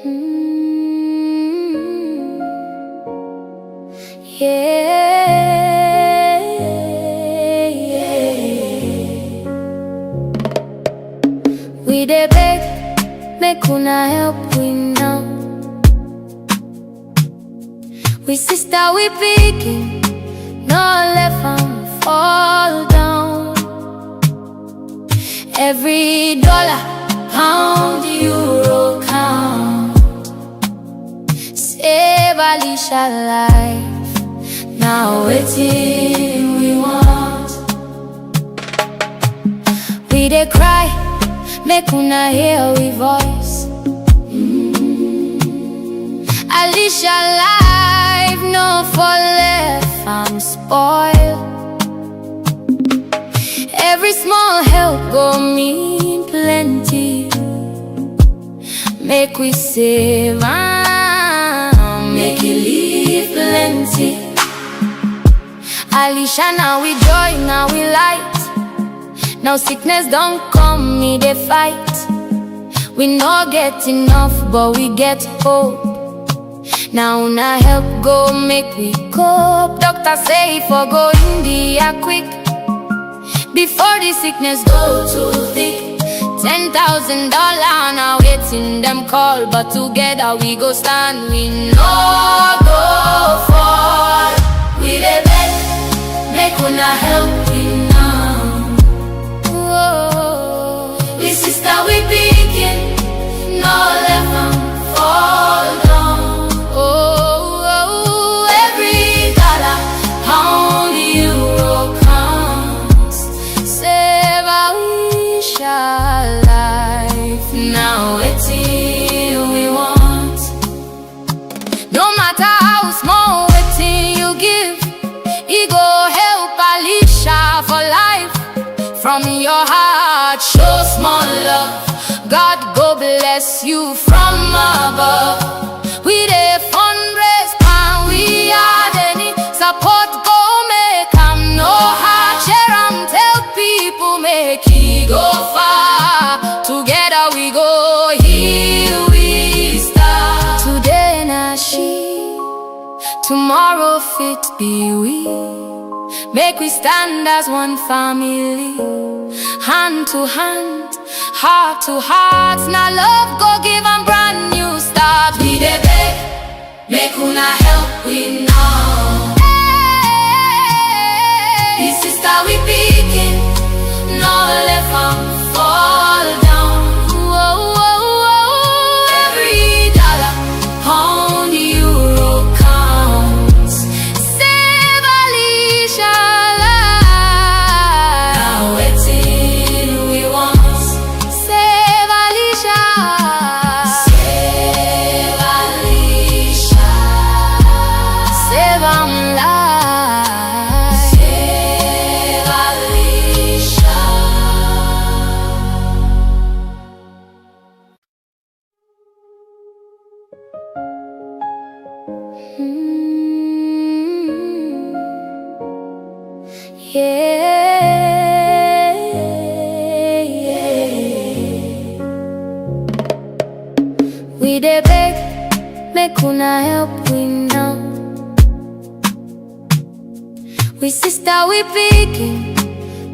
Yeah. We dey beg, make una help we now. We sister, we pikin, no left am fall down. Every dollar, pound, euro count. Save Alicia life, now wetin we want. We dey cry, make una hear we voice. Alicia life no for left, I'm spoiled. Every small help go mean plenty. Make we save am, make it leave plenty. Alicia, now we joy, now we light. Now sickness don't come, me they fight. We no get enough, but we get hope. Now na help go, make we cope. Doctor say for go India quick, before the sickness go too thick. $10,000 now waiting them call, but together we go stand. We no go fall. We dey beg, make una help we now. Whoa. We sister, we pikin, no left am fall down. Every dollar, pound, euro counts. Save Alicia life, now wetin we want. No matter how small wetin you give, it go help Alicia for life. From your heart, show small love. God go bless you from above. We dey fundraise, and we are the need. Support go make am no hard. Share am, tell people make it go far. Together we go here we start. Today na she, tomorrow fit be we. Make we stand as one family, hand to hand, heart to heart. Now love go give am brand new start. We dey beg, make una help we now. Hey, sister, we pikin, no left am fall down. Whoa, whoa, whoa. Every dollar, pound, euro counts. Save Alicia life, now wetin we want. Save Alicia, save Alicia, save am life, save Alicia. Yeah. We dey beg, make una help we now. We sister, we pikin,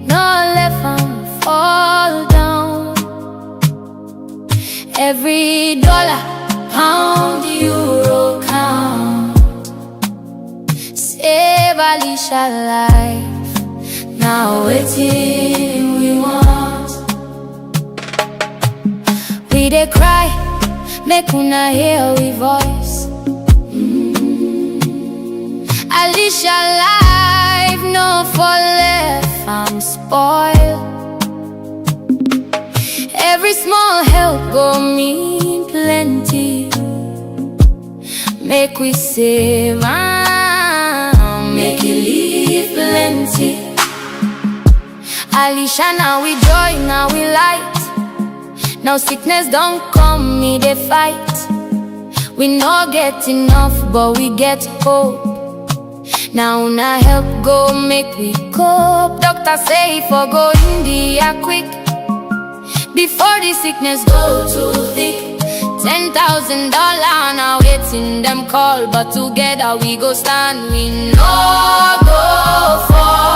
no left am fall down. Every dollar, pound, euro count. Save Alicia life, now wetin we want. We dey cry, make una hear we voice. Alicia life no for left, I'm spoiled. Every small help go mean plenty. Make we save am, make it leave plenty. Alicia, now we joy, now we light. Now sickness don't come, me they fight. We no get enough, but we get hope. Now na help go, make we cope. Doctor say for go India quick, before the sickness go too thick. $10,000 now waiting them call, but together we go stand, we no go fall.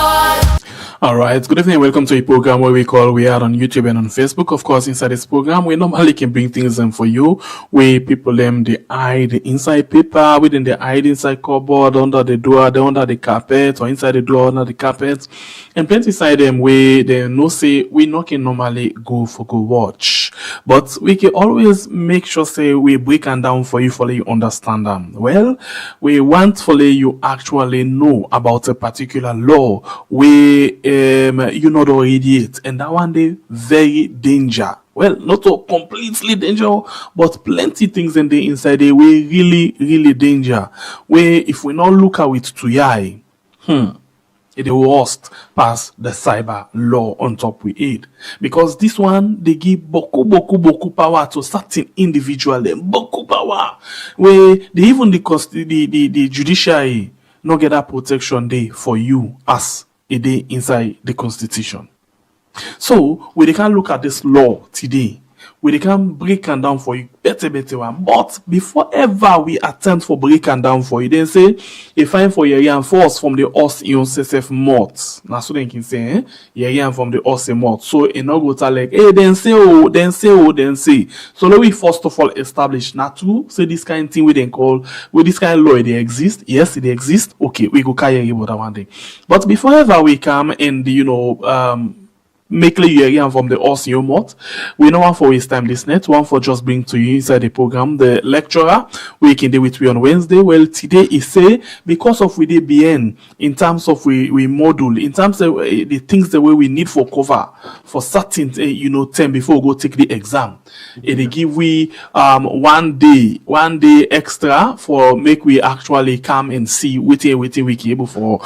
Alright, good evening and welcome to a program where we are on YouTube and on Facebook. Of course, inside this program, we normally can bring things in for you, where people they hide inside paper, within they hide inside cupboard, under the door, under the carpet, or inside the door, under the carpet, and plenty inside them where they no say we not can normally go watch. But we can always make sure say we break them down for you understand them. Well, we want for you actually know about a particular law where you not already it, and that one day very danger. Well, not so completely danger, but plenty things in the inside there we really danger. Where if we not look at it to eye, it the worst past the cyber law on top we it, because this one they give boku power to certain individual them, boku power where they even the judiciary not get that protection day for you as a day inside the constitution. So we can look at this law today. We can break and down for you better one. But before ever we attempt for break and down for you, then say a fine for your reinforce from the us in self mort. Now so they can say your from the us mort. So in go tell like then say. So let we first of all establish now to say this kind of thing we then call with this kind of law they exist. Yes, they exist. Okay, we go carry about that one day. But before ever we come and make clear from the OCO mot. We know one for waste time this net, one for just bring to you inside the program the lecturer we can do with we on Wednesday. Well, today is say because of we BN in terms of we module, in terms of the things the way we need for cover for certain term before we go take the exam. They give we 1 day extra for make we actually come and see waiting we can able for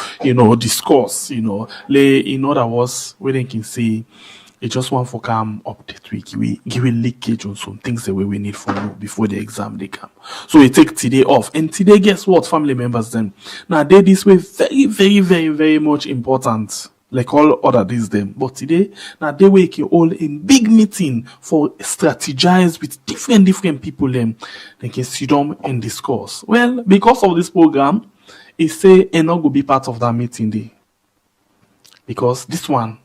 discuss, in other words we can see it just want for come update we give a leakage on some things the way we need for you before the exam they come. So we take today off, and today guess what, family members then now they this way very much important like all other days them, but today now they wake you all in big meeting for strategize with different people them they can sit down and discuss. Well, because of this program it say and not go be part of that meeting day, because this one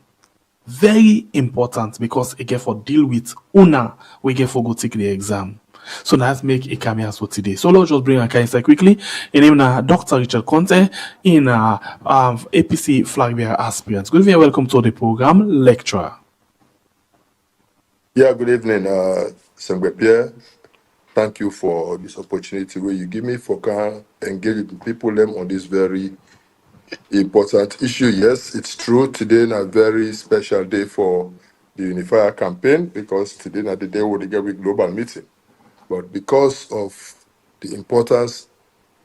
very important, because it get for deal with una we get for go take the exam. So let's make a cameo for today. So let's just bring a inside quickly. In name na Dr. Richard Konteh in APC flag bearer aspirant. Good evening and welcome to the program, lecturer. Yeah, good evening, Sengbe Pierre. Thank you for this opportunity where you give me for can engage with people them on this very important issue. Yes, it's true. Today is a very special day for the Unifier campaign, because today is the day where they get a global meeting. But because of the importance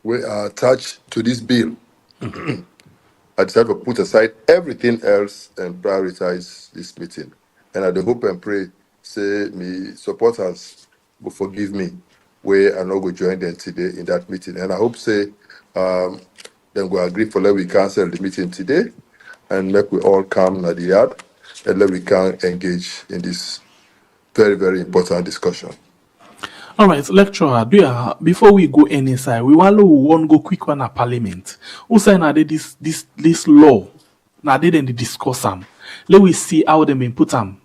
we are attached to this bill, I decided to put aside everything else and prioritize this meeting. And I hope and pray, say, me supporters will forgive me where I not go join them today in that meeting. And I hope, say, then we agree for let we cancel the meeting today and make we all come at the yard and let we can engage in this very important discussion. All right, lecturer, before we go any side, we want to go quick one at Parliament. Who say now this law? Now they then discuss them. Let we see how they may put them.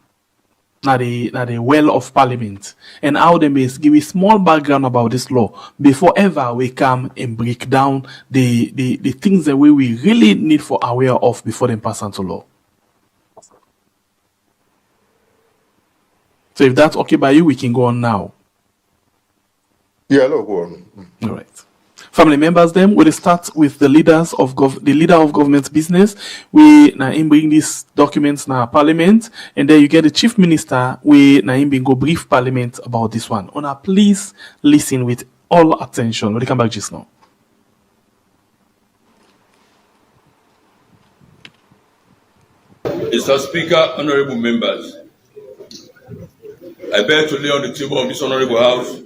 Now the well of Parliament, and how they may give a small background about this law before ever we come and break down the things that we really need for aware of before they pass into law. So if that's okay by you, we can go on now. Yeah, look, go on. All right. Family members, then we'll start with the leader of government business. We now bring these documents now Parliament, and then you get the Chief Minister. We now go brief Parliament about this one. Ona, please listen with all attention. We'll come back just now. Mr. Speaker, honorable members, I bear to lay on the table of this honorable house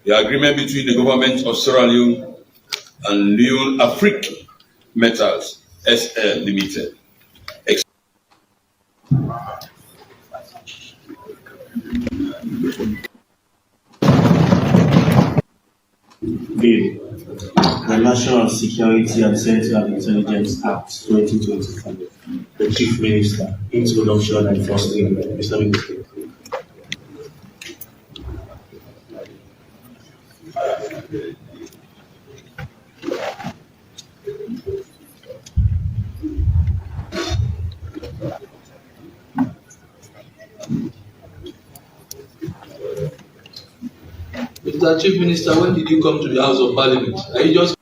the agreement between the government of Sierra Leone and Leone Afrique Metals SL Limited. Bill, the National Security and Central Intelligence Act 2025. The Chief Minister, introduction and first reading. Mr. Minister. Mr. Chief Minister, when did you come to the House of Parliament? Are you just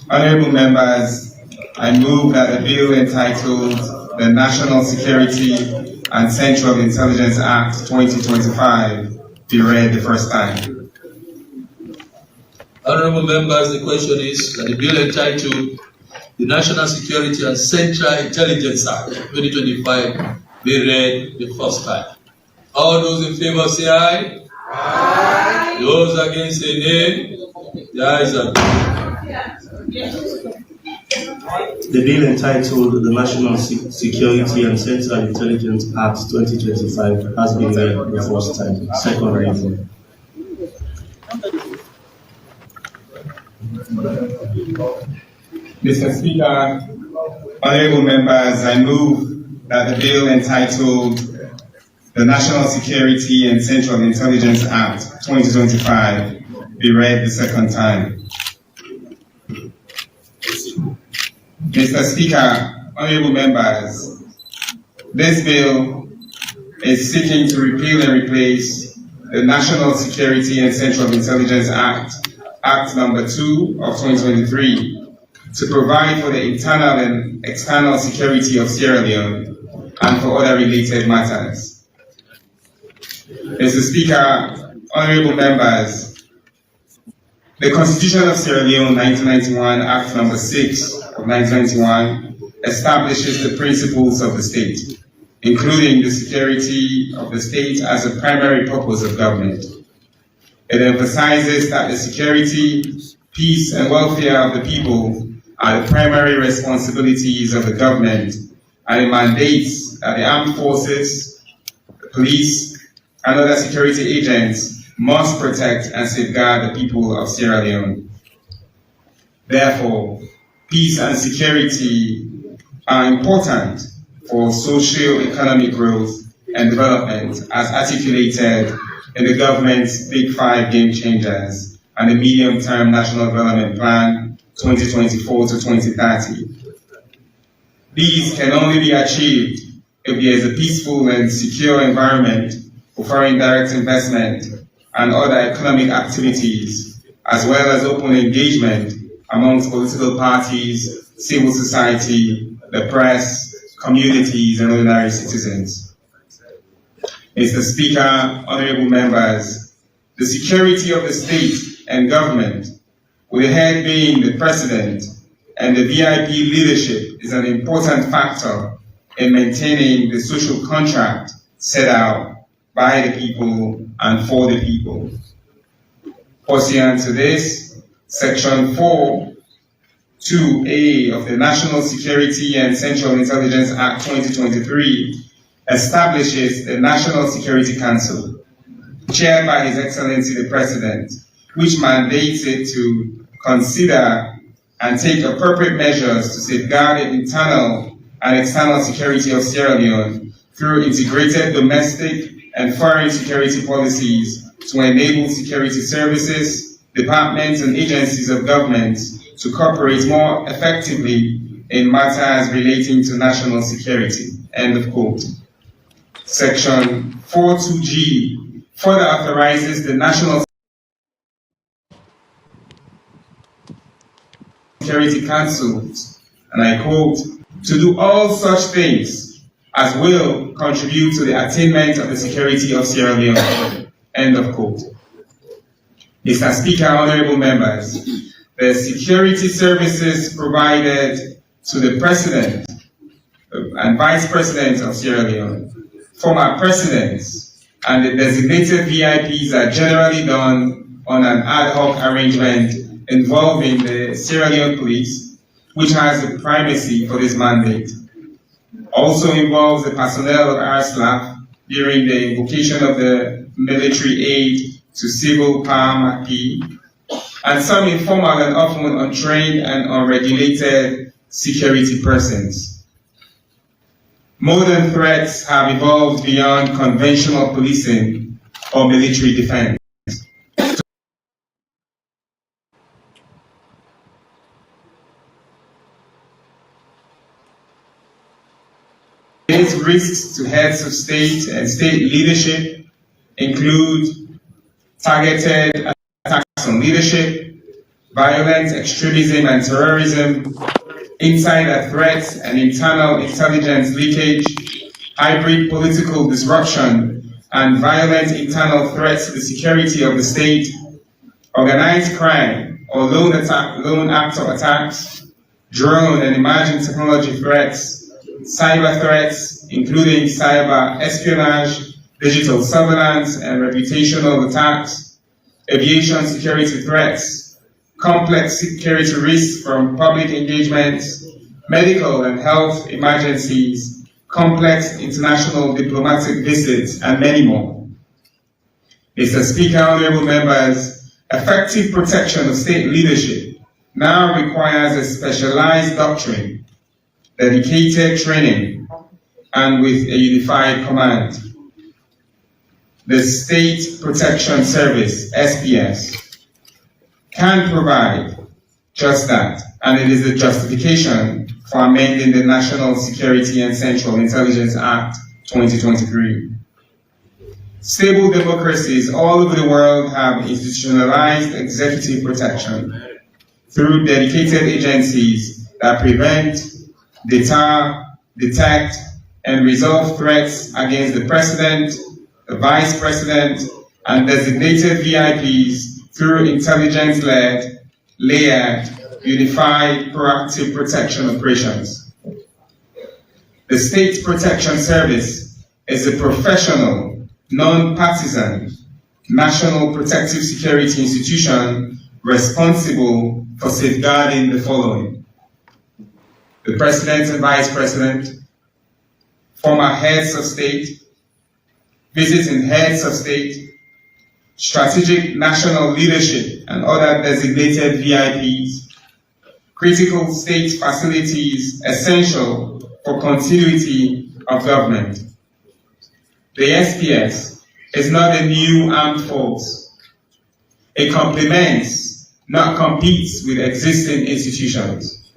Honourable members, I move that the bill entitled the National Security and Central Intelligence Act 2025 be read the first time. Honourable members, the question is that the bill entitled the National Security and Central Intelligence Act 2025 be read the first time. All those in favor say aye. Aye. Those against say nay. The ayes are The bill entitled the National Security and Central Intelligence Act 2025 has been read the first time. Second reading. Mr. Speaker, honourable members, I move that the bill entitled the National Security and Central Intelligence Act 2025 be read the second time. Mr. Speaker, honourable members, this bill is seeking to repeal and replace the National Security and Central Intelligence Act, Act number 2 of 2023, to provide for the internal and external security of Sierra Leone and for other related matters. Mr. Speaker, honourable members, the Constitution of Sierra Leone 1991, Act number 6 of 1991, establishes the principles of the state, including the security of the state as a primary purpose of government. It emphasizes that the security, peace, and welfare of the people are the primary responsibilities of the government, and it mandates that the armed forces, the police, and other security agents must protect and safeguard the people of Sierra Leone. Therefore, peace and security are important for socio-economic growth and development as articulated in the government's Big Five Game Changers and the Medium-Term National Development Plan 2024 to 2030. These can only be achieved if there is a peaceful and secure environment for foreign direct investment and other economic activities, as well as open engagement amongst political parties, civil society, the press, communities, and ordinary citizens. Mr. Speaker, honourable members, the security of the state and government, with the head being the president and the VIP leadership, is an important factor in maintaining the social contract set out by the people and for the people. Pursuant to this, Section 4(2)(a) of the National Security and Central Intelligence Act 2023 establishes the National Security Council, chaired by His Excellency the President, which mandates it to consider and take appropriate measures to safeguard the internal and external security of Sierra Leone through integrated domestic and foreign security policies to enable security services, departments, and agencies of government to cooperate more effectively in matters relating to national security. End of quote. Section 4(2)(g) further authorizes the National Security Council, and I quote, to do all such things as will contribute to the attainment of the security of Sierra Leone. End of quote. Mr. Speaker, honourable members, the security services provided to the President and Vice President of Sierra Leone, former presidents, and the designated VIPs are generally done on an ad hoc arrangement involving the Sierra Leone Police, which has the primacy for this mandate. also involves the personnel of our staff during the invocation of the military aid to civil power MAPI, and some informal and often untrained and unregulated security persons. Modern threats have evolved beyond conventional policing or military defense. These risks to heads of state and state leadership include targeted attacks on leadership, violent extremism and terrorism, insider threats and internal intelligence leakage, hybrid political disruption, and violent internal threats to the security of the state, organized crime or lone actor attacks, drone and emerging technology threats, cyber threats, including cyber espionage, digital surveillance and reputational attacks, aviation security threats, complex security risks from public engagements, medical and health emergencies, complex international diplomatic visits, and many more. Mr. Speaker, honorable members, effective protection of state leadership now requires a specialized doctrine, dedicated training, and with a unified command. The State Protection Service, SPS, can provide just that, and it is the justification for amending the National Security and Central Intelligence Act 2023. Stable democracies all over the world have institutionalized executive protection through dedicated agencies that prevent, deter, detect, and resolve threats against the President, the Vice President, and designated VIPs through intelligence-led, layered, unified, proactive protection operations. The State Protection Service is a professional, non-partisan, national protective security institution responsible for safeguarding the following: the President and Vice President, former heads of state, visiting heads of state, strategic national leadership and other designated VIPs, critical state facilities essential for continuity of government. The SPS is not a new armed force. It complements, not competes with existing institutions.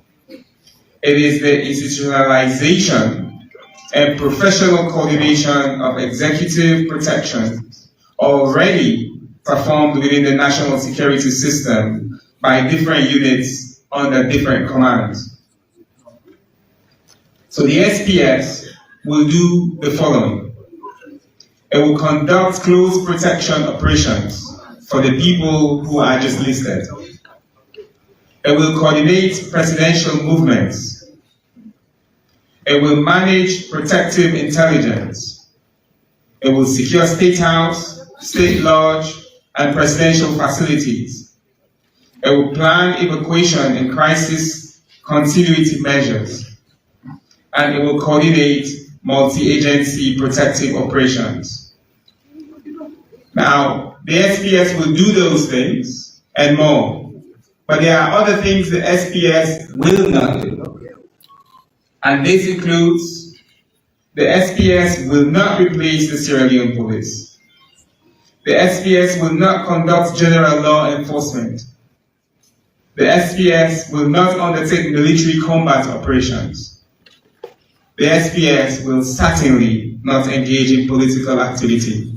It is the institutionalization and professional coordination of executive protection already performed within the national security system by different units under different commands. So the SPS will do the following. It will conduct close protection operations for the people who are just listed. It will coordinate presidential movements. It will manage protective intelligence. It will secure State House, State Lodge, and presidential facilities. It will plan evacuation and crisis continuity measures. And it will coordinate multi-agency protective operations. Now, the SPS will do those things and more, but there are other things the SPS will not do. And this includes the SPS will not replace the Sierra Leone police. The SPS will not conduct general law enforcement. The SPS will not undertake military combat operations. The SPS will certainly not engage in political activity.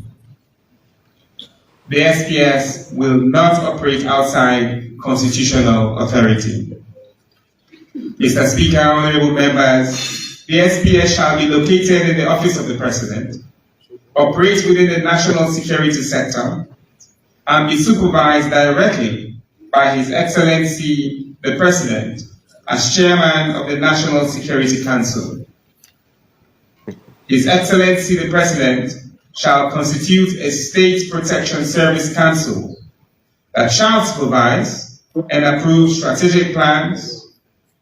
The SPS will not operate outside constitutional authority. Mr. Speaker, honorable members, the SPS shall be located in the office of the President, operate within the national security sector, and be supervised directly by His Excellency the President as Chairman of the National Security Council. His Excellency the President shall constitute a State Protection Service Council that shall supervise and approve strategic plans,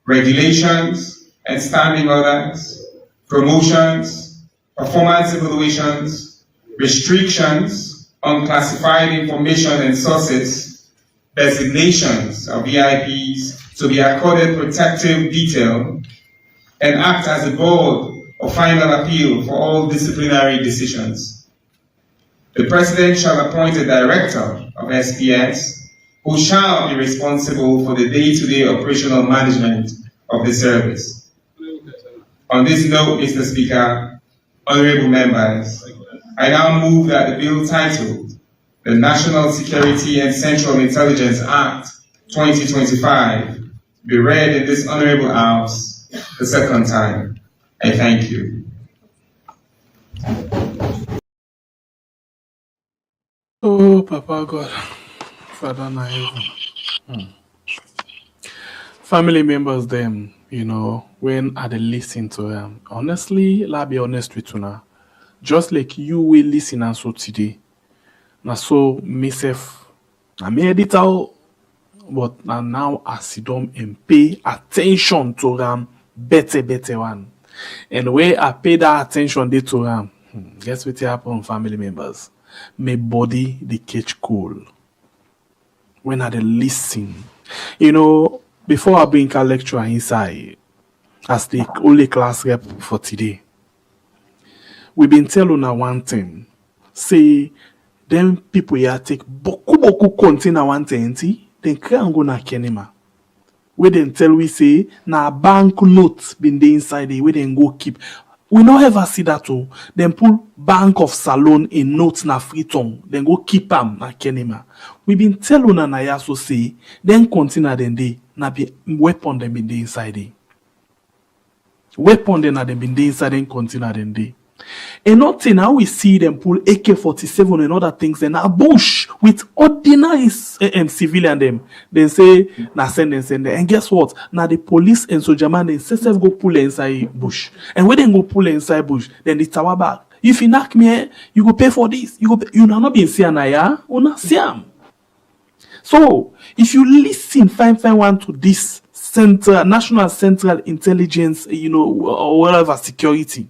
regulations, and standing orders promotions, performance evaluations, restrictions on classified information and sources, designations of VIPs to be accorded protective detail, and act as a board of final appeal for all disciplinary decisions. The President shall appoint a director of SPS who shall be responsible for the day-to-day operational management of the service. On this note, Mr. Speaker, honorable members, I now move that the bill titled the National Security and Central Intelligence Act 2025 be read in this honorable house the second time. I thank you. Oh, Papa God, Father na heaven. Family members, them, when I dey listen to them, honestly, I'll be honest with you now. Just like you will listen and so today. Now, so myself, I'm editor, but now I sit down and pay attention to them better one. And where I pay that attention they to them, guess what happen, family members? My body they catch cold when I dey listen. Before I bring a lecture inside as the only class rep for today, we been telling her one thing. Say them people here take boku container one thing, then can't go na kenema. We then tell we say na bank note been the inside there, we then go keep. We not ever see that too. Then pull Bank of Salon in notes na Freeton. Then go keep am na Kenema. We been telling na yaso say then container then they na be weapon them in the inside there. Weapon then na them in the inside then container then they. And nothing how we see them pull AK-47 and other things and a bush with ordinary civilian them. Then say na send them. And guess what? Now the police and soldier man then say go pull inside bush. And when they go pull inside bush, then the tower back. If you knock me, you go pay for this. You not be see anaya, una siam. So if you listen fine one to this National Central Intelligence, or whatever security.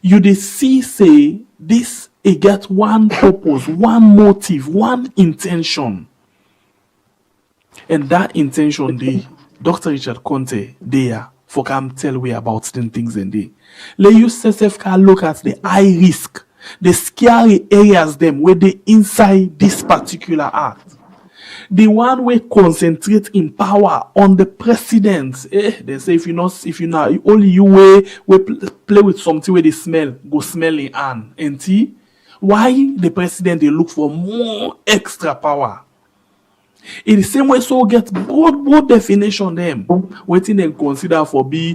You dey see say this it get one purpose, one motive, one intention. And that intention dey Dr. Richard Konteh there for come tell we about certain things in there. Let you self can look at the high risk, the scary areas them where they inside this particular act. The one way concentrate in power on the president. They say if you not only you way play with something where they smell, go smell in hand. And why the president they look for more extra power? In the same way, so get both definition them. Waiting and consider for be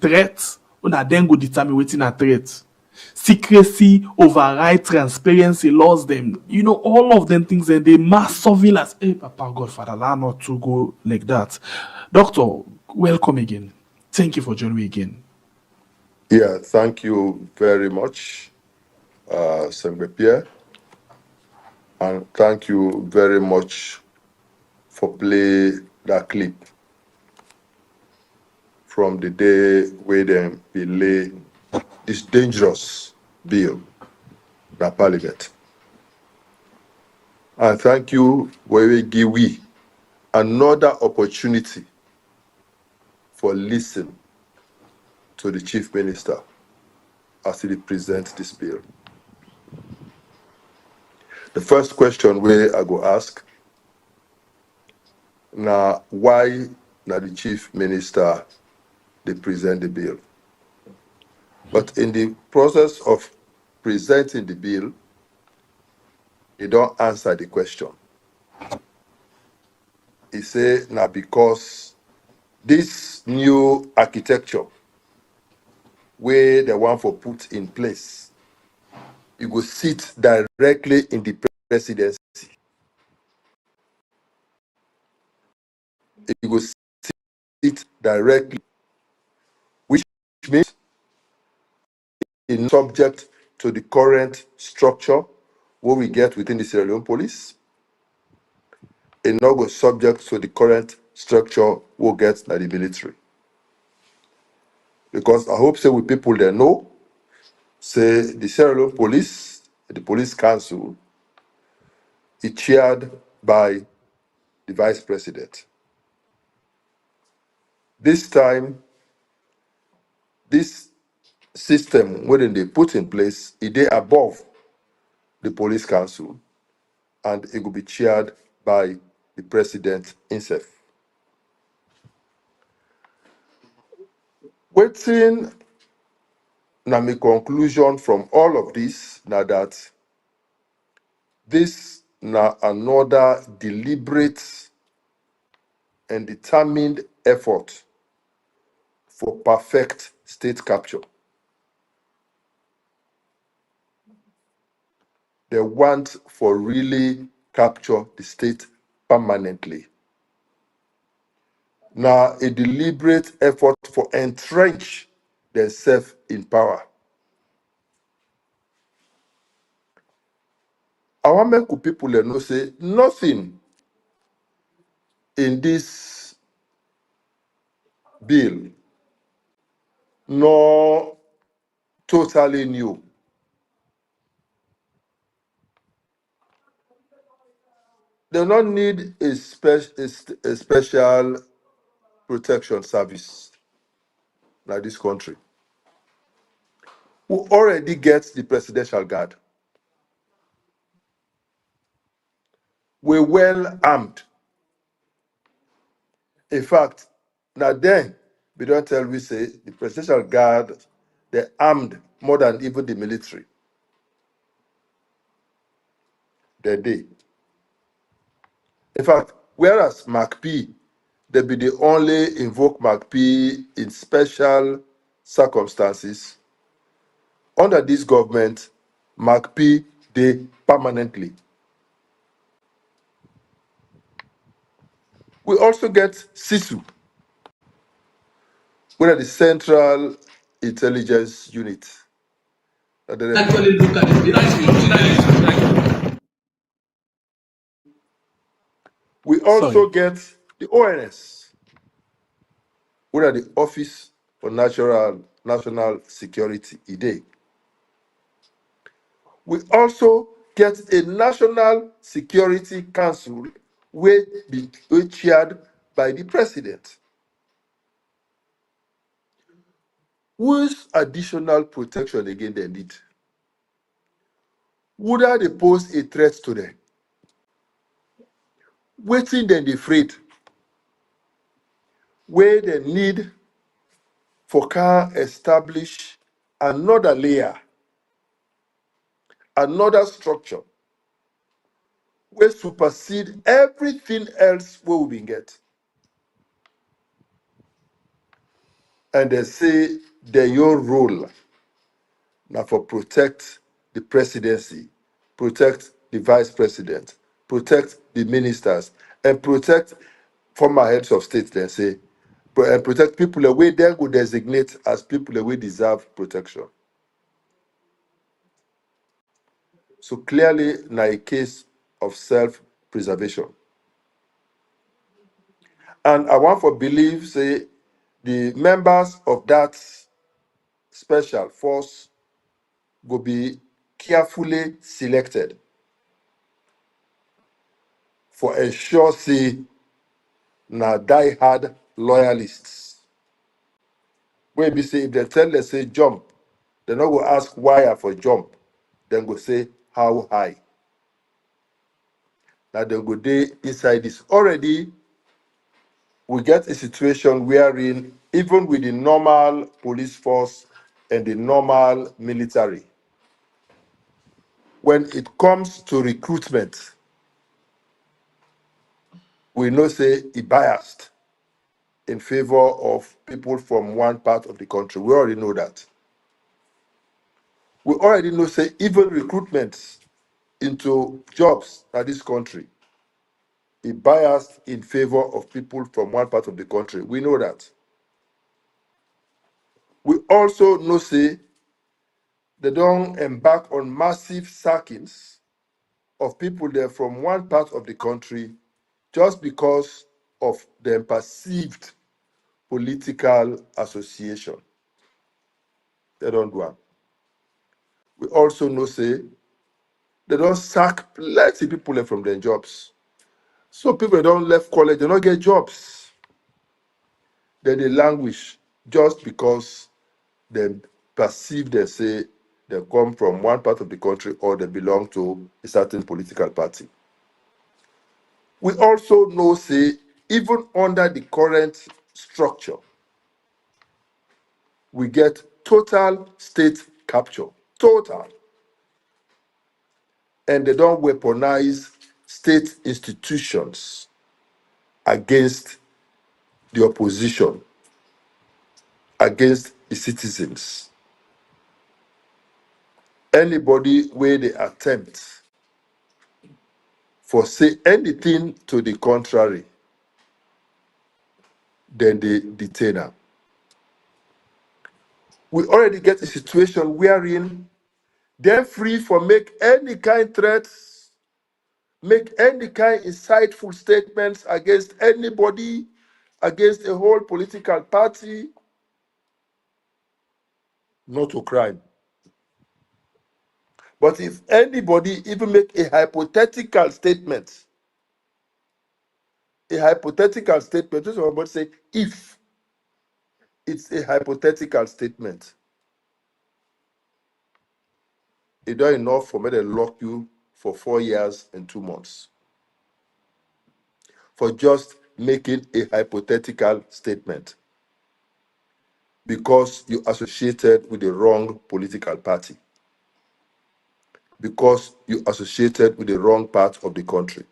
threat, and then go determine waiting a threat. Secrecy, override, transparency, laws them. All of them things and they mass surveillance. Hey, Papa God, Father, allow not to go like that. Doctor, welcome again. Thank you for joining me again. Yeah, thank you very much, Sengbe Pierre. And thank you very much for playing that clip from the day where they lay this dangerous bill, the Parliament. And thank you, where we give we another opportunity for listening to the Chief Minister as he presents this bill. The first question where I go ask, now why now the Chief Minister they present the bill? But in the process of presenting the bill, he don't answer the question. He say now because this new architecture where the one for put in place, you go sit directly in the presidency. You go sit directly, which means it's subject to the current structure what we get within the Sierra Leone police. It not go subject to the current structure we'll get by the military. Because I hope say with people they know, say the Sierra Leone police, the police council, is chaired by the vice president. This time, this system when they put in place, it is above the police council, and it will be chaired by the president himself. Waiting now, my conclusion from all of this now that this now another deliberate and determined effort for perfect state capture. They want for really capture the state permanently. Now, a deliberate effort for entrench themselves in power. I want make people know say nothing in this bill nor totally new. They don't need a special protection service like this country. Who already gets the presidential guard. We're well armed. In fact, now then, we don't tell we say the presidential guard, they're armed more than even the military. They did. In fact, whereas MacP, they be the only invoke MacP in special circumstances, under this government, MacP they permanently. We also get SISU, which are the Central Intelligence Unit. Actually, look at it. We also get the ONS, which are the Office for National Security, IDE. We also get a National Security Council, which be chaired by the president. Whose additional protection again they need? Would they pose a threat to them? Waiting then they afraid, where they need for can establish another layer, another structure, where supersede everything else we will get. And they say their own role now for protect the presidency, protect the vice president, protect the ministers, and protect former heads of state, they say, and protect people away then go designate as people away deserve protection. So clearly, now a case of self-preservation. And I want to believe, say, the members of that special force will be carefully selected for ensure, say, now die-hard loyalists. Where we say, if they tell them, say, jump, they're not going to ask why I for jump. Then go say, how high. Now they go there inside this. Already, we get a situation wherein, even with the normal police force and the normal military, when it comes to recruitment, we know say it biased in favor of people from one part of the country. We already know that. We already know say even recruitment into jobs in this country is biased in favor of people from one part of the country. We know that. We also know say they don't embark on massive sackings of people there from one part of the country just because of their perceived political association. They don't do it. We also know say they don't sack plenty people from their jobs. So people don't left college, they don't get jobs. Then they languish just because they perceive they say they come from one part of the country or they belong to a certain political party. We also know say even under the current structure, we get total state capture. Total. And they don't weaponize state institutions against the opposition, against the citizens. Anybody where they attempt for say anything to the contrary, then they detain them. We already get a situation wherein they're free for make any kind threats, make any kind insightful statements against anybody, against a whole political party, not a crime. But if anybody even make a hypothetical statement, just somebody say if it's a hypothetical statement, it's not enough for me to lock you for 4 years and 2 months for just making a hypothetical statement because you associated with the wrong political party, because you associated with the wrong part of the country.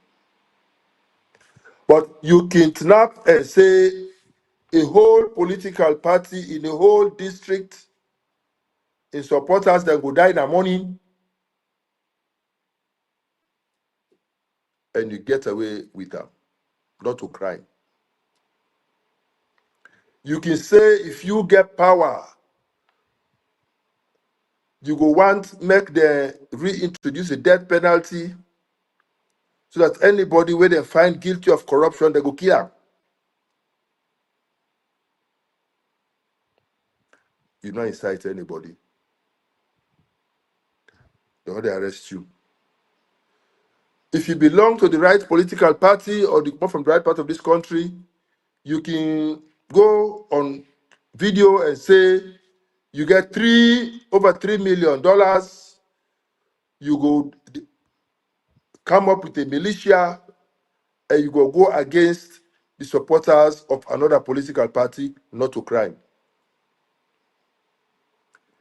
But you kidnap and say a whole political party in a whole district in supporters that go die in the morning, and you get away with them, not to crime. You can say if you get power, you go want make the reintroduce the death penalty so that anybody where they find guilty of corruption, they go kill them. You not incite anybody. They want to arrest you. If you belong to the right political party or the come from the right part of this country, you can go on video and say you get over $3 million. You go come up with a militia and you go against the supporters of another political party, not to crime.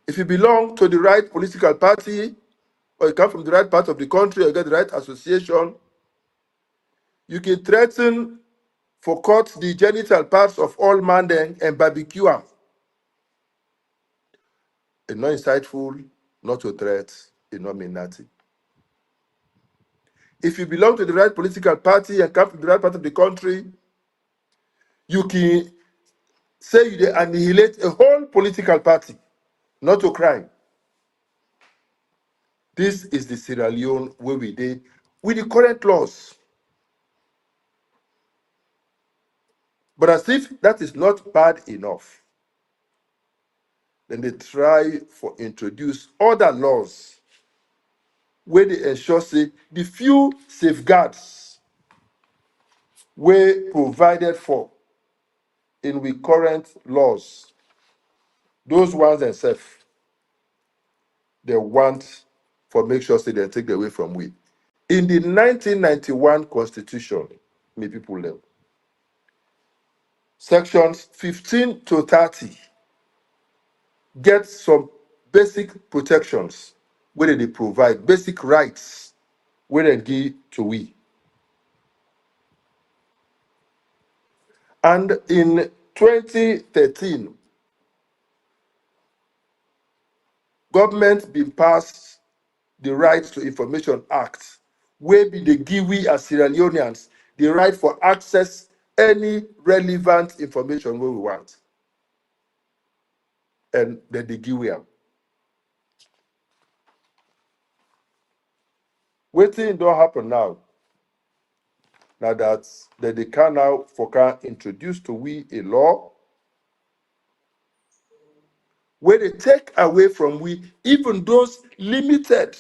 If you belong to the right political party or you come from the right part of the country or you get the right association, you can threaten for cut the genital parts of all man then and barbecue them. It's not insightful, not a threat, it not mean nothing. If you belong to the right political party and come from the right part of the country, you can say you annihilate a whole political party, not a crime. This is the Sierra Leone where we did with the current laws. But as if that is not bad enough, then they try for introduce other laws where they ensure say the few safeguards were provided for in the current laws, those ones themselves, they want for make sure say they take away from we. In the 1991 Constitution, may people learn, sections 15 to 30 get some basic protections where they provide basic rights where they give to we. And in 2013, government been passed the Rights to Information Act, where be they give we as Sierra Leoneans the right for access any relevant information where we want. And then they give we am. Waiting don't happen now. Now that they can introduce to we a law where they take away from we even those limited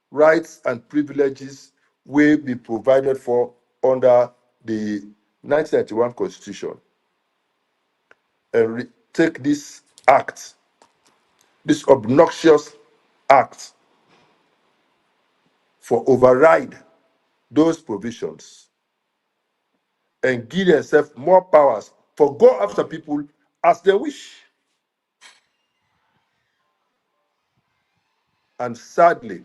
rights and privileges will be provided for under the 1991 Constitution, and take this act, this obnoxious act, for override those provisions and give themselves more powers for go after people as they wish. And sadly,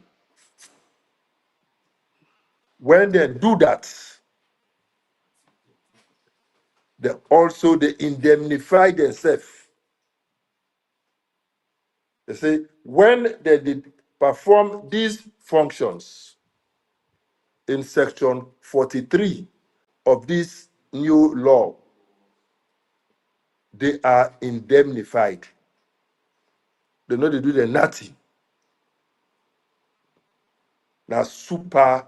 when they do that, they indemnify themselves. They say when they did perform these functions in section 43 of this new law, they are indemnified. They know they do the nothing. Now super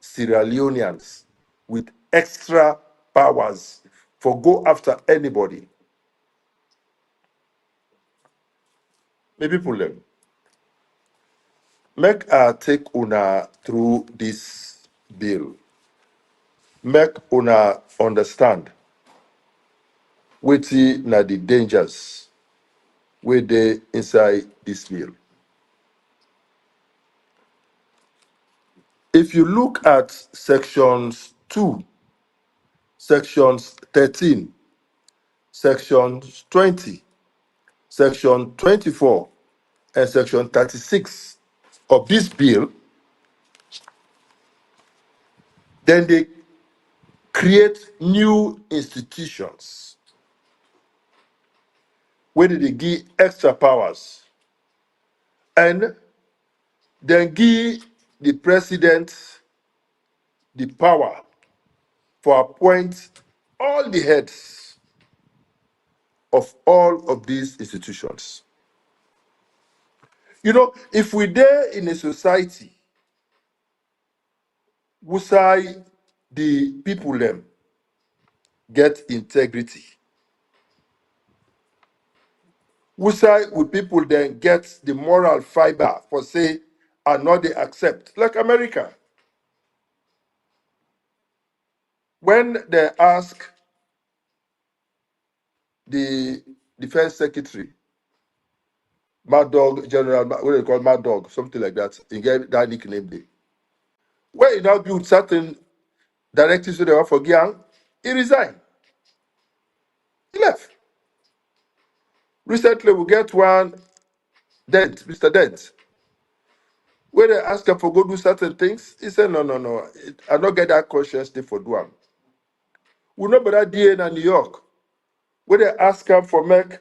Sierra Leoneans with extra powers for go after anybody. Maybe people them. Make take una through this bill. Make una understand wetin na the dangers wey dey inside this bill. If you look at sections 2, sections 13, sections 20, section 24, and section 36 of this bill, then they create new institutions where they give extra powers and then give the president the power for appoint all the heads of all of these institutions. You know, if we dare in a society whereby the people them get integrity, whereby will people then get the moral fiber for say and not they accept, like America. When they ask the defense secretary, Mad Dog General, what do they call Mad Dog, something like that, he gave that nickname there. When he now built certain directives they were for Gyang, he resigned. He left. Recently, we get one Dent, Mr. Dent. When they ask him for go do certain things, he said, no. I don't get that consciousness for do am. We know about that DA in New York. When they ask him for make,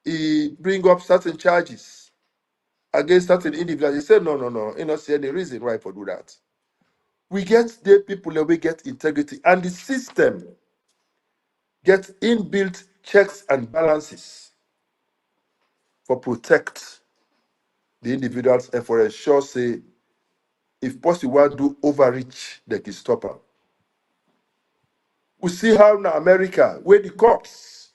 he bring up certain charges against certain individuals. He said, no. He not see any reason why for do that. We get the people that we get integrity, and the system gets inbuilt checks and balances for protect the individuals and for ensure say if possible do overreach they can stop them. We see how in America where the cops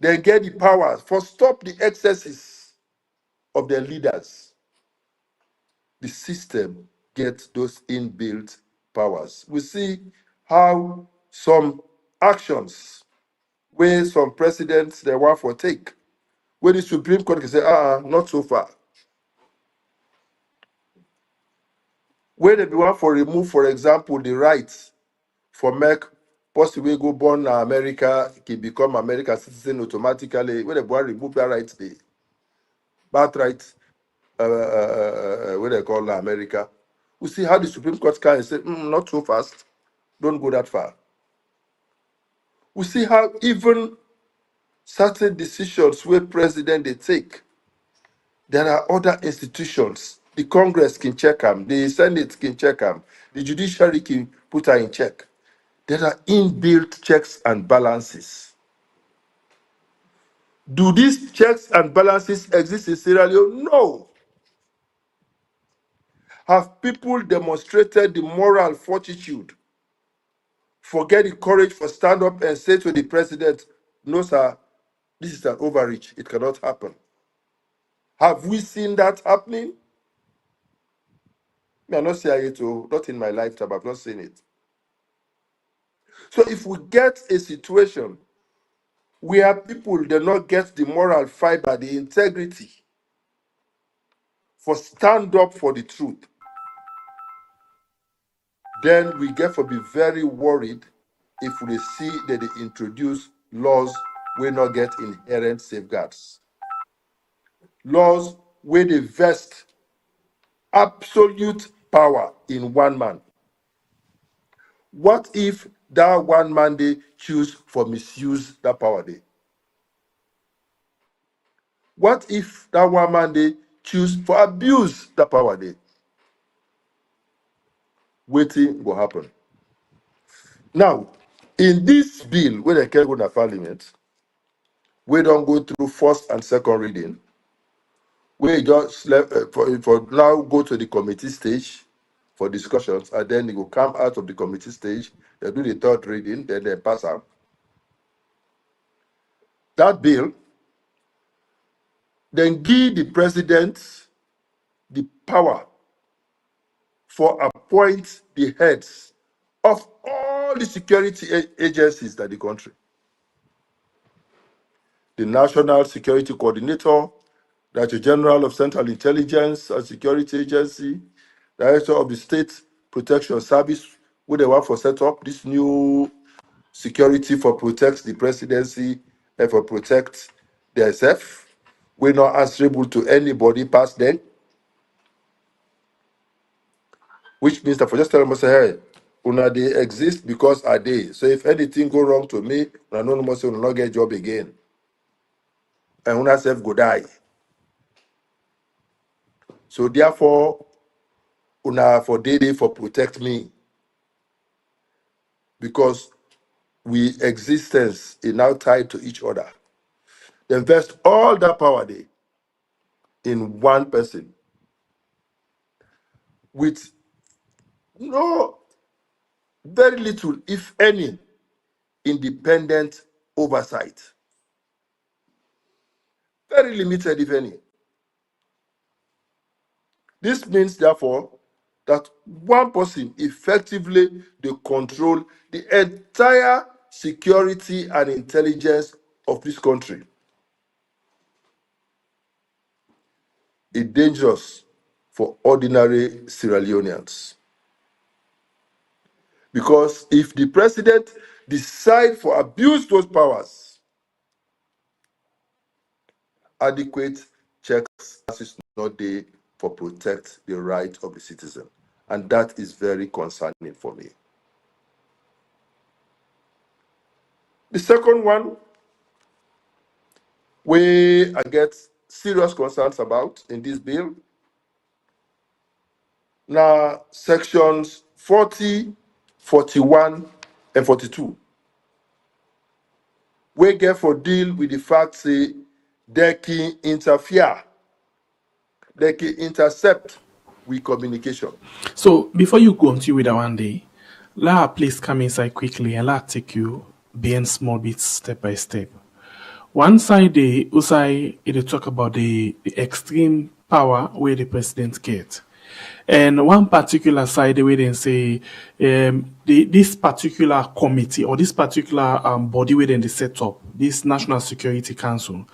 they get the powers for stop the excesses of their leaders. The system gets those inbuilt powers. We see how some actions where some presidents they want for take, where the Supreme Court can say, not so far. Where they be want for remove, for example, the rights for make possibly go born in America, can become American citizen automatically. Where they want remove that right, the birthright, what they call America. We see how the Supreme Court can say, not so fast, don't go that far. We see how even certain decisions where president they take, there are other institutions. The Congress can check them, the Senate can check them, the judiciary can put her in check. There are inbuilt checks and balances. Do these checks and balances exist in Sierra Leone? No. Have people demonstrated the moral fortitude, forget the courage for stand up and say to the president, no, sir, This is an overreach. It cannot happen. Have we seen that happening? Me, I'm not saying it, not in my lifetime. I've not seen it. So if we get a situation where people do not get the moral fiber, the integrity for stand up for the truth, then we get to be very worried if we see that they introduce laws will not get inherent safeguards. Laws where they vest absolute power in one man. What if that one man they choose for misuse that power day? What if that one man they choose for abuse that power day? Waiting will happen. Now, in this bill, where they can go to Parliament, we don't go through first and second reading. We just for now go to the committee stage for discussions, and then they will come out of the committee stage. They do the third reading, then they pass out. That bill then give the president the power for appoint the heads of all the security agencies that the country. The National Security Coordinator, Director General of Central Intelligence and Security Agency, Director of the State Protection Service, where they want for set up this new security for protect the presidency and for protect the SF. We're not answerable to anybody past then. Which means that for just telling us, hey, una they exist because are they. So if anything go wrong to me, una no more say una not get job again. And una self go die. So therefore, una for day for protect me. Because we existence is now tied to each other. They invest all that power day in one person with no very little, if any, independent oversight. Very limited, if any. This means, therefore, that one person effectively they control the entire security and intelligence of this country. It's dangerous for ordinary Sierra Leoneans. Because if the president decides to abuse those powers, adequate checks is not there for protect the right of the citizen. And that is very concerning for me. The second one, I get serious concerns about in this bill. Now, sections 40, 41, and 42. We get for deal with the fact say they can interfere, they can intercept with communication. So before you continue with that one day, let please come inside quickly and let take you beyond small bits step by step. One side they talk about the extreme power where the president gets. And one particular side, the way they say this particular committee or this particular body where they set up, this National Security Council,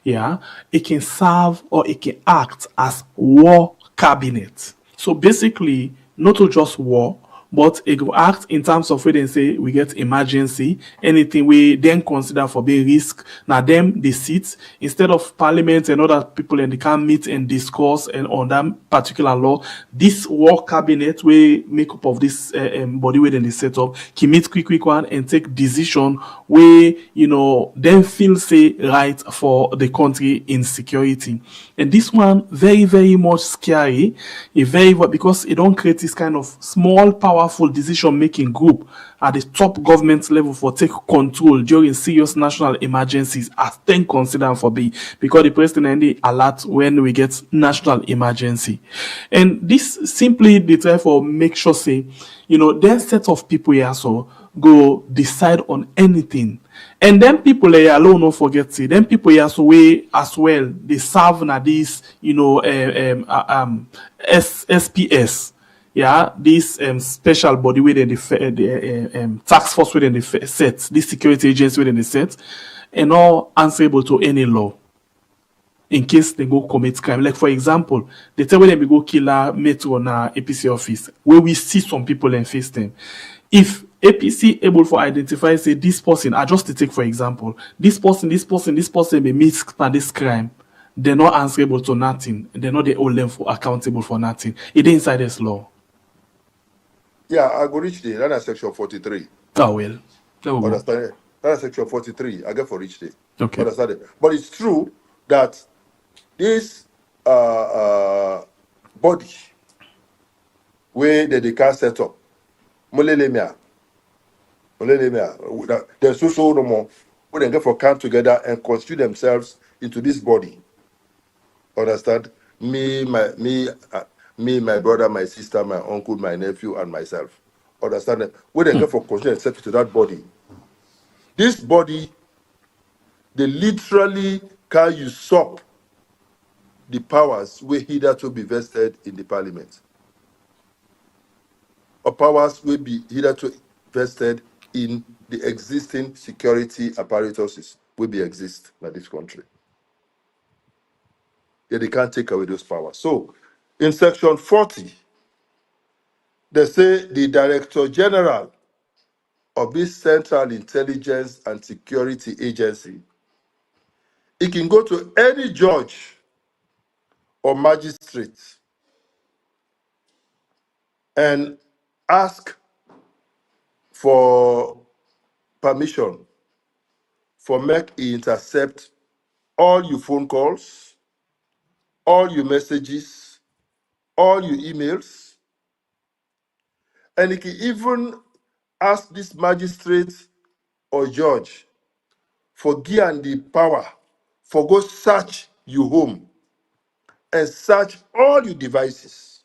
it can serve or it can act as war cabinet. So basically, not to just war, but it will act in terms of where they say we get emergency, anything we then consider for being risk. Now them they sit instead of parliament and other people and they can meet and discuss and on that particular law. This war cabinet we make up of this body where then they set up can meet quick one and take decision where then feel say right for the country in security. And this one very very much scary, because it don't create this kind of small power powerful decision-making group at the top government level for take control during serious national emergencies as then considered for be because the president only alert when we get national emergency. And this simply they try for make sure say, then set of people here so go decide on anything. And then people here alone don't forget say then people here so way as well they serve na this SPS. Yeah, this special body within the task force within the set, this security agency within the set, and all answerable to any law in case they go commit crime. Like for example, they tell when they go kill a metro na APC office, where we see some people and face them. If APC able to identify say this person, I just to take for example, this person be mixed by this crime, they're not answerable to nothing. They're not the hold them for accountable for nothing. It inside this law. Yeah, I go reach there. That's section 43. Oh well. There we go. Understand it? That's section 43. I get for reach there. Okay. Understand it? But it's true that this body where they can set up, there's so no more. When they get for come together and constitute themselves into this body. Understand? Me, my brother, my sister, my uncle, my nephew, and myself. Understand that? When they get for constitute themselves to that body. This body, they literally can usurp the powers where hitherto be vested in the parliament. Or powers will be hitherto vested in the existing security apparatuses will be exist in this country. Yeah, they can't take away those powers. So, in section 40, they say the Director General of this Central Intelligence and Security Agency, he can go to any judge or magistrate and ask for permission for make he intercept all your phone calls, all your messages, all your emails, and he can even ask this magistrate or judge for give the power for go search your home and search all your devices.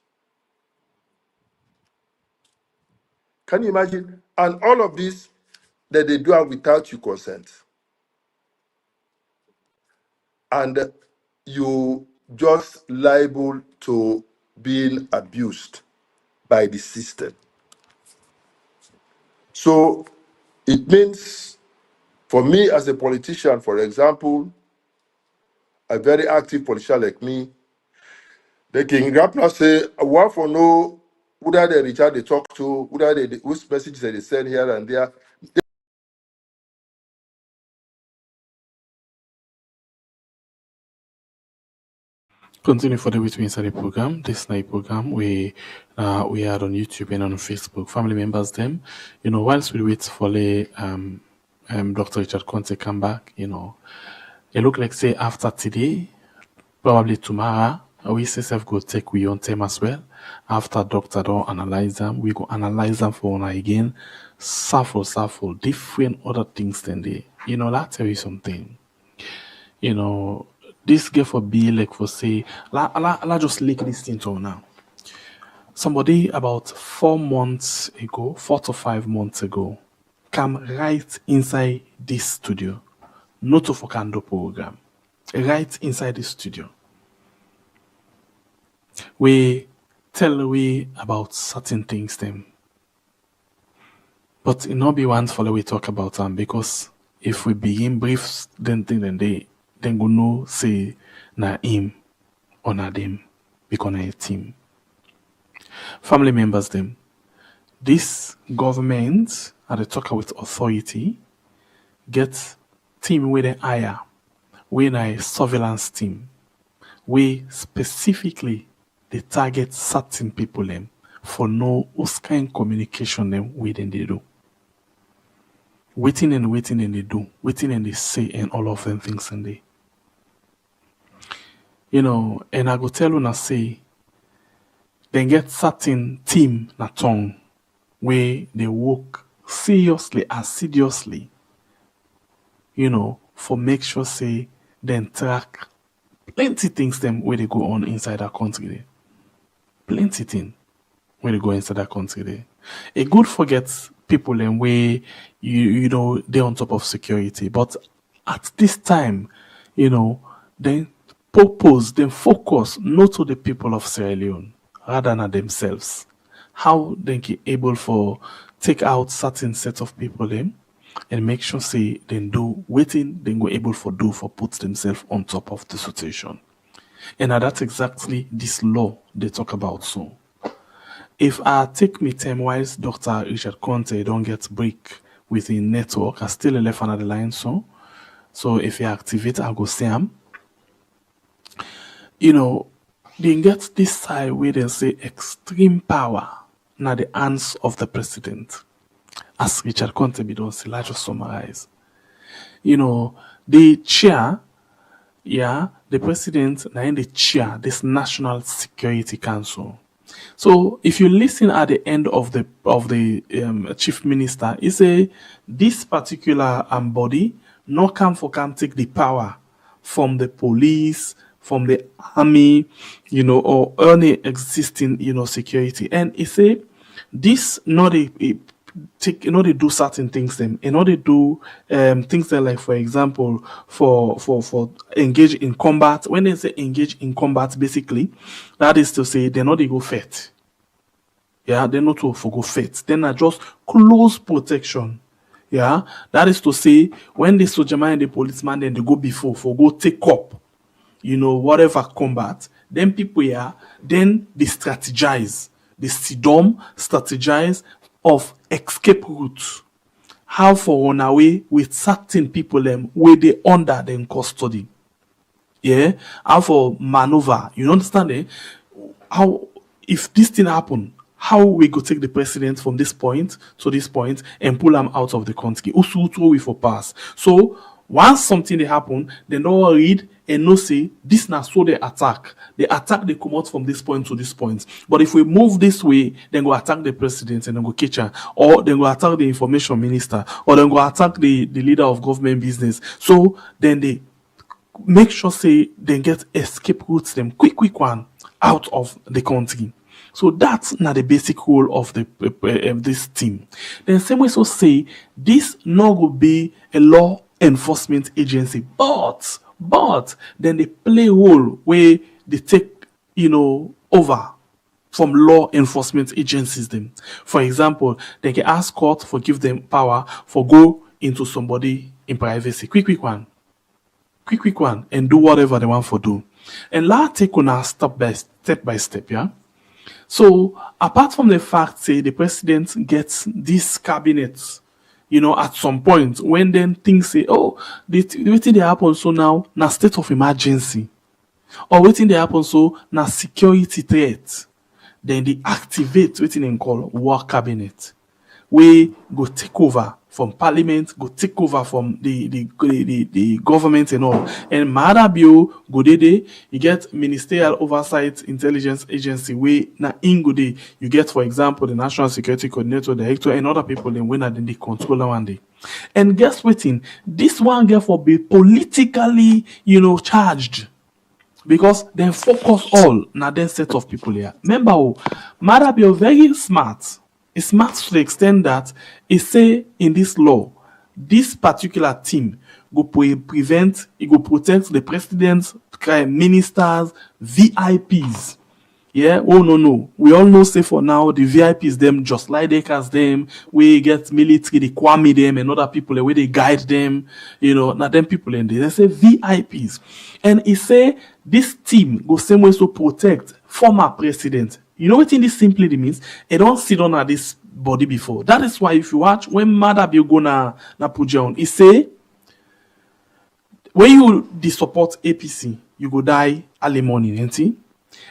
Can you imagine? And all of this that they do it without your consent. And you just liable to being abused by the system. So it means for me as a politician, for example, a very active politician like me, they can rapidly say, I want to know who are they Richard they talk to, who are they, whose messages they send here and there. Continue for the week inside the program. This night program we are on YouTube and on Facebook. Family members them, whilst we wait for the Dr. Richard Konteh come back, it look like say after today, probably tomorrow, we say go take we on them as well. After doctor don't analyze them, we go analyze them for one again. Shuffle, different other things than they. That tell you something. This get for be like for say, la just lick this thing to now. Somebody about 4 to 5 months ago, come right inside this studio, not to Fokando program, right inside this studio. We tell we about certain things them. But it not be one for we talk about them because if we begin briefs, then go know say na him or na them because na a team. Family members them. This government at the talker with authority get team with the hire, with a surveillance team, we specifically they target certain people them for no kind communication them within they do. Waiting and they do, waiting and they say and all of them things and they. And I go tell you na say, then get certain team na tongue where they work seriously, assiduously, for make sure say then track plenty things them where they go on inside that country there. Plenty thing where they go inside that country there. It good forget people them where they're on top of security. But at this time, then focus not to the people of Sierra Leone, rather than themselves. How they can able for take out certain set of people them and make sure say they do waiting, then go able for do for put themselves on top of the situation. And that's exactly this law they talk about. So if I take me time whilst Dr. Richard Konteh don't get break within network, I still left another line. So if you activate, I'll go see him. They get this side where they say extreme power now the hands of the president. As Richard Konteh be don't say, let's just summarize. The chair, the president now in the chair this National Security Council. So if you listen at the end of the chief minister, he say this particular body no come take the power from the police, from the army, or any existing security. And he say this not they do certain things them, and not they do things that, like for example for engage in combat. When they say engage in combat, basically that is to say they not they go fight. Yeah, they not to go fight. Then are just close protection. Yeah, that is to say when the soldier man and the policeman then they go before for go take up, whatever combat. Then people then they strategize. They sit down, strategize of escape routes. How for run away with certain people where they under them custody. Yeah, how for maneuver. You understand it? How if this thing happen, how we go take the president from this point to this point and pull them out of the country. Also, we for pass. So once something they happen, they don't read and no say this now so they attack. They come out from this point to this point. But if we move this way, then go attack the president and then go catch her, or then go attack the information minister, or then go attack the leader of government business. So then they make sure say they get escape routes them quick one out of the country. So that's not the basic role of this team. Then same way so say this no will be a law enforcement agency, but then they play a role where they take over from law enforcement agencies them. For example, they can ask court for give them power for go into somebody in privacy. Quick one, and do whatever they want for do. And let's take on step by step, yeah. So apart from the fact say the president gets this cabinet, at some point when then things say, oh, the thing they happen so now state of emergency, or waiting they happen so now security threat, then they activate waiting and call war cabinet. We go take over from parliament, go take over from the government and all. And Madabio go there, you get ministerial oversight intelligence agency where na in day you get, for example, the national security coordinator, director, and other people then when then they control one day. And guess what? This one therefore be politically, charged. Because then focus all na then set of people here. Remember, Madabio very smart. It's smart to the extent that it say in this law, this particular team go protect the presidents, ministers, VIPs. Yeah, oh no. We all know say for now the VIPs them just like they cast them, we get military, they kwame them and other people the way they guide them, not them people in there. They say VIPs. And it say this team go same way to protect former president. You know what this simply means? It don't sit on this body before. That is why if you watch when Madabio go na Pujan, it say when you support APC, you go die early morning, ain't it?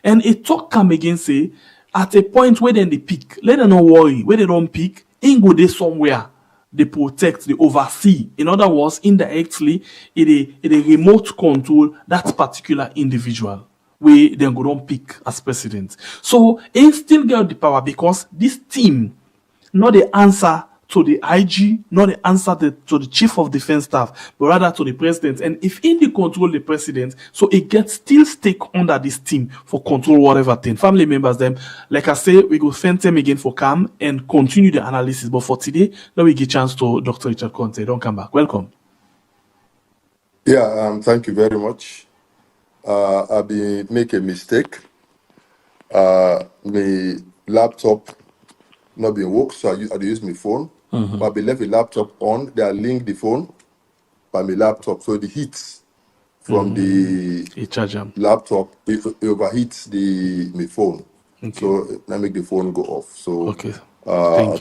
And it talk come again say at a point where then they pick, let them not worry. Where they don't pick, in go there somewhere. They protect, they oversee. In other words, indirectly, it remote control that particular individual. We then go don't pick as president. So he still get the power because this team not the answer to the IG, not the answer to the chief of defense staff, but rather to the president. And if in the control the president, so it gets still stake under this team for control whatever thing. Family members, them, like I say, we go thank them again for come and continue the analysis. But for today, let me give chance to Dr. Richard Konteh. Don't come back. Welcome. Yeah, thank you very much. I be make a mistake. My laptop not been work, so I use my phone. But I be left the laptop on. They are link the phone by my laptop, so the heat from the laptop it overheats my phone. Okay. So I make the phone go off. So okay. I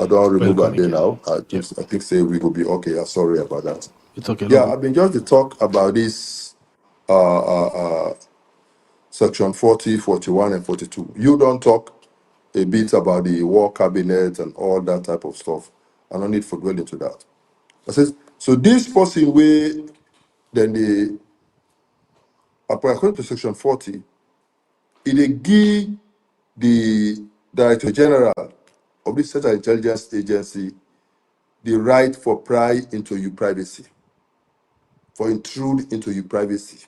don't remove that there now. I think say we will be okay. I'm sorry about that. It's okay. Yeah, I've been just to talk about this section 40, 41, and 42. You don't talk a bit about the war cabinet and all that type of stuff. I don't need to dwell into that. I says, so this person way, then the according to section 40, it give the Director General of this Central Intelligence Agency the right for pry into your privacy, for intrude into your privacy.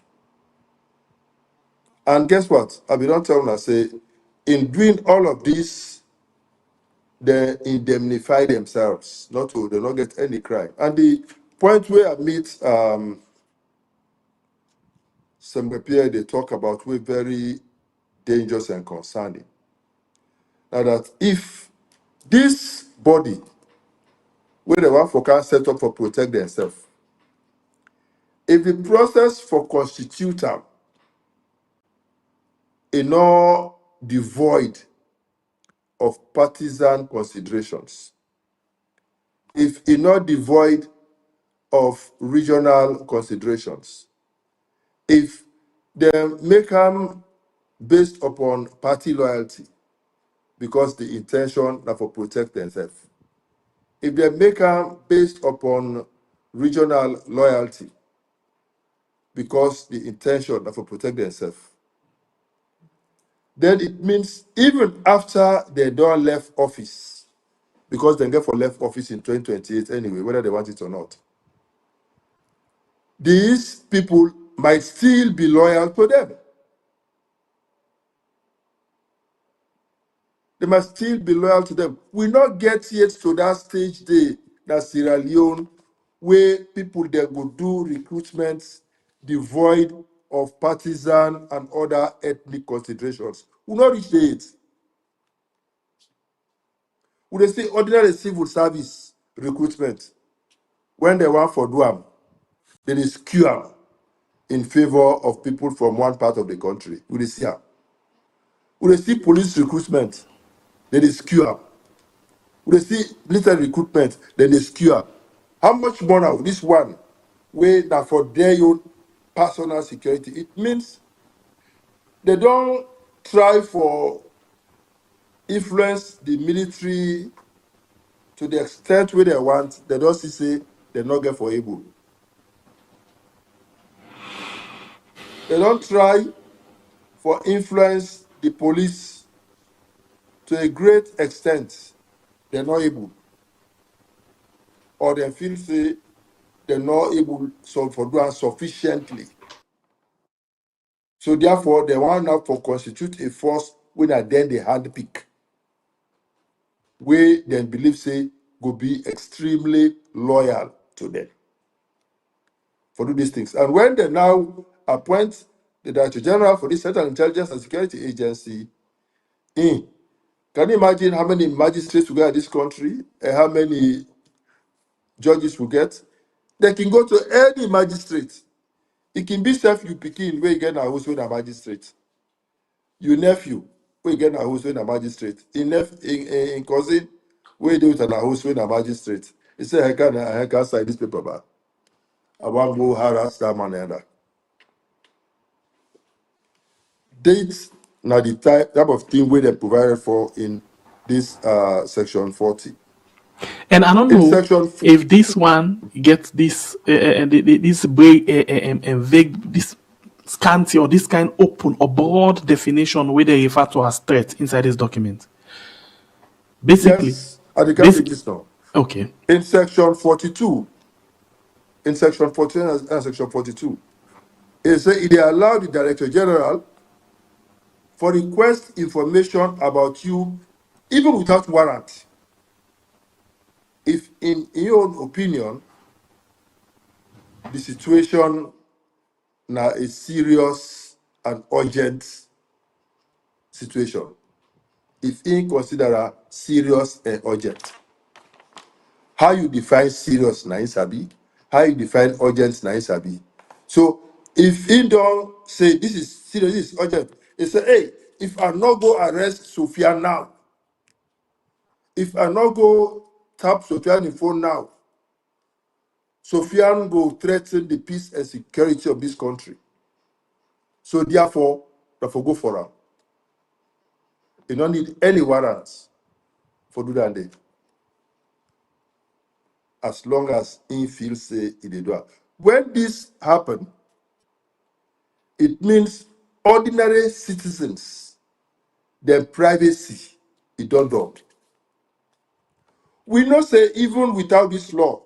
And guess what? I will not tell them, I say, in doing all of this, they indemnify themselves, they not get any crime. And the point where I meet some people, they talk about we're very dangerous and concerning. Now that if this body, where the one for can set up for protect themselves, if the process for constitute them is not devoid of partisan considerations, if it's not devoid of regional considerations, if they make them based upon party loyalty, because the intention is for protect themselves, if they make them based upon regional loyalty, because the intention is for protect themselves, then it means even after they don't left office, because they get for left office in 2028 anyway, whether they want it or not, these people might still be loyal to them. They must still be loyal to them. We not get yet to that stage day that Sierra Leone, where people there go do recruitments devoid of partisan and other ethnic considerations. We not reach the it. We they say ordinary civil service recruitment. When they want for Duam, they skew am in favor of people from one part of the country. We see am. We see police recruitment, they skew am. We see military recruitment, then they skew am. How much more now? This one, where that for their own personal security, it means they don't try for influence the military to the extent where they want. They don't say they not get for able. They don't try for influence the police to a great extent. They're not able. Or they feel say they're not able so for doing sufficiently. So therefore, they want now for constitute a force when then they handpick. Where they believe say go be extremely loyal to them for do these things. And when they now appoint the Director General for this Central Intelligence and Security Agency, can you imagine how many magistrates we get in this country and how many judges we get? They can go to any magistrate. It can be self you picking where you get a house with a magistrate. Your nephew, where you get a house with a magistrate. In cousin, where you do it at a house with a magistrate. He said, I can't sign this paper back. I want to go harass that man and that. Dates now the type of thing where they provided for in this section 40. And I don't know if this one gets this this break and vague, this scanty or this kind open or broad definition where they refer to as threat inside this document. Basically, Yes, and you can take basically, this now. okay. In section 42, in section 14 and section 42, it says it allowed the Director General for request information about you even without warrant. If in your own opinion, the situation now is serious and urgent situation. If in consider a serious and urgent. How you define serious na sabi, how you define urgent na sabi. So if he don't say this is serious, this is urgent, he say, hey, if I not go arrest Sophia now, if I not go tap Sophia on the phone now, Sophia go threaten the peace and security of this country. So therefore, go for her. You don't need any warrants for do that day. As long as he feels say he did do it. When this happen, it means ordinary citizens, their privacy, it don't do. We know say even without this law,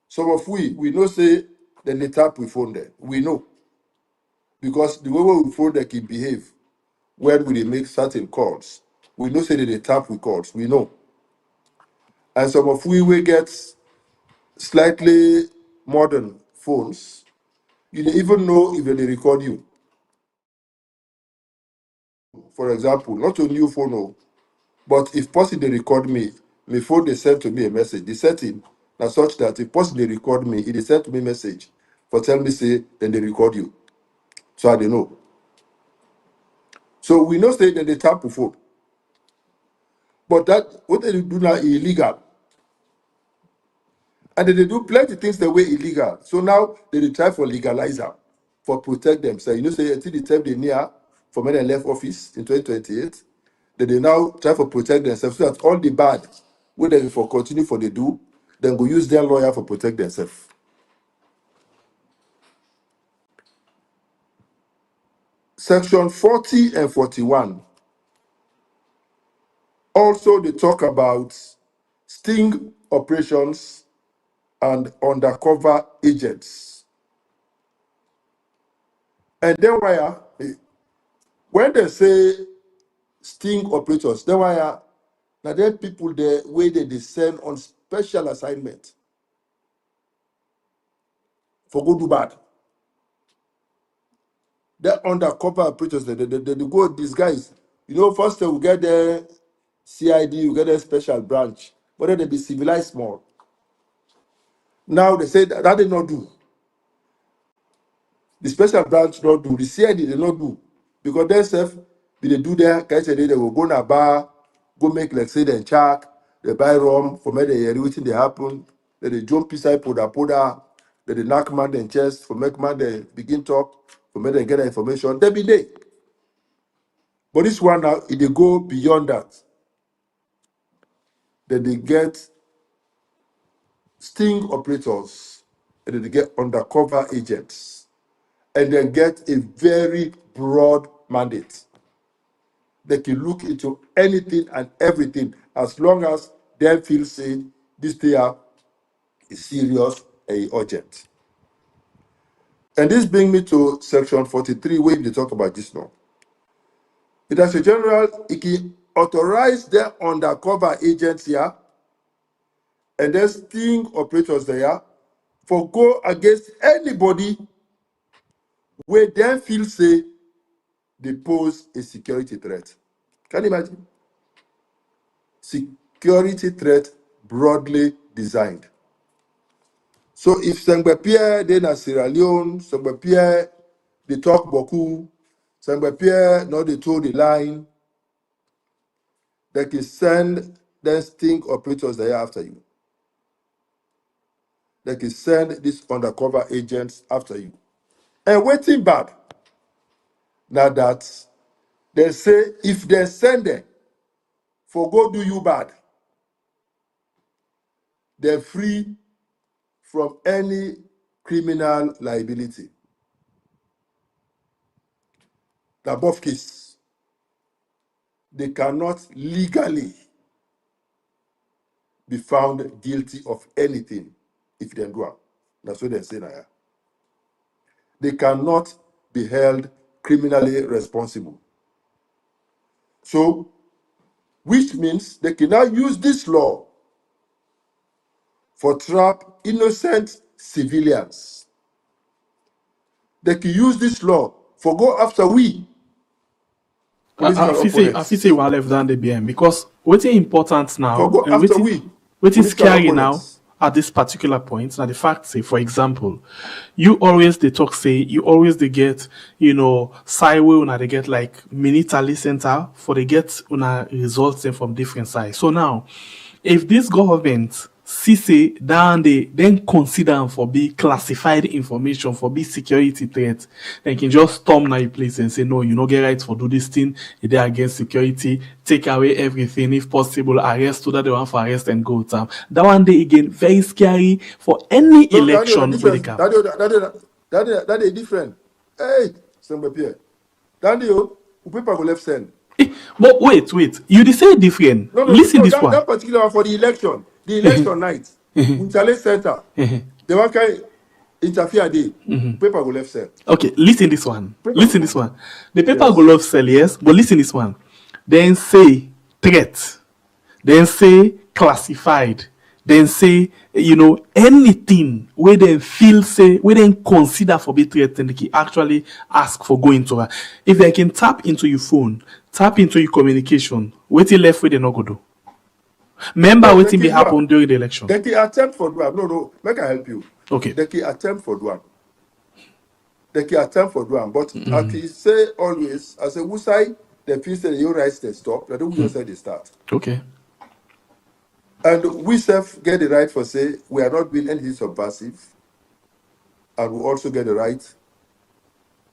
some of we know say then they tap we phone them. We know. Because the way we phone them can behave when we make certain calls. We know say that they tap we calls. We know. And some of we will get slightly modern phones. You don't even know if they record you. For example, not a new phone, oh, but if person they record me, before they send to me a message, the setting now such that if person they record me, it is sent to me message for tell me say then they record you. So I don't know. So we know say that they tap the phone. But that what they do now is illegal. And then they do plenty things that way illegal. So now they try for legalizer for protect themselves. You know, say until the time they near for when they left office in 2028, they now try for protect themselves so that all the bad where they for continue for they do, then go use their lawyer for protect themselves. Section 40 and 41 also they talk about sting operations and undercover agents. And then when they say sting operators, then now then people there where they send on special assignment for go do bad. They're undercover operators, they go disguise. You know, first we get the CID, we get the special branch, but then they be civilized more. Now they say that they not do. The special branch not do, the CID they not do. Because themselves, they do there, they will go na bar, go make like say they check, they buy rum, for me they everything they happen, they jump beside poda, they knock man in chest, for make man they begin talk, for me they get the information, they be there. But this one now, if they go beyond that, then they get sting operators, and then they get undercover agents, and then get a very broad mandate. They can look into anything and everything as long as they feel say this thing is serious and urgent. And this brings me to section 43, where they talk about this now. It as a general, it can authorize their undercover agents here and then sting operators there for go against anybody where they feel say they pose a security threat. Can you imagine? Security threat broadly designed. So if Sengbe Pierre they na Sierra Leone, Sengbe Pierre they talk beaucoup, Sengbe Pierre no they told the line, they can send them sting operators there after you. They can send these undercover agents after you. And waiting bad. Now that they say if they send them for go do you bad, they're free from any criminal liability. The above case, they cannot legally be found guilty of anything if they do it. That's what they're saying here. They cannot be held criminally responsible. So, which means they can now use this law for trap innocent civilians. They can use this law for go after we political I feel opponents. say we are left down the BM because what's important now, For go and after what is political scary now opponents. at this particular point. Now the fact say, for example, you always they talk say you always they get sideway when they get like military center for they get results from different sides. So now, if this government see say down they then consider them for be classified information for be security threat, then can just storm now your place and say no, you no get right for do this thing, they against security, take away everything if possible, arrest to that they want for arrest and go time. That one day again very scary for any election with the cap. That is different. Hey, somebody Pierre. That is people go left send. But wait, you dey say different. Listen this one. That particular one for the election night, Challenge Center, the one can interfere there. Paper go left side. Okay, listen this one. The paper go left sell, yes, but listen this one. Then say threat. Then say classified. Then say anything where they feel say where they consider for be threat, and they can actually ask for going to her. If they can tap into your phone, tap into your communication, what left where they not go do. Remember what be happen during the election. They can attempt for one. No, make I help you. Okay. They can attempt for one. But I can say always, as a Wusai, the feel say your rights they stop. They don't say they start. Okay. And we self get the right for say we are not being anything subversive, and we also get the right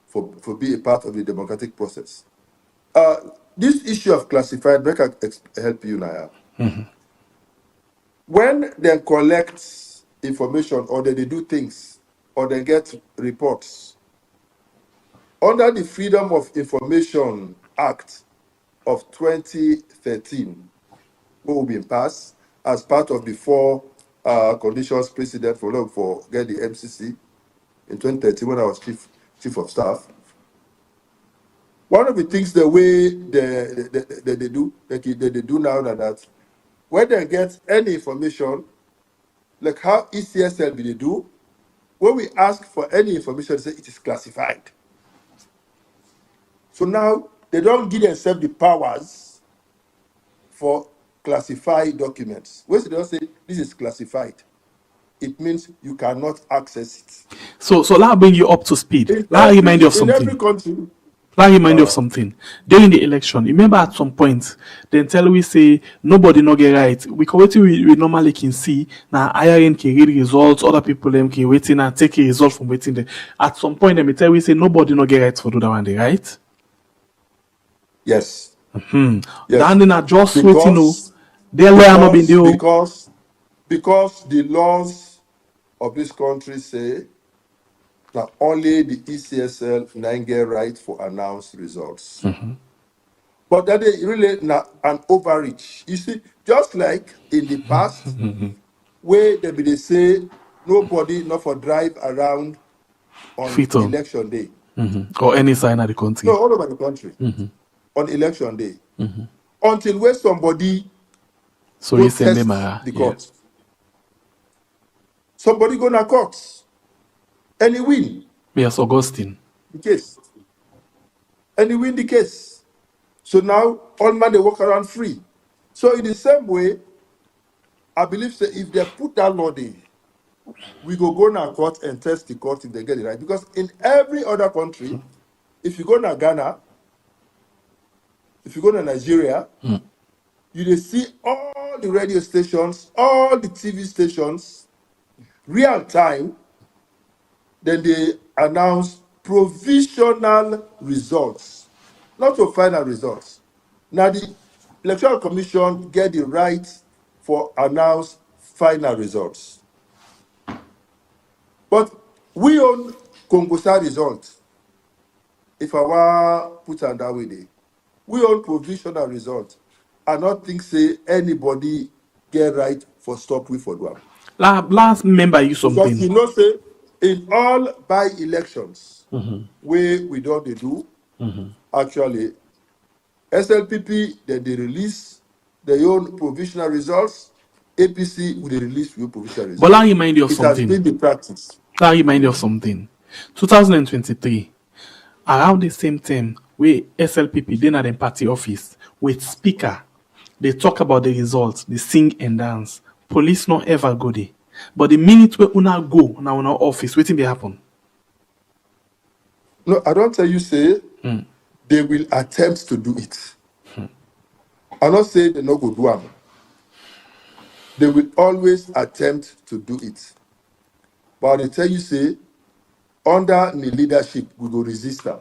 for be a part of the democratic process. This issue of classified, make I help you now. When they collect information or they do things or they get reports under the Freedom of Information Act of 2013, what will be passed as part of the four conditions precedent for get the MCC in 2013 when I was chief of staff. One of the things the way they do now that when they get any information, like how ECSL they do, when we ask for any information, they say it is classified. So now they don't give themselves the powers for classified documents. When they don't say this is classified, it means you cannot access it. So let bring you up to speed. Let me remind you of something. In every country. Let me remind you of something. During the election, remember at some point, then tell we say nobody no get right. We normally can see now IRN can read results, other people them can waiting and take a result from waiting there. At some point, they tell we say nobody no get right for do that one day, right? Yes. Yes. Yes. Then I just waiting. Their lawyer not been there. Because the laws of this country say that only the ECSL now get right for announced results. But that is really not an overreach. You see, just like in the past, where they say nobody not for drive around on election day. Or any sign of the country. No, all over the country. On election day. Until where somebody so you send them the court. Somebody go to court. And he win. Yes, Augustine. The case. And he win the case. So now all man they walk around free. So in the same way, I believe that if they put that law there, we go to court and test the court if they get it right. Because in every other country, if you go to Ghana, if you go to Nigeria, you see all the radio stations, all the TV stations, real time, then they announce provisional results, not your final results. Now the Electoral Commission get the right for announce final results. But we own Congosa results. If I want put on that way there, we own provisional results. I not think say anybody get right for stop we for do am. Last member you something. Because you know say in all by elections where we don't they do actually SLPP then they release their own provisional results. APC will release your provisional results. But let me remind you of it something. It has been the practice. Let me remind you of something. 2023, around the same time, where SLPP then at the party office with speaker, they talk about the results, they sing and dance. Police not ever go there. But the minute we una go now in our office, waiting they happen. No, I don't tell you say they will attempt to do it. I not say they no go do am. They will always attempt to do it. But I tell you say under the leadership we go resist them.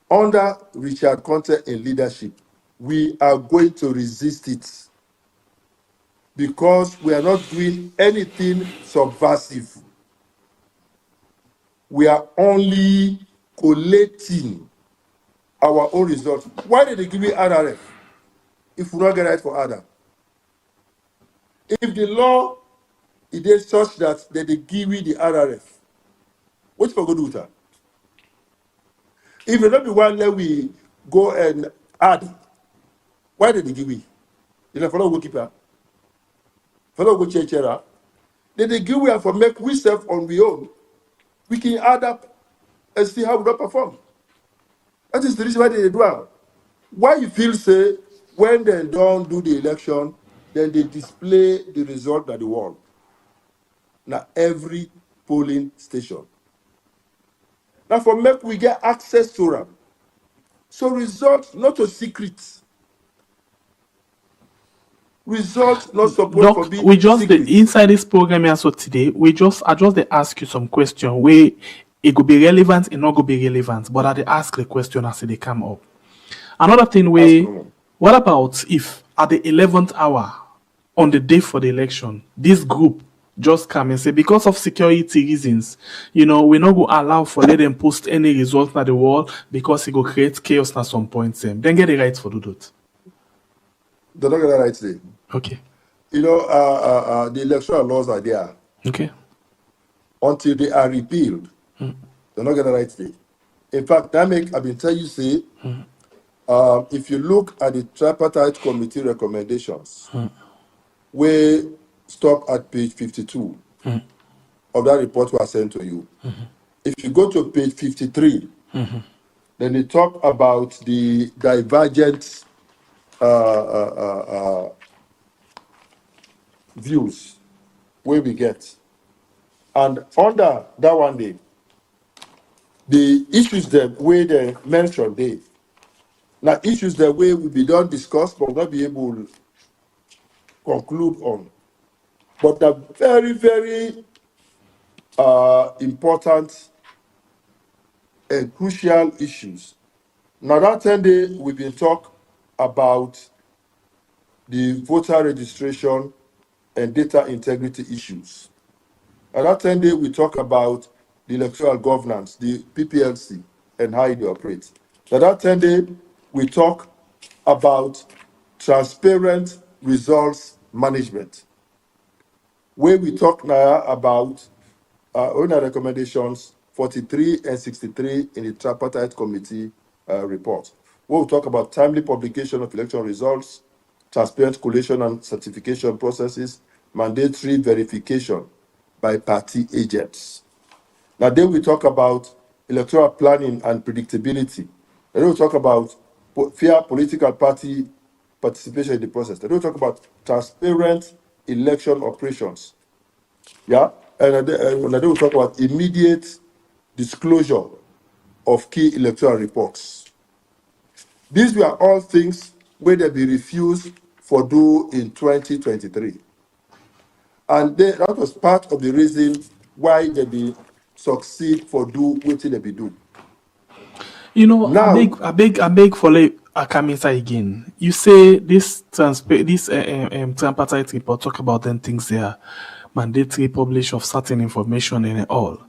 Under Richard Konteh in leadership, we are going to resist it because we are not doing anything subversive. We are only collating our own results. Why did they give me RRF if we not get right for Adam? If the law is such that they give me the RRF, what for go do with that? If it not be one let we go and add, why did they give me? You know, follow go keep her. Follow go change her. Then they give we for make we self on we own. We can add up and see how we don't perform. That is the reason why they do it. Why you feel say when they don't do the election, then they display the result at the wall. Now every polling station. Now for make we get access to them. So results not a secret. Results not supposed to be we just secret. Inside this program here, so today I just they ask you some question where it could be relevant and not go be relevant, but I ask the question as they come up. Another thing where what about if at the 11th hour on the day for the election, this group just come and say because of security reasons, you know, we're not going to allow for let them post any results at the wall because it will create chaos at some point. Then get the right for do that. They're not gonna right today. Okay. You know, the electoral laws are there. Okay. Until they are repealed, they're not gonna right today. In fact, I've been telling you say, if you look at the tripartite committee recommendations, we stop at page 52 of that report was sent to you. If you go to page 53, then they talk about the divergent views where we get. And under that one day, the issues that where they mentioned there. Now issues that way will be done discussed, but will not be able to conclude on. But the very, very important and crucial issues. Now that 10 day we've been talking about the voter registration and data integrity issues. Now that 10 day we talk about the electoral governance, the PPLC, and how it operates. Now that 10 day we talk about transparent results management, where we talk now about own recommendations 43 and 63 in the tripartite committee report, where we talk about timely publication of election results, transparent collation and certification processes, mandatory verification by party agents. Now then we talk about electoral planning and predictability. Then we talk about fair political party participation in the process. Then we talk about transparent election operations. Yeah, and then we talk about immediate disclosure of key electoral reports. These were all things where they be refused for do in 2023. And that was part of the reason why they be succeed for do what they be do. You know, Now, I beg for I come inside again. You say this tripartite report talk about them things there, mandatory publish of certain information and all.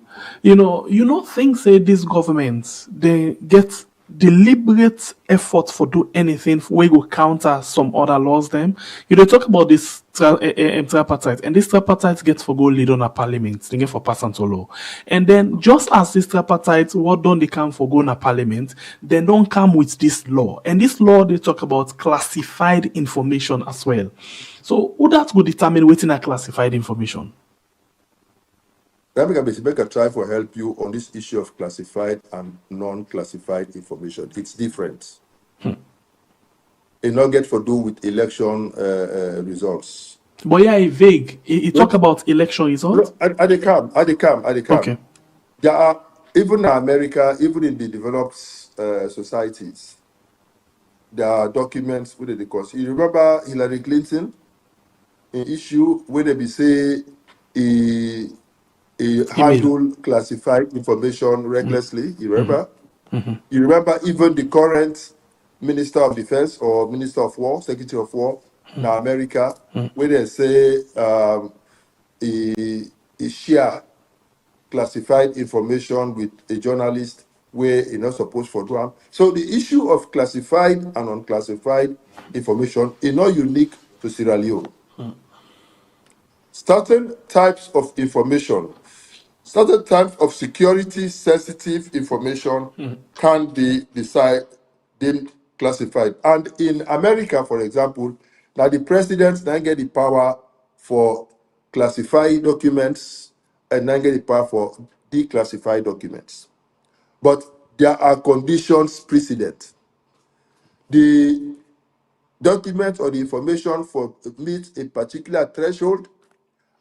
You know, things say this government they get deliberate effort for do anything where go counter some other laws them. You dey talk about this tripartite, and this tripartite gets for go lead on a parliament, they get for pass into law. And then just as this tripartite, what don't they come for go on a parliament, they don't come with this law. And this law they talk about classified information as well. So who that would determine waiting a classified information? Let me make a try for help you on this issue of classified and non-classified information. It's different. It not get for do with election results. But yeah, vague. It talk about election results. No, at the camp. Okay. There are, even in America, even in the developed societies, there are documents where they cause. You remember Hillary Clinton, an issue where they be say he handle classified information recklessly. You remember? You remember even the current Minister of Defense or Minister of War, Secretary of War in America, where they say he share classified information with a journalist where you're not supposed for do am. So the issue of classified and unclassified information is not unique to Sierra Leone. Certain types of information, certain types of security sensitive information can be deemed classified. And in America, for example, now the president then get the power for classified documents and then get the power for declassified documents. But there are conditions precedent. The document or the information for meet a particular threshold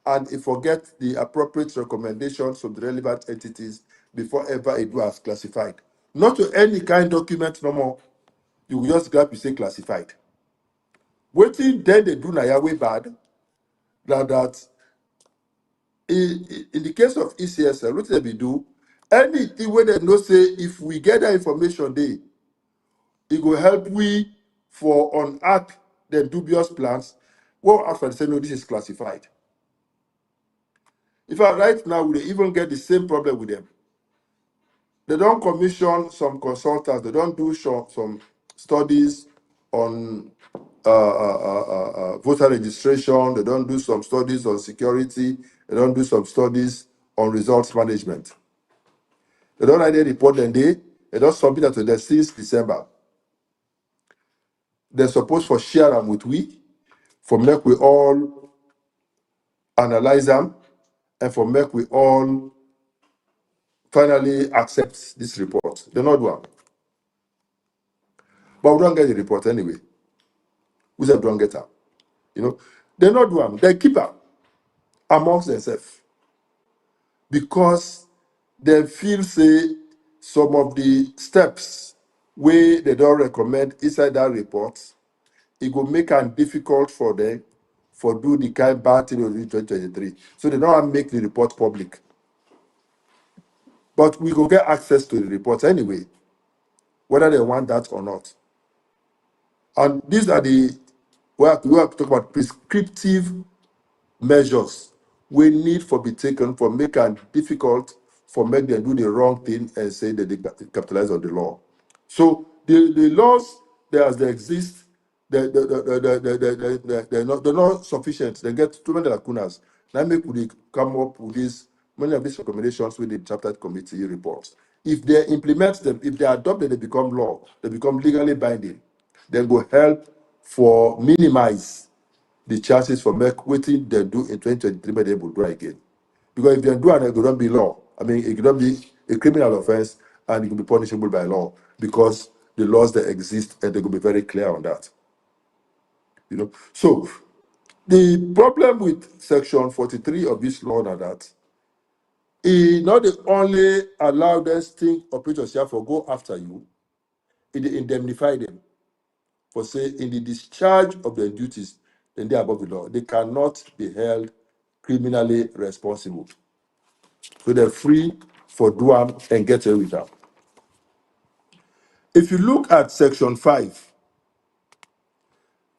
and it forget the appropriate recommendations from the relevant entities before ever it was classified. Not to any kind document no more. You will just grab you say classified. Waiting then they do na way bad that in the case of ECSL, what they do, anything where they know say if we get that information there, it will help we for unearth the dubious plans. Well, after they say no, this is classified. In fact, right now we even get the same problem with them. They don't commission some consultants. They don't do some studies on voter registration. They don't do some studies on security. They don't do some studies on results management. They don't either report them they don't submit that to them since December. They're supposed to share them with we, for make we all analyze them, and for make we all finally accept this report. They're not one. But we don't get the report anyway. We said don't get her. You know, they're not one. They keep her amongst themselves because they feel say some of the steps where they don't recommend inside that report, it will make it difficult for them for do the kind bad thing in 2023. So they don't make the report public. But we will get access to the report anyway, whether they want that or not. And these are the we have to talk about prescriptive measures we need for be taken for make it difficult for make them do the wrong thing and say that they capitalize on the law. So the laws as they exist, they're not sufficient. They get too many lacunas. Now make we come up with this many of these recommendations with the chapter committee reports. If they implement them, if they adopt them, they become law, they become legally binding, then go help for minimize the chances for make waiting they do in 2023, but they will do it again. Because if they do it, it will not be law. I mean, it could not be a criminal offense and it could be punishable by law because the laws that exist and they could be very clear on that. You know, so the problem with Section 43 of this law is that it not only allow them sting operators here for go after you, it indemnify them for say in the discharge of their duties, then they are above the law. They cannot be held criminally responsible. So they're free for do and get away with that. If you look at Section 5,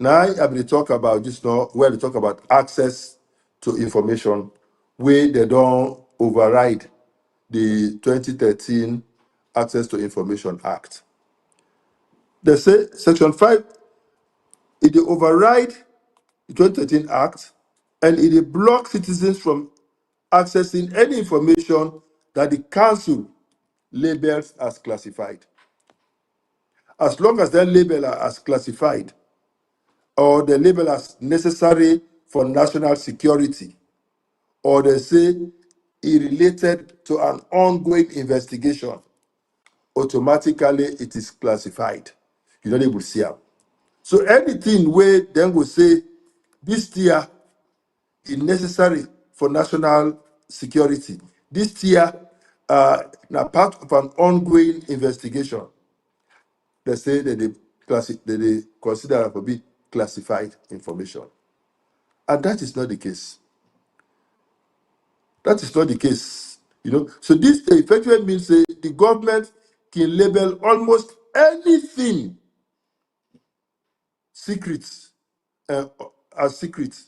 now I will talk about this law where they talk about access to information where they don't override the 2013 Access to Information Act. They say Section 5, it override the 2013 Act and it blocks citizens from accessing any information that the council labels as classified. As long as their label are as classified or the label as necessary for national security, or they say it related to an ongoing investigation, automatically it is classified. You don't able to see it. So anything where then will say this tier is necessary for national security, this tier now part of an ongoing investigation, they say that they consider it to be classified information. And that is not the case. That is not the case. So this effectively means the government can label almost anything secret as secret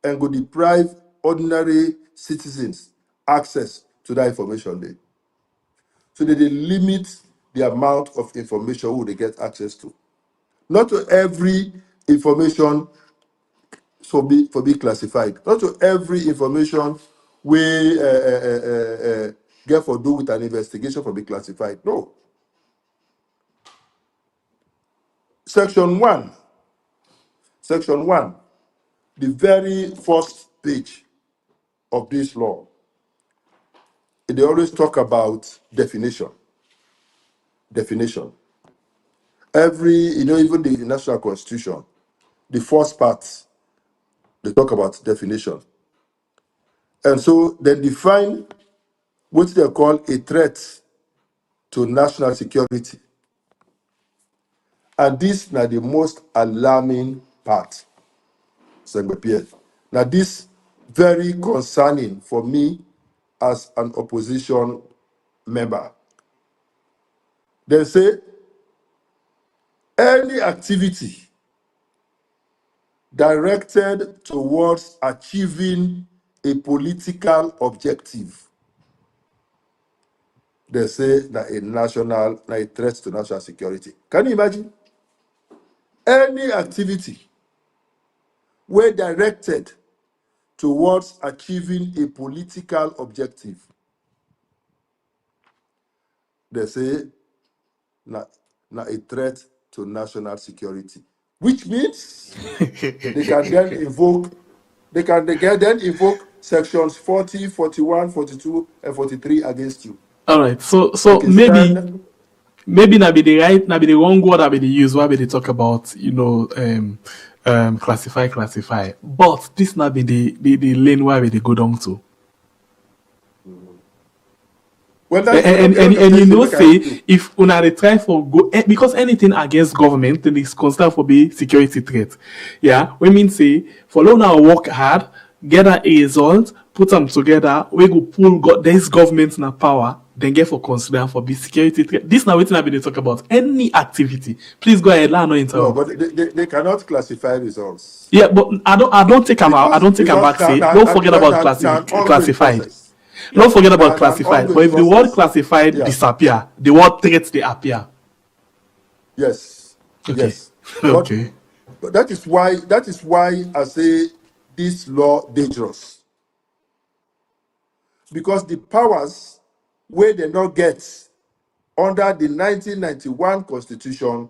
and go deprive ordinary citizens access to that information there. So that they limit the amount of information who they get access to. Not to every information for be classified. Not to every information we get for do with an investigation for be classified. No. Section 1, the very first page of this law, they always talk about definition. Definition. Even the National Constitution, the first part, they talk about definition. And so they define what they call a threat to national security. And this is the most alarming part. Now, this very concerning for me as an opposition member. They say any activity directed towards achieving a political objective, they say that a threat to national security. Can you imagine? Any activity were directed towards achieving a political objective, they say now a threat to national security, which means they can then invoke sections 40, 41, 42, and 43 against you. All right. So maybe not be the right, not be the wrong word that be the use. Why be they talk about classify. But this not be the lane where they go down to. Well, and say if una they try for go because anything against government then is considered for be security threat. Yeah, we mean say follow now work hard, get a result, put them together, we go pull this government na power, then get for consider for be security threat. This now waiting I be they talk about any activity. Please go ahead, no interrupt. No, but they cannot classify results. Yeah, but I don't take them out. I don't take them back. Say don't forget about classified. Don't forget about classified. But if the word classified disappear, the word threats they appear. Yes. Okay. Yes. Okay. But that is why I say this law dangerous. Because the powers where they not get under the 1991 Constitution,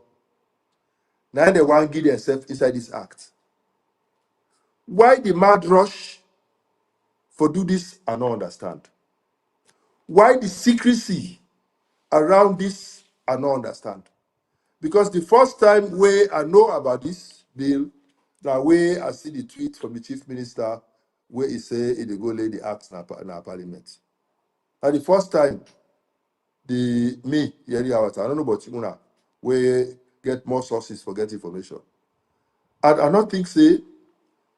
now they want to give themselves inside this act. Why the mad rush for do this, I don't understand. Why the secrecy around this, I don't understand. Because the first time where I know about this bill, that way I see the tweet from the chief minister where he say he go lay the act in our parliament. And the first time, I don't know about you, we get more sources for get information. And I don't think say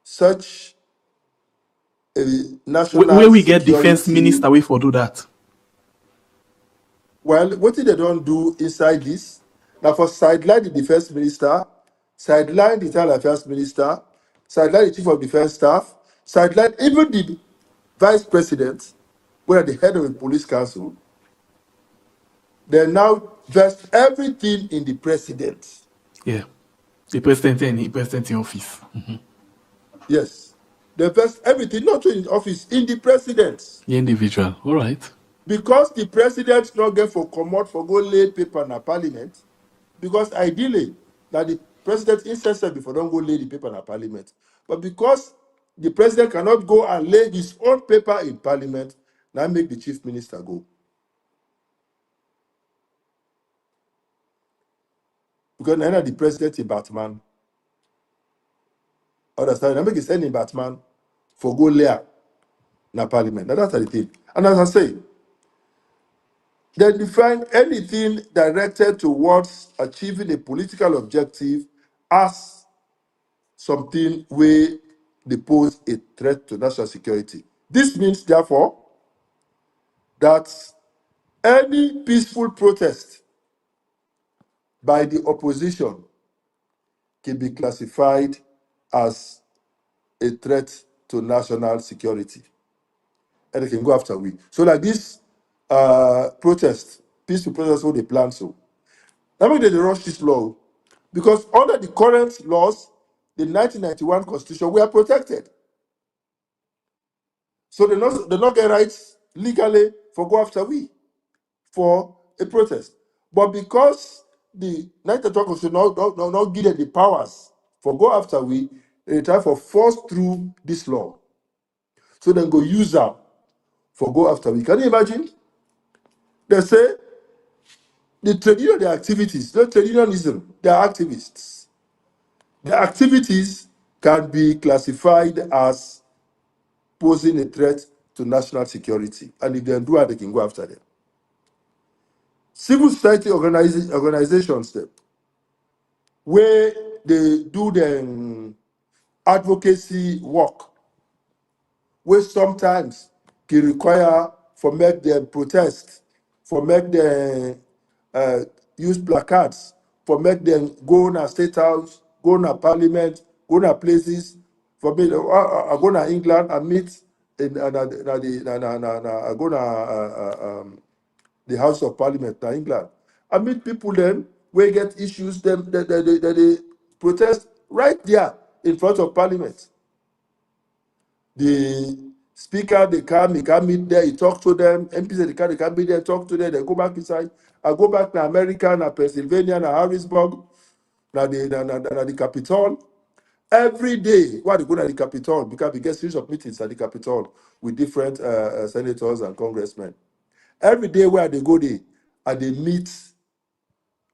such a national where we get defense minister way for do that. Well, what did they don't do inside this? Now for sideline the defense minister, sideline the internal affairs minister, sideline the chief of defense staff, sideline even the vice president, who are the head of the police council. They now vest everything in the president. Yeah. The president and the president in office. Yes. They vest everything, not in office, in the president. The individual. All right. Because the president not get for commot for go lay paper in parliament, because ideally that the president insisted before don't go lay the paper in parliament. But because the president cannot go and lay his own paper in parliament, now make the chief minister go. Because now the president is Batman. Understand? Now make it send in Batman for go lay in parliament. Now that's the thing. And as I say, they define anything directed towards achieving a political objective as something where they pose a threat to national security. This means, therefore, that any peaceful protest by the opposition can be classified as a threat to national security. And they can go after we. So like this protest, peaceful protest, what they plan so. That means they rush this law. Because under the current laws, the 1991 Constitution, we are protected. So they not get rights legally for go after we for a protest. But because the 1991 Constitution not give them the powers for go after we, they try for force through this law. So then go use them for go after we. Can you imagine? They say the trade union, their activities, not trade unionism, they are activists. The activities can be classified as posing a threat to national security. And if they do it, they can go after them. Civil society organizations, where they do the advocacy work, where sometimes can require for make them protest, for make them use placards, for make them go to state house, go to parliament, go to places. For me, I go to England and meet in I go to the House of Parliament in England. I meet people then where get issues them they protest right there in front of Parliament. The speaker they come, he can meet there, he talk to them. MPs they can meet there, talk to them. They go back inside. I go back to America, na Pennsylvania, na Harrisburg, na the Capitol. Every day, why they go to the Capitol? Because we get series of meetings at the Capitol with different senators and congressmen. Every day where they go there, and they meet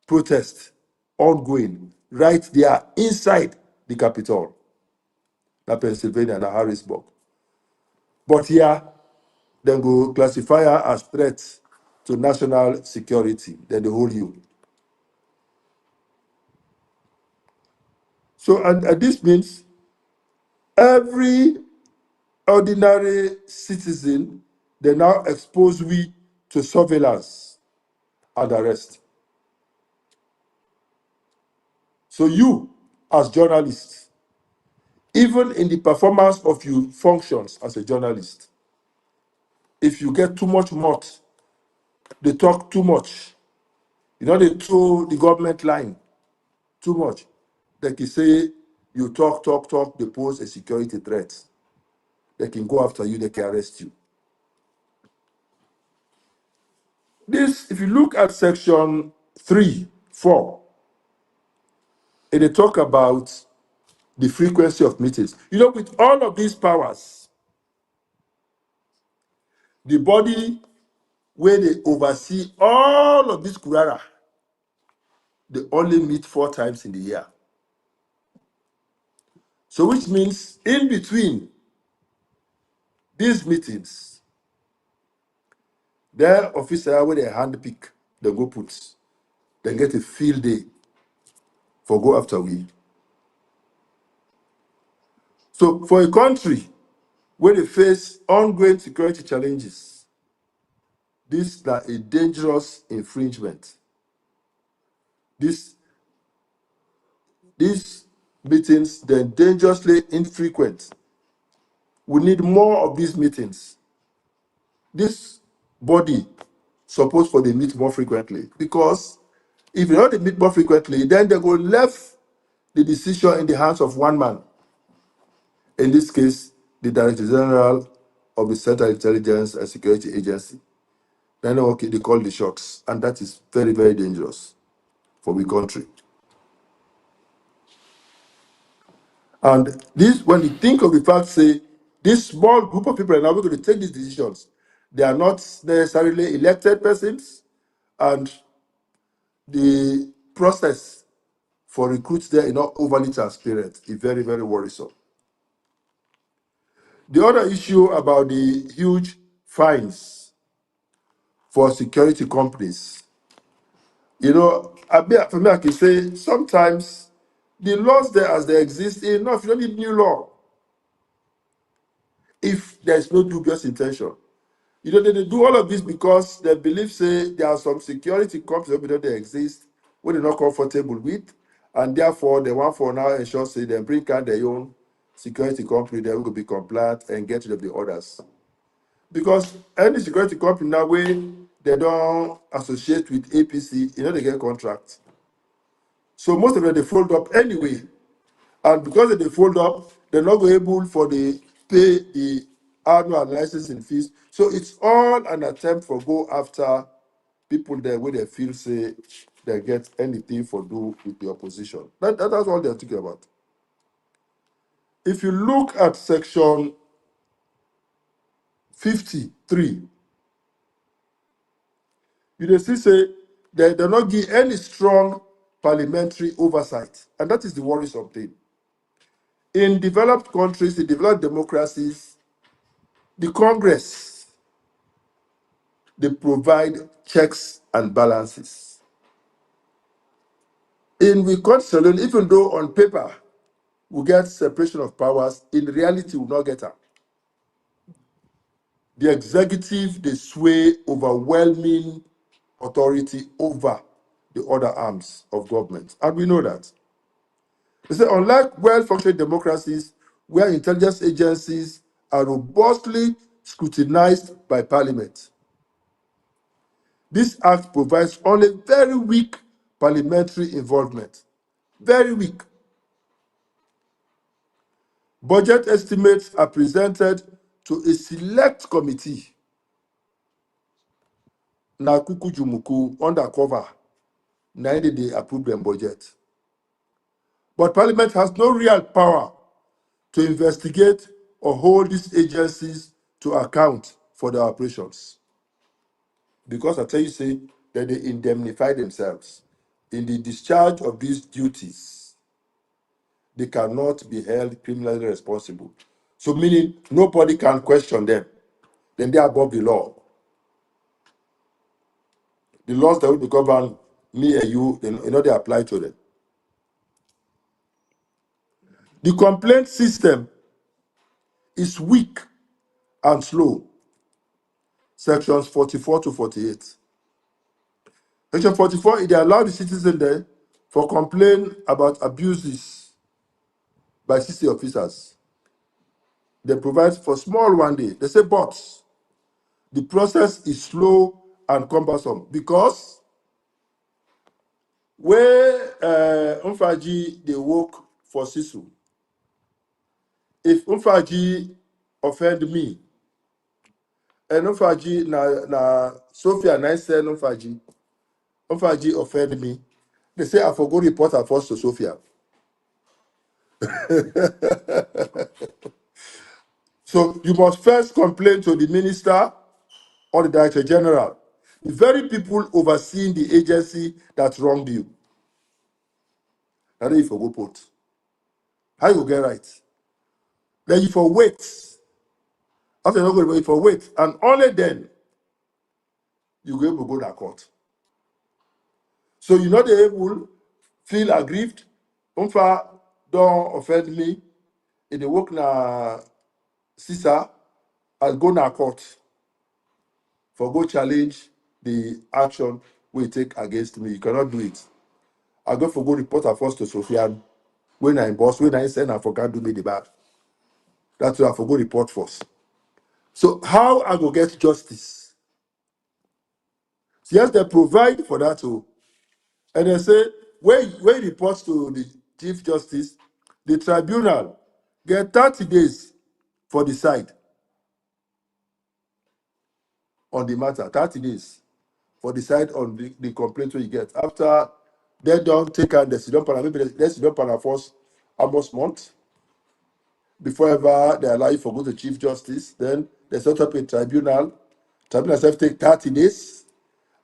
protest ongoing right there inside the Capitol, na Pennsylvania, na Harrisburg. But here, then go classify her as threats to national security. Then they hold you. So, and this means every ordinary citizen, they now expose we to surveillance and arrest. So you, as journalists, even in the performance of your functions as a journalist, if you get too much mouth, they talk too much, they throw the government line too much. They can say you talk, they pose a security threat. They can go after you, they can arrest you. This, if you look at section 3, 4, and they talk about the frequency of meetings. With all of these powers, the body where they oversee all of this kurara, they only meet 4 times in the year. So which means in between these meetings, their officer where they handpick, they go put, they get a field day for go after we. So for a country where they face ongoing security challenges, this is a dangerous infringement. These meetings, they're dangerously infrequent. We need more of these meetings. This body supposed for they meet more frequently because If you don't meet more frequently, then they go left the decision in the hands of one man. In this case, the Director General of the Central Intelligence and Security Agency. Then okay, they call the shots, and that is very, very dangerous for the country. And this, when you think of the fact, say, this small group of people are now going to take these decisions. They are not necessarily elected persons, and the process for recruits there is not overly transparent. It's very, very worrisome. The other issue about the huge fines for security companies, for me, I can say sometimes the laws there as they exist enough. You don't need new law if there is no dubious intention. They do all of this because they believe, say, there are some security companies that they exist what they're not comfortable with, and therefore they want for now ensure, say, they bring out their own security company, they will be compliant and get rid of the others. Because any security company now, when they don't associate with APC, they get contracts. So most of them, they fold up anyway. And because they fold up, they're not able for the pay the annual licensing fees. So it's all an attempt for go after people there where they feel, say, they get anything for do with the opposition. That's all they're thinking about. If you look at section 53, you see, say, they do not give any strong parliamentary oversight. And that is the worrisome thing. In developed countries, in developed democracies, the Congress, they provide checks and balances. In Konteh, even though on paper we get separation of powers, in reality we will not get that. The executive, they sway overwhelming authority over the other arms of government. And we know that. They say, unlike well-functioning democracies where intelligence agencies are robustly scrutinized by parliament, this act provides only very weak parliamentary involvement. Very weak. Budget estimates are presented to a select committee. Na kuku jumuku undercover. Now they approve their budget. But Parliament has no real power to investigate or hold these agencies to account for their operations. Because I tell you, say, that they indemnify themselves. In the discharge of these duties, they cannot be held criminally responsible. So meaning nobody can question them. Then they are above the law. The laws that will govern me and you, they apply to them. The complaint system is weak and slow. Sections 44 to 48. Section 44, they allow the citizen there for complaint about abuses by city officers. They provide for small one day. They say, but the process is slow and cumbersome because where Umfaji they work for Sisu, if Umfaji offend me, and Umfaji na Sophia nice say Umfaji offend me, they say I forgot report her first to Sophia. So you must first complain to the minister or the director general, the very people overseeing the agency that wronged you. And then you for go put. How you get right? Then you for wait. After you not going to wait for wait, and only then you go able to go to court. So you're not able feel aggrieved. Umfa don't offend me. If they work na Sisa, I'll go na court for go challenge the action we take against me. You cannot do it. I go for go report her first to Sofian. When I boss, when I send, I forgot do me the bad. That's why I for go report first. So how I go get justice? Yes, they provide for that too. And they say, when it reports to the Chief Justice, the tribunal get 30 days for decide on the matter. 30 days for decide on the complaint you get. After they don't take out the Sidon Panel, maybe the Sidon Panel first almost month before ever they allow you for go to Chief Justice. Then they set up a tribunal. Tribunal itself take 30 days.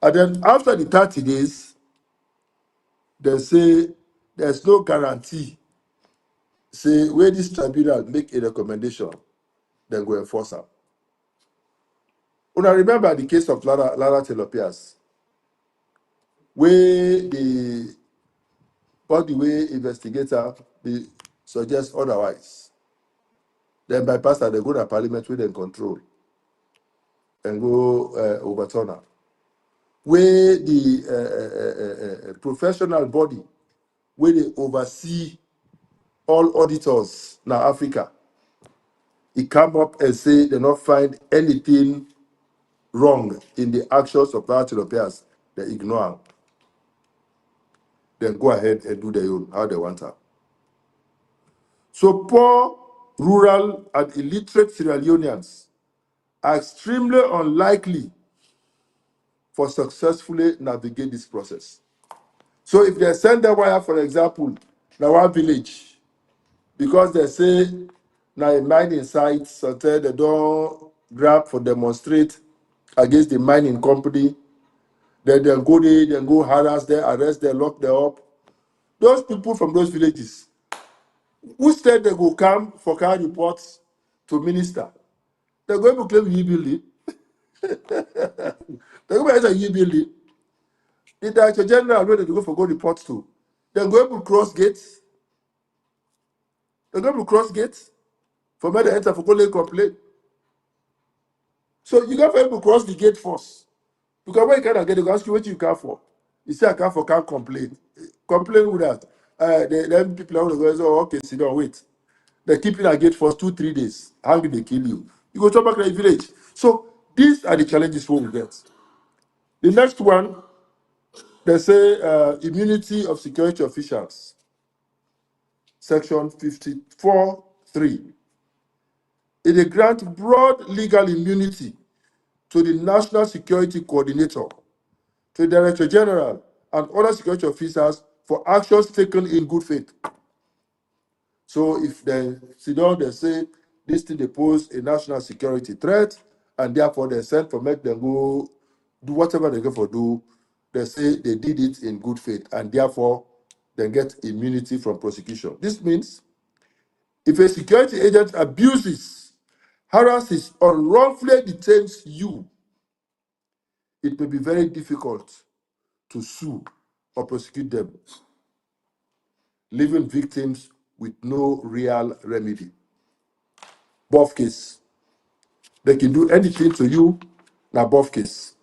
And then after the 30 days, they say there's no guarantee. Say where this tribunal make a recommendation, then go enforce them. When I remember the case of Lara Telopias, where the body way investigator they suggest otherwise. Then bypass that they go to Parliament with them control and go overturn her. Where the professional body where they oversee all auditors now Africa, he come up and say they not find anything wrong in the actions of Lara Telopias. They ignore them. Then go ahead and do their own, how they want her. So poor, rural, and illiterate Sierra Leoneans are extremely unlikely for successfully navigate this process. So if they send the wire, for example, now one village, because they say now a mining site, so they don't grab for demonstrate against the mining company, then they go there, then go harass them, arrest them, lock them up. Those people from those villages, who said they go come for car reports to minister, they're going to claim you building. They're going to say you building. The Director General where they go for go reports to. They're going to cross gates. They're going to cross gates for me to enter for go complaint. So you got to cross the gate first. Because when you cannot get, they go ask you what you can for. You say I can't for can't complain. Complain with that. Then people are going to go, oh, okay, sit down, wait. They keep you at gate for 2-3 days. How will they kill you? You go to back to the village. So these are the challenges we will get. The next one, they say immunity of security officials. Section 54(3). It grants broad legal immunity to the National Security Coordinator, to the Director General, and other security officers for actions taken in good faith. So if they sit down, they say this thing they pose a national security threat, and therefore they send for make them go do whatever they go for do. They say they did it in good faith, and therefore they get immunity from prosecution. This means if a security agent abuses, harasses, or wrongfully detains you, it may be very difficult to sue or prosecute them, leaving victims with no real remedy. Both case. They can do anything to you, now both case.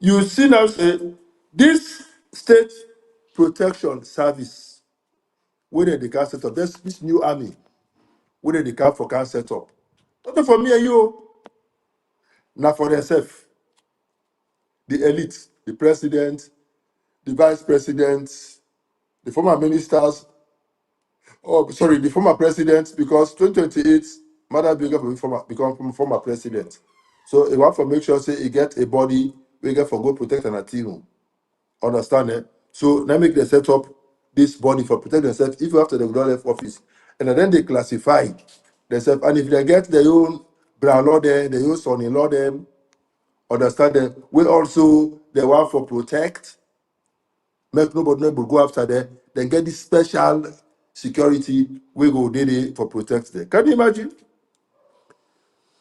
You see now say this state protection service, where they can set up, this new army, where they can set up. Not for me and you, not for themselves. The elite, the president, the vice president, the former ministers, the former president, because 2028, Mother Bigger will become former president. So he want to make sure say he get a body we get for go protect an team. Understand it? So now make the set up this body for protect themselves if after they don't left office. And then they classify themselves. And if they get their own brother there, their own son-in-law them, understand them, we also the one for protect, make nobody will go after them, then get this special security we go daily for protect them. Can you imagine?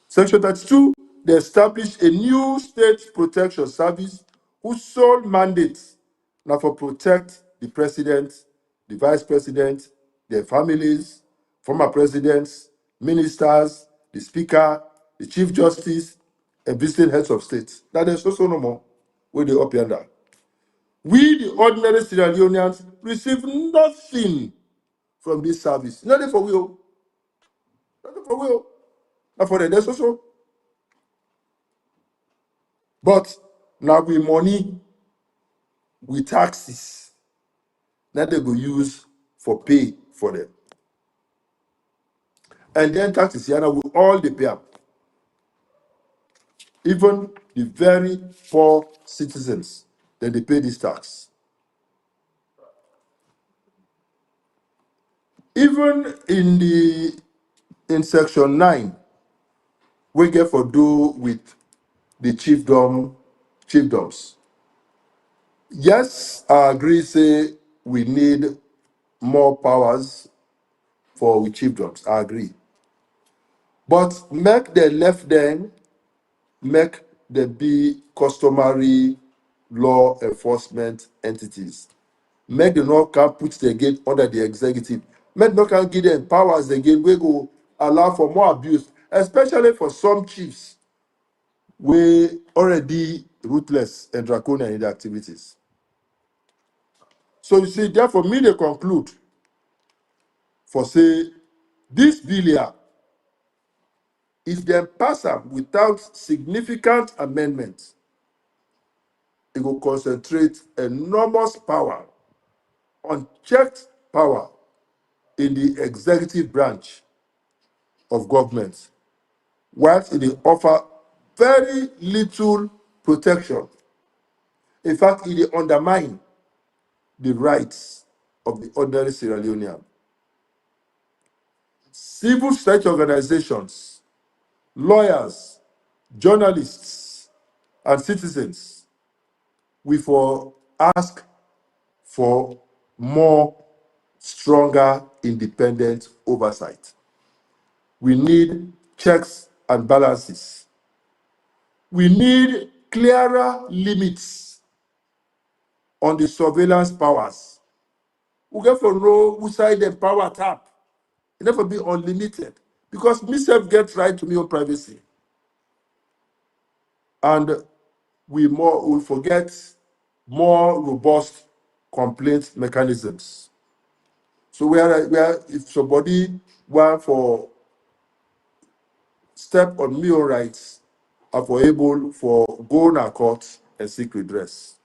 Section 32, they established a new state protection service whose sole mandate now for protect the president, the vice president, their families, former presidents, ministers, the speaker, the chief justice, and visiting heads of state. Now there's also no more where they up yonder. We, the ordinary Sierra Leoneans, receive nothing from this service. Nothing for will. Nothing for will. Not for the there's also. But Now with money, with taxes, that they go use for pay for them. And then taxes here now will all they pay up. Even the very poor citizens, then they pay this tax. Even in section 9, we get for do with the chiefdoms. Yes, I agree, say we need more powers for we chiefdoms. I agree. But make the left then, make them be customary law enforcement entities. Make the not can put the again under the executive. Make no can give them powers again. We go allow for more abuse, especially for some chiefs. We already ruthless and draconian in their activities. So you see, therefore, me they conclude for say this bill here, if they pass am without significant amendments, it will concentrate enormous power, unchecked power in the executive branch of government, whilst it will offer very little protection. In fact, it will undermine the rights of the ordinary Sierra Leonean. Civil society organizations, lawyers, journalists, and citizens, we for ask for more stronger independent oversight. We need checks and balances. We need clearer limits on the surveillance powers. We get for know who side the power tap. It never be unlimited. Because me self get right to me own privacy. And we forget more robust complaint mechanisms. So where if somebody want for step on me own rights, are for able for go na court and seek redress.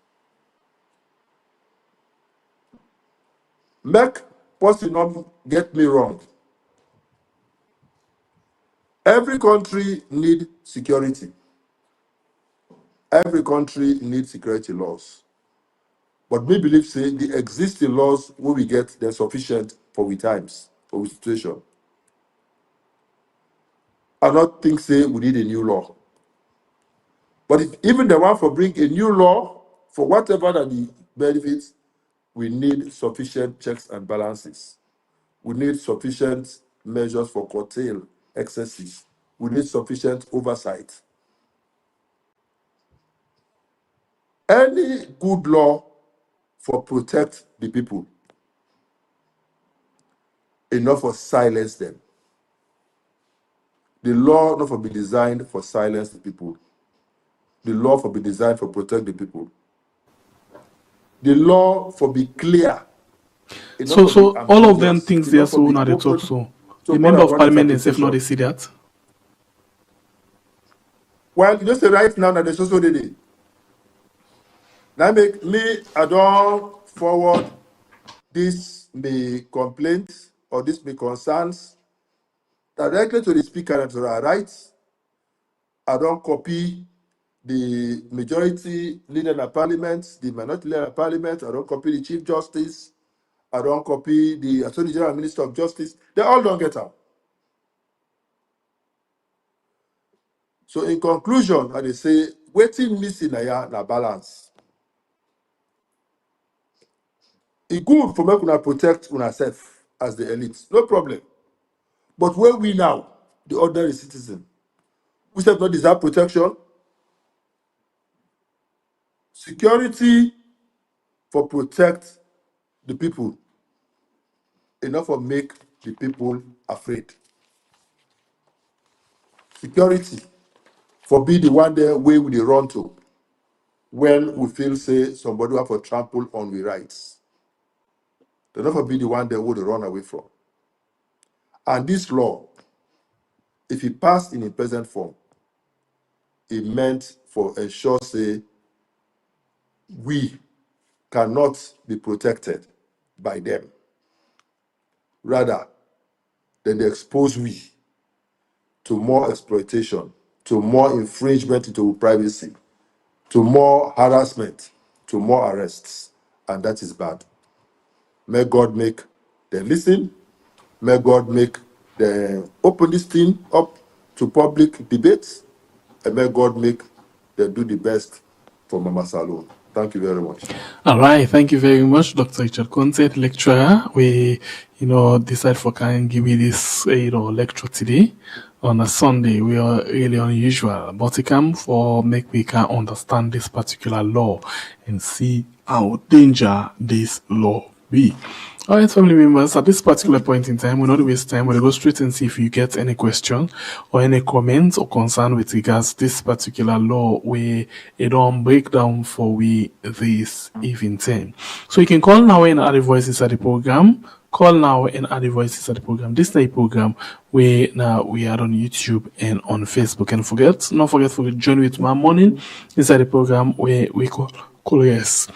Make person not get me wrong. Every country need security. Every country needs security laws. But we believe say the existing laws will we get they're sufficient for we times, for we situation. I not think say we need a new law. But if even the one for bring a new law for whatever that the benefits, we need sufficient checks and balances. We need sufficient measures for curtail excesses. We need sufficient oversight. Any good law for protect the people, enough for silence them. The law not for be designed for silence the people. The law for be designed for protect the people. The law for be clear. So all of them things there enough for so be now they talk open so. to The more member than of one parliament themselves now they interpretation. see that. Well, you know say right now that they so they did. Now make me I don't forward this may complaint or this may concerns directly to the speaker and to our rights. I don't copy the majority leader in the parliament, the minority leader in the parliament. I don't copy the chief justice. I don't copy the attorney general and minister of justice. They all don't get out. So in conclusion, I dey say wetin missing na balance. E good for make una protect una self as the elite, no problem. But where we now, the ordinary citizen, we self not deserve protection. Security for protect the people, enough for make the people afraid. Security for be the one there where we dey run to when we feel say somebody have to trample on we rights. They not for be the one there who they run away from. And this law, if it passed in a present form, it meant for ensure say we cannot be protected by them. Rather, then they expose we to more exploitation, to more infringement into privacy, to more harassment, to more arrests. And that is bad. May God make them listen. May God make them open this thing up to public debates. And may God make them do the best for Mama Salon. Thank you very much. All right, thank you very much, Dr. Richard Konteh, lecturer. We, decide for can give me this, lecture today on a Sunday. We are really unusual, but it come for make we can understand this particular law and see how danger this law be. All right, family members, at this particular point in time, we'll not waste time. We'll go straight and see if you get any question or any comments or concern with regards to this particular law where it don't break down for we this evening time. So you can call now and add the voices at the program. Call now and add the voices at the program. This is the program where now we are on YouTube and on Facebook. And not forget to join with my morning inside the program where we call yes.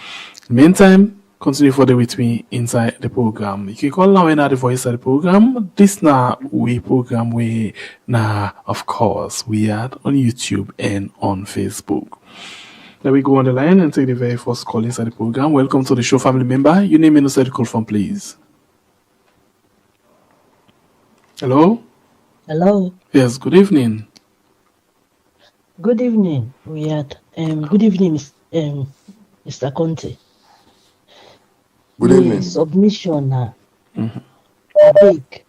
Meantime, continue further with me inside the program. You can call now and add the voice of the program. This now we program we now of course we are on YouTube and on Facebook. Let me go on the line and take the very first call inside the program. Welcome to the show, family member. Your name and the call from, please. Hello? Hello. Yes, good evening. Good evening, Riyad. Good evening, Mr. Konteh. Good evening. Submission now. I beg.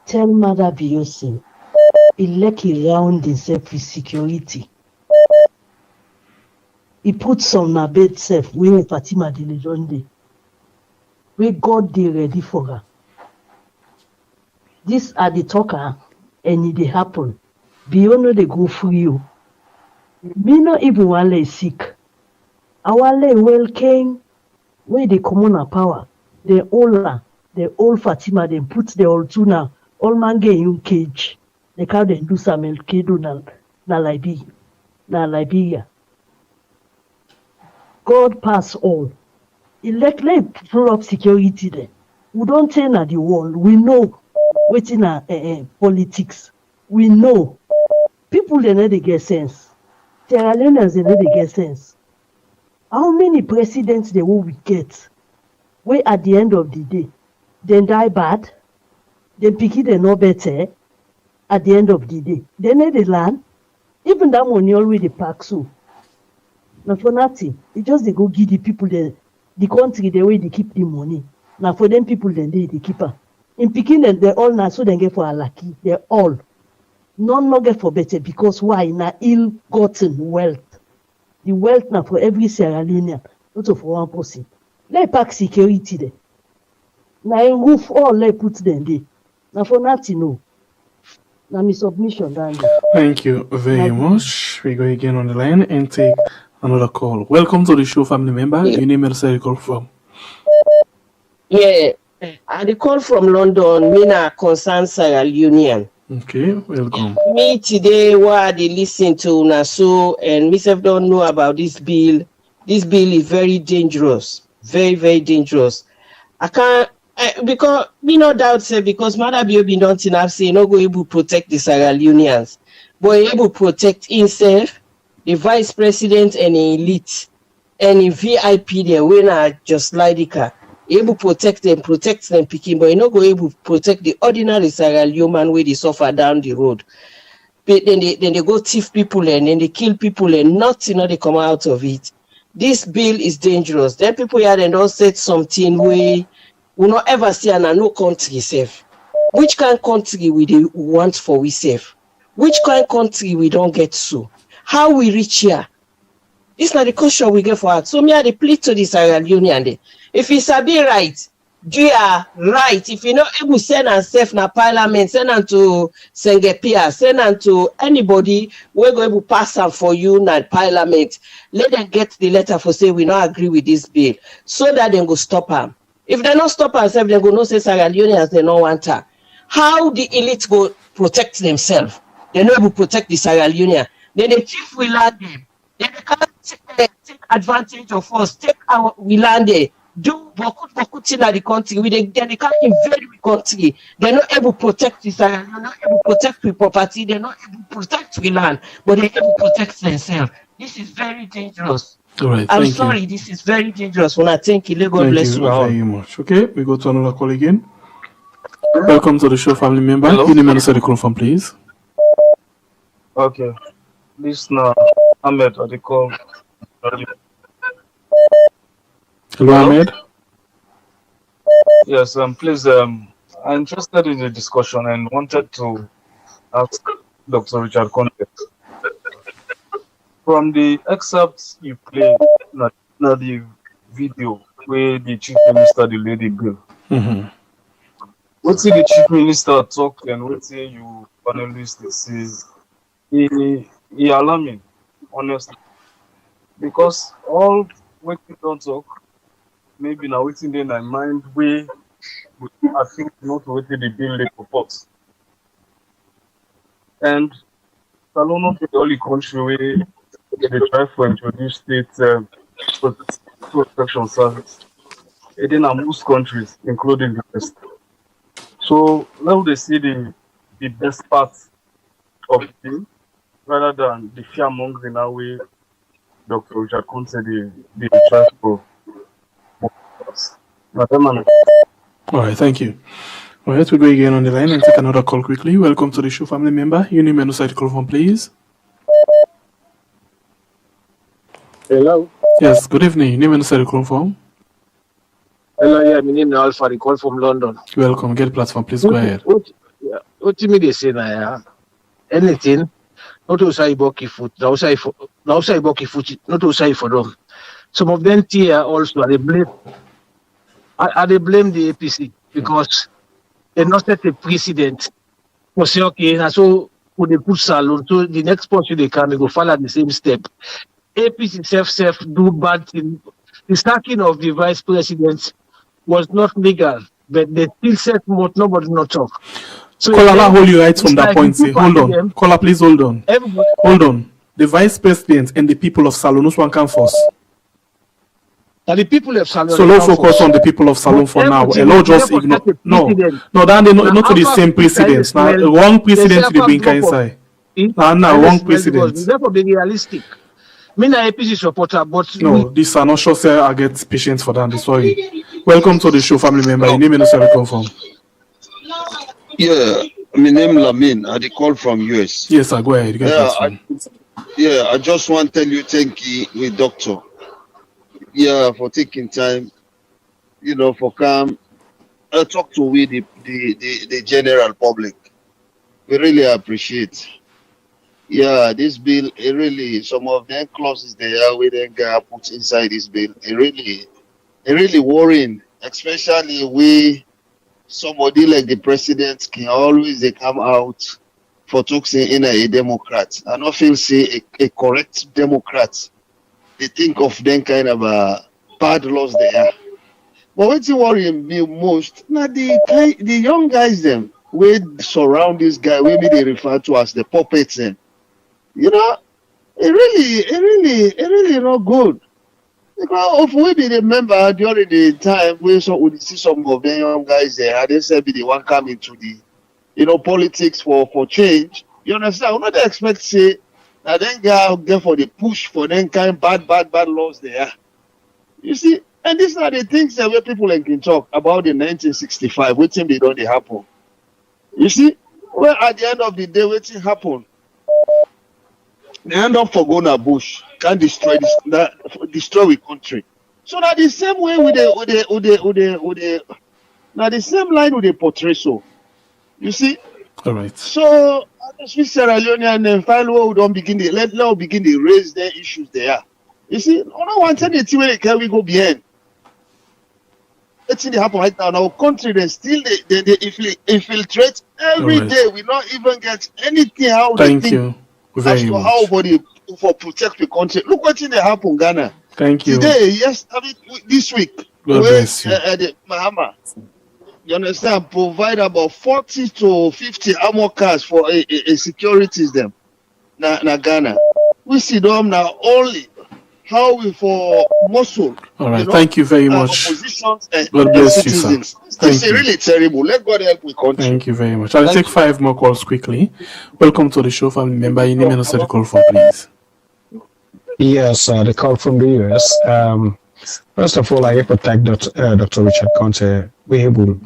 Tell Mother Biosin, elect around himself with security. He put some na bed self where Fatima de Lejonde. Where God they ready for her. These are the talker and it they happen. Beyond they go for you. Me not even wale sick. Awale well king. Where they come on a power, the old Fatima, they put the old tuna, all man get you cage. They can't then do some elkedo na Liberia. God pass all. Let pull up security there. We don't turn at the wall. We know waiting at politics. We know people they know they get sense. Sierra Leoneans they know they get sense. How many presidents they will we get? Where at the end of the day, they die bad, they pick it and no better. At the end of the day, they need the land. Even that money already pack so. Not for nothing. It just they go give the people the country the way they keep the money. Now for them people then they keep her. In picking them, they all now so they get for a lucky. They all. None not get for better because why? Na ill-gotten wealth. The wealth now for every Sierra Leonean, not for one person. Let pack security there. Now in roof all let put them there. Now for nothing no. Now my submission down there. Thank you very much. We go again on the line and take another call. Welcome to the show, family member. Your name and where you call from? Yeah, I call from London. Me na concern Sierra Leonean. Okay, welcome. Me today, what they listen to Naso and myself don't know about this bill. This bill is very dangerous, very, very dangerous. I can't because me no doubt say because Mother Biobi don't enough say no go able to protect the Sierra Leoneans, but able to protect himself, the vice president and the elite and the VIP there when I just like the car. Able to protect them picking, but you not go able to protect the ordinary Sierra Leone man where they suffer down the road. But then they go thief people and then they kill people and nothing they come out of it. This bill is dangerous. Then people here and don't say something we will not ever see and no country safe. Which kind of country we want for we safe? Which kind of country we don't get to? How we reach here? This is not the question we get for us. So me I plead to the Sierra Leonean. If it's a be right, you are right. If you're not able to send and safe na parliament, send them to Sengepia, send them to anybody, we're going to pass them for you na parliament. Let them get the letter for say we not agree with this bill, so that they go stop them. If they not stop themselves, they go no say Sierra Leoneans they don't want her. How the elite go protect themselves? They not able to protect the Sierra Leonean. Then the chief will allow them. Then they can't take advantage of us, take our we land there, do boku thing at the country. They can't invade the country. They're not able to protect this, they're not able to protect the property, they're not able to protect the land, but they're able to protect themselves. This is very dangerous. All right, I'm sorry, this is very dangerous. When I think God bless you all. Thank you very much. Okay, we go to another call again. Welcome to the show, family member. Hello? Your name and the call from, please. Okay. This now Ahmed at the call. Hello, Ahmed. Yes, please, I'm interested in the discussion and wanted to ask Dr. Richard Konteh. From the excerpts you played, not the video where the Chief Minister delayed the bill. Mm-hmm. What the Chief Minister talk and what you panelists say, he alarming, honestly. Because all what you don't talk, maybe now waiting in my mind way, I think not waiting the bill they propose. And Salon is the only country where they try to introduce state protection service. And then most countries, including the West. So now they see the best part of the bill, rather than the fear-mongering now way Dr. Richard Konteh they try to. All right, thank you. All right, we'll go again on the line and take another call quickly. Welcome to the show, family member. Your name and the site call from, please. Hello. Yes, good evening. Name and the site call from. Hello, yeah, my name is Alpha. I call from London. Welcome. Get the platform, please. Go ahead. What do you mean they say now? Anything? Not outside Boki foot. Outside Boki foot. Not outside for them. Some of them here also they blame. They blame the APC because they not set a precedent. For say okay, and so when they put Salon, so the next person they come, they go follow the same step. APC self do bad thing. The sacking of the vice president was not legal, but they still said nobody not talk. So Caller, hold you right from that point. Say, hold on. Caller, please hold on. Hold on. The vice president and the people of Salon, which one come first? And the people of Salon. So let's focus on the people of Salon for now. Allow just ignore. No, that they not to the same precedence. Now, wrong precedent to the bring inside. Now, wrong precedent. Therefore, be realistic. Me na APC supporter, but no, these are not sure. Sir, I get patience for that. Sorry. Welcome to the show, family member. Your name and where you come from. Yeah, my name Lamin. I call from US. Yes, sir. Go ahead. I just want to tell you thank you, doctor. Yeah, for taking time, for come talk to we the general public. We really appreciate. Yeah, this bill, it really, some of them clauses there we then get put inside this bill. It really worrying, especially somebody like the president can always they come out for talking in a Democrat. I don't feel say a correct Democrat. They think of them kind of bad laws there. But what's worrying me most, now the young guys them, we surround this guy, maybe they refer to as the puppets them. It really not good. Because if we remember during the time we see some of the young guys there, they said be the one coming to the politics for change. You understand? We not expect say that then go for the push for them kind bad laws there. You see, and these are the things that where people can talk about in 1965, which they don't happen. You see, well at the end of the day, what happen? They end up for going to bush, can destroy the country. So now the same way with the now the same line with the portray so. You see? All right. So Swiss Sierra Leone and then finally we don't begin to raise their issues there. You see, I don't want anything where can we go behind. Let's see what happen right now. In our country, they still they infiltrate every day. We don't even get anything how Thank they think. you. Very much. How body for protect the country. Look what in happen Ghana. Thank you. Today, this week, God bless you. The Mahama, you understand, provide about 40 to 50 armor cars for a securities them. Na Ghana. We see them now only how we for muscle. All right, thank you very much. Oppositions and God bless you, sir. citizens. Thank This is you. really terrible. Let God help we country. Thank you very much. I'll take 5 more calls quickly. Welcome to the show, family member. Your name and also the call from, please. Yes, the call from the US. First of all, I have to thank Dr. Richard Konteh. We able to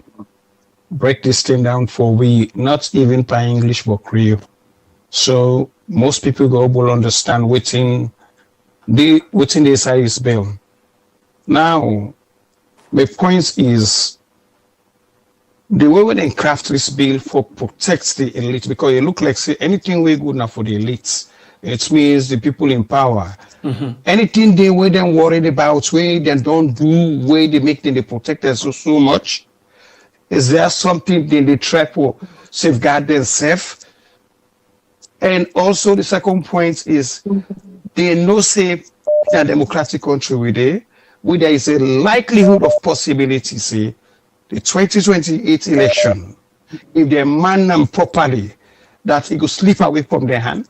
break this thing down for we not even by English but Creole. So most people go will understand within the size bill. Now, my point is the way when they craft this bill for protects the elite, because it look like say anything we good now for the elites. It means the people in power. Anything they were then worried about, where they don't do, where they make them they protect us so much. Is there something they try to safeguard themselves? And also the second point is they know say in a democratic country where there is a likelihood of possibility, say, the 2028 election, if they man them properly, that it will slip away from their hand.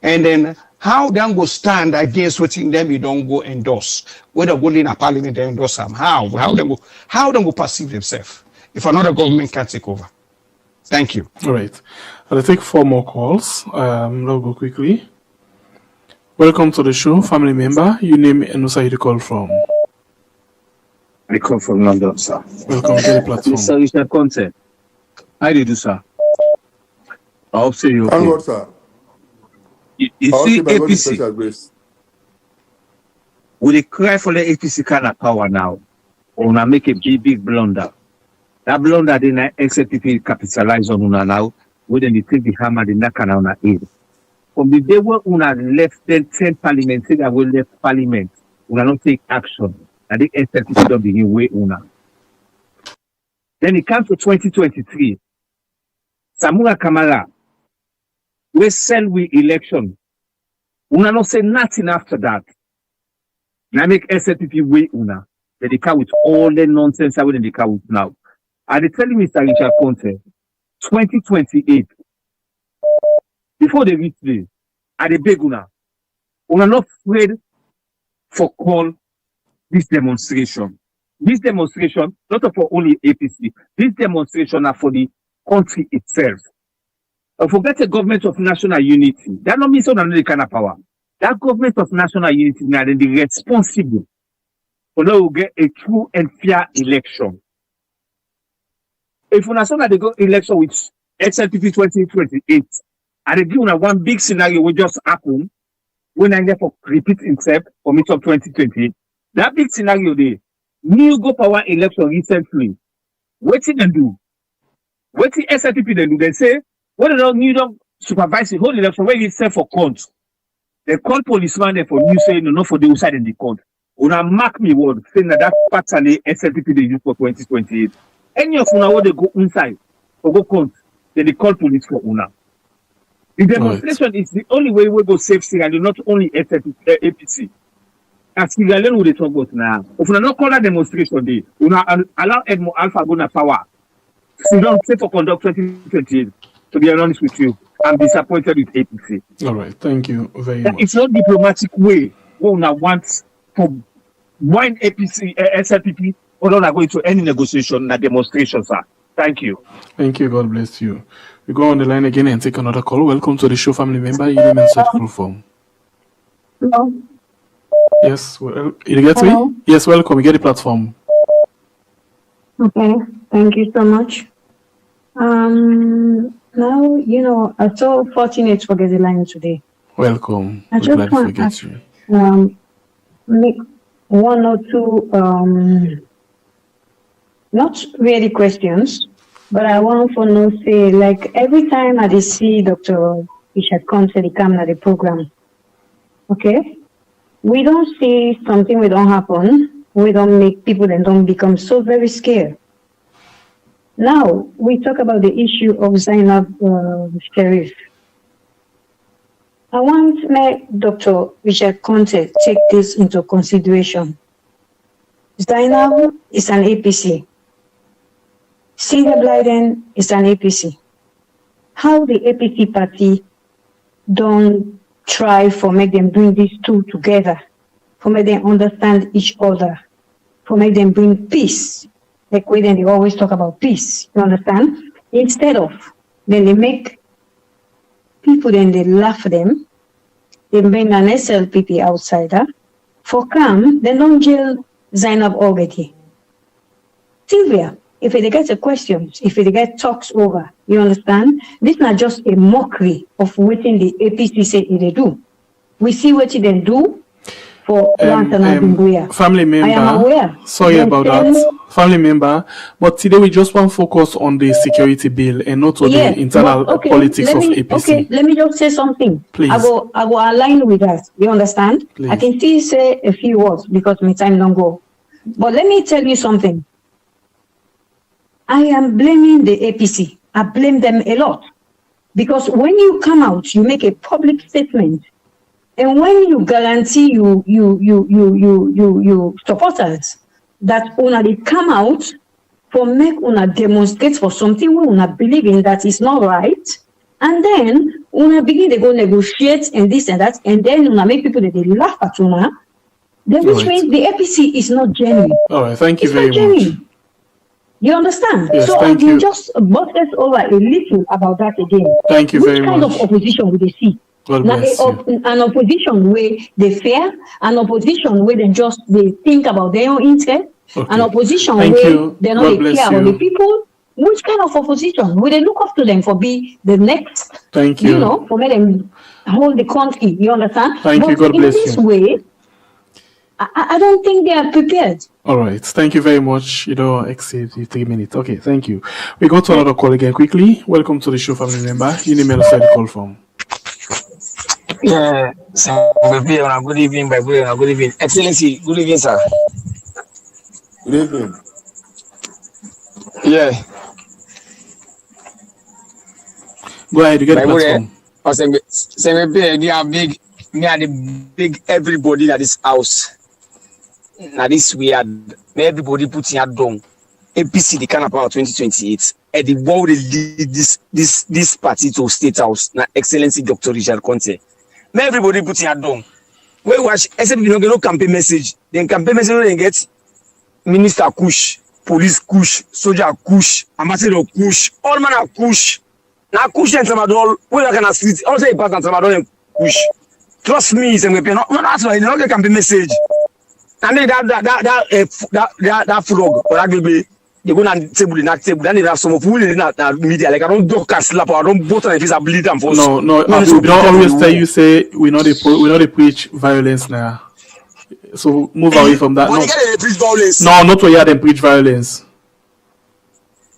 And then how them go stand against what in them you don't go endorse, whether go in a parliament they endorse them, how them go perceive themselves if another government can take over. Thank you. All right, I'll take 4 more calls. I'll go quickly. Welcome to the show, family member. Your name and also you call from. I come from London, sir. Welcome to the platform. Mr. Richard Konteh. How do you do, sir? I hope so you're okay. Sir. You see, APC, will they cry for the APC kind of power now? Or wanna make a big blunder? That blunder, they not accept people capitalize on una now, where then they take the hammer, they knock on our head. From the day where una left then 10 parliament, say that we left parliament, una not take action, and they accept people don't begin way una. Then it comes to 2023. Samura Kamara, we sell we election. Una not say nothing after that. Now make SLPP way una. Then they come with all the nonsense I will they come with now. And they telling Mr. Richard Konteh, 2028, before they reach there, at the beg una not afraid for call this demonstration. This demonstration, not for only APC, this demonstration are for the country itself. Forget the government of national unity. That not means another kind of power. That government of national unity now then the responsible for now will get a true and fair election. If we say that they go election with XLPP 2028, and they give one big scenario will just happen when I therefore repeat itself for mid of 2028. That big scenario there, new go power election recently. What did they do? What did SLPP they do? They say, what they don't need to supervise the whole election where you send for court. They call policeman there for you saying no for the outside in the court. Una mark me word saying that pattern SLPP they use for 2028. Any of una what they go inside or go court, then they call police for una. The demonstration is the only way we go save Sierra Leone, not only APC. As Sierra Leone we talk about now. If we not call that demonstration day, we not allow Edmo Alpha go na power. We don't say for conduct 2028. To be honest with you, I'm disappointed with APC. All right, thank you very much. It's not diplomatic way we want for wine APC, SLPP, or not going to any negotiation, na demonstration, sir. Thank you. Thank you. God bless you. We go on the line again and take another call. Welcome to the show, family member. Your name and set full form. Hello. Yes, well, you get Hello. me? Yes, welcome. You get the platform. Okay, thank you so much. Now, I'm so fortunate to get the line today. Welcome. I We're just glad to want to get ask, you. make 1 or 2, not really questions, but I want to know, say, like every time I see Dr. Richard Konteh come at the program, okay, we don't see something we don't happen, we don't make people that don't become so very scared. Now, we talk about the issue of Zainab Sharif. I want to make Dr. Richard Konteh take this into consideration. Zainab is an APC. Cynthia Blyden is an APC. How the APC party don't try for make them bring these two together for make them understand each other, for make them bring peace. Like when they always talk about peace, you understand? Instead of, then they make people, then they laugh them, they bring an SLPP outsider, for come, they don't jail Zainab already. Sylvia, if they get a question, if they get talks over, you understand? This is not just a mockery of what the APC say they do. We see what they do for family member. I am aware. Sorry about that. Family member. But today we just want to focus on the security bill and not on the internal politics of APC. Okay, let me just say something. Please. I go align with that. You understand? Please. I can still say a few words because my time don't go. But let me tell you something. I am blaming the APC. I blame them a lot. Because when you come out, you make a public statement. And when you guarantee you supporters that una they come out for make una demonstrate for something we una believe in that is not right, and then una begin to go negotiate and this and that, and then una make people that they laugh at una, then which means the APC is not genuine. All right, thank you It's very not much. genuine. You understand? Yes, so I thank will you. just buttress over a little about that again. Thank you Which very kind much. of opposition will they see? God Now, bless you. an opposition where they fear, an opposition where they think about their own interest, an opposition Thank where you. they God know they bless care about you. the people. Which kind of opposition? Will they look up to them for be the next, Thank you. you know, for make them hold the country? You understand? Thank you. But God bless in this you. way, I don't think they are prepared. All right. Thank you very much. You don't exceed the 3 minutes. Okay. Thank you. We go to another call again quickly. Welcome to the show, family member. You name and the call from. Yeah, so good evening, by good evening. Excellency, good evening, sir. Good evening. Yeah. Go ahead, you get the platform. They are big, me are the big everybody at this house. Now this weird, everybody putting it down. APC the kind of power 2028. And the world lead this party to State House. Now Excellency Dr. Richard Konteh. Everybody putting it down. We watch, except you don't get no campaign message. Then campaign message they get Minister Kush, Police Kush, Soldier Kush, Ambassador Kush, all man are Kush. Now Kush and Tramadol, we are gonna street. Also, a part of Tramadol and Kush. Trust me, no, that's why they don't get campaign message. And then that frog or that baby. They go and table in that table. Then they have some of who in that media. Like I don't duck and slap or I don't both and if I bleed them for. No. We don't always tell you say we know they preach violence now. So move away from that. No, preach violence. No, not where them preach violence.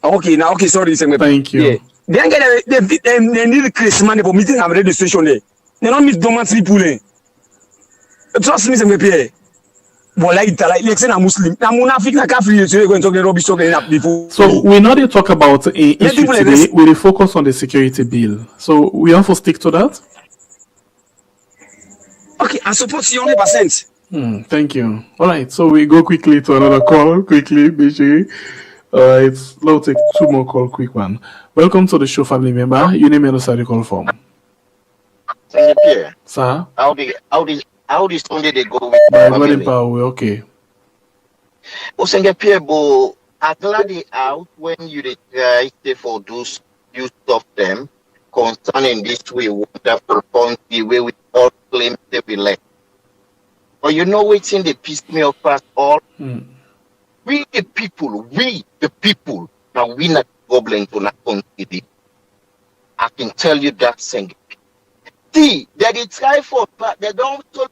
Okay, now sorry. Thank you. Yeah. They need Chris money for meeting and registration there. They don't meet dormant people. Trust me, Pierre. But like say I'm Muslim. I'm Munafik na Kafiri, so you're going to talk the rubbish talking up before. So we not talk about a issue today. We will focus on the security bill. So we have to stick to that. Okay, I support you 100%. Thank you. All right, so we go quickly to another call. Quickly, Bishi. Let's take 2 more call. Quick one. Welcome to the show, family member. You name and the call from. Thank you, Pierre. Sir. How this Sunday they go with By power, okay. Osenge Pierre, but I glad out when you try for those you stop them concerning this way wonderful country where we all claim to be left. But you know what's in the piece me of us all? We the people, now we not gobbling to not country. I can tell you that thing. See, they try for, but they don't tell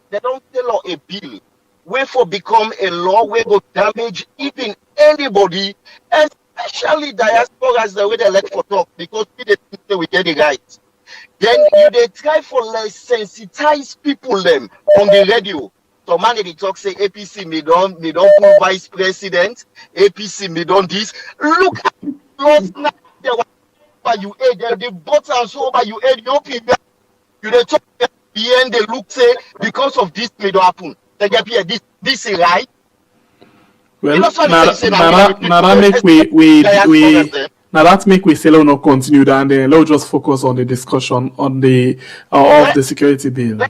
a bill where for become a law where go damage even anybody, especially diasporas the way they let for talk because we think we get the right. Then they try for less sensitize people them on the radio. So man they talk say APC me don't pull vice president, APC me don't this. Look at laws now you aid the buttons over you aid your people. You they talk at the end they look say because of this may don't happen. They get here this is right. Well, now that make we say no continue and then let's just focus on the discussion on the of the security bill.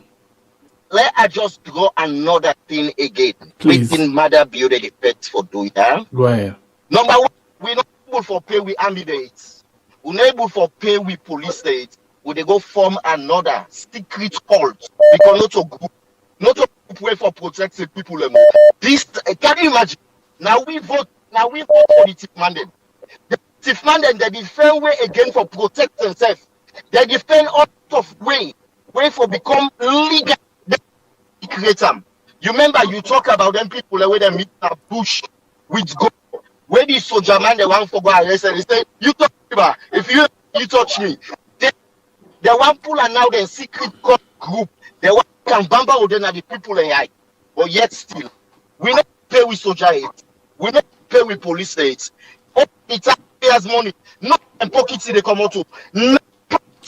let I just draw another thing again. Please. Within mother build the effect for doing that. Go ahead. Number one, we're not able for pay with army dates. We're not able for pay with police dates. We they go form another secret cult because not a group way for protecting people anymore. This can you imagine? Now we vote for the chief mandate. The chief mandate they defend way again for protect themselves. They defend all of way for become legal. They create them. You remember you talk about them people where they meet a bush with gold. Where the soldier man they want for go arrest and they say, you touch me, if you touch me. They want pull and now the secret group. They want can bamba with them the people in high. But yet still, we not pay with soldier aid. We not pay with police aid. All the taxpayers' money, not in pockets they come out to. No,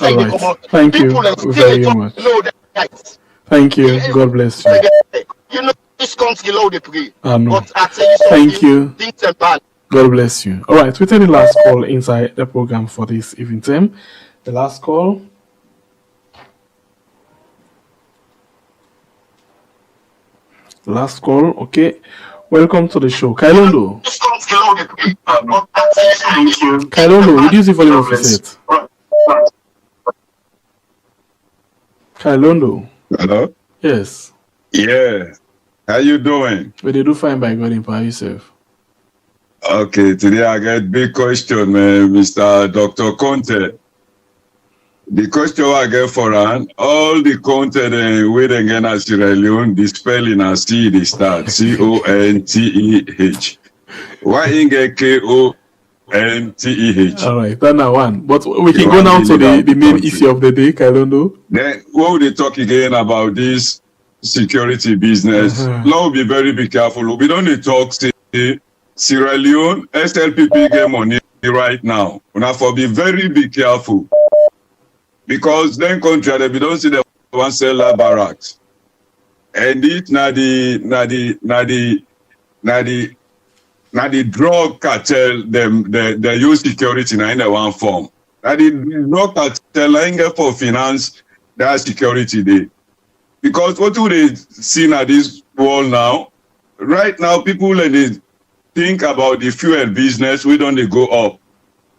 all right. Thank you very much. Thank you. God bless you. You know this country low they pray. But I tell you something, thank you. Things are bad. God bless you. All right, we take the last call inside the program for this evening time. The last call. Last call. Okay. Welcome to the show. Kailondo. Kailondo, reduce the volume of your set. Kailondo. Hello? Yes. Yeah. How you doing? We did do fine by God in power yourself. Okay, today I get big question, Mr. Dr. Konteh. The question I get for all the Konteh we then get at Sierra Leone, the spelling I see the start Konteh. Why in get Konteh? All right, that now one. But we can go now to the main issue of the day, Kailondo. Then what will they talk again about this security business? Now be very careful. We don't need talk say Sierra Leone, SLPP get money right now. We have to be very careful. Because then country they don't see the one sell barracks. And it na the drug cartel they use security in the one form. Now the drug cartel ain't for finance that security day. Because what do they see at this world now? Right now people they think about the fuel business, we don't they go up.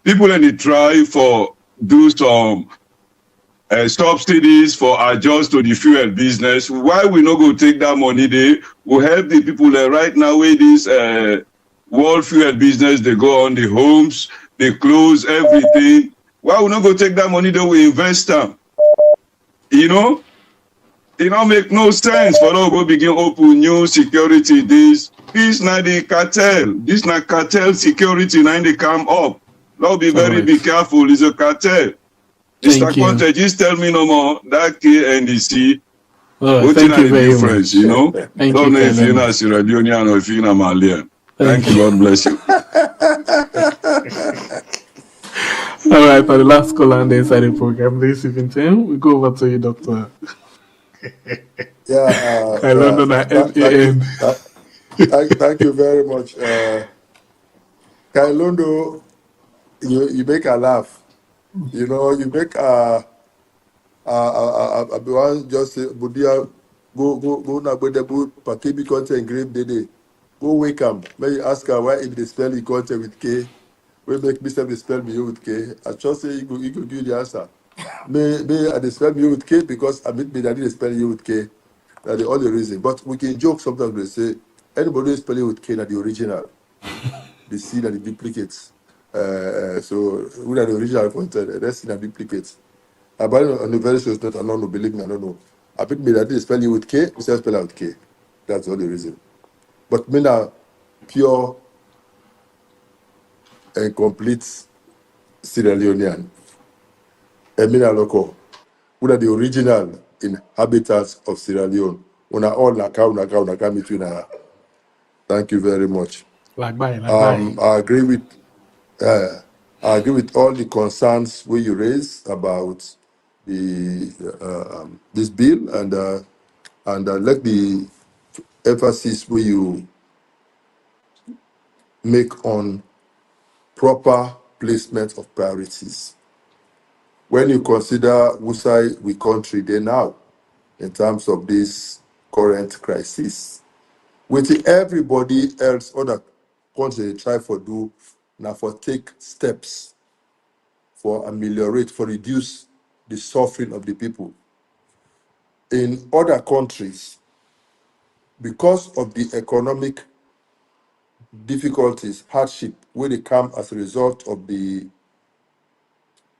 People and they try for do some subsidies for adjust to the fuel business. Why we not go take that money there? We help the people right now with this world fuel business. They go on the homes, they close everything. Why we not go take that money there? We invest them. You know? It don't make no sense for us to go begin open new security. This not the cartel. This not cartel security. Now they come up. Now be very be careful. It's a cartel. Mr. Konteh, just tell me no more. That KNDC. Thank you very much. You know, don't know if you're not Sierra Leonean or if you're not Malian. Thank you. God bless you. All right, for the last call on the inside the program this evening, we go over to you, Doctor. Thank you very much. Kailondo, you make a laugh. You know, you make a one just say, Budia, go na the boot, Pakibi Konteh engraved Dede. Go wake up. Maybe ask her why if they spell the Konteh with K, we make Mr. they spell me with K. I just say you go give you the answer. May they spell me with K because I mean that they spell you with K. That's the only reason. But we can joke sometimes. We say anybody spelling with K, not the original. They see that the duplicates. So we are the original content. That's in a duplicates. But on the very serious note, I don't know. Believe me, I don't know. I think me that they spell you with K. We say spell out K. That's the only reason. But me now pure and complete Sierra Leonean. And me now local. We are the original inhabitants of Sierra Leone. We are all Naka between. Thank you very much. I agree with all the concerns where you raised about the this bill and let the emphasis where you make on proper placement of priorities. When you consider Wusai we country there now, in terms of this current crisis. With everybody else, other countries they try for do now for take steps for ameliorate, for reduce the suffering of the people. In other countries, because of the economic difficulties, hardship, where they come as a result of the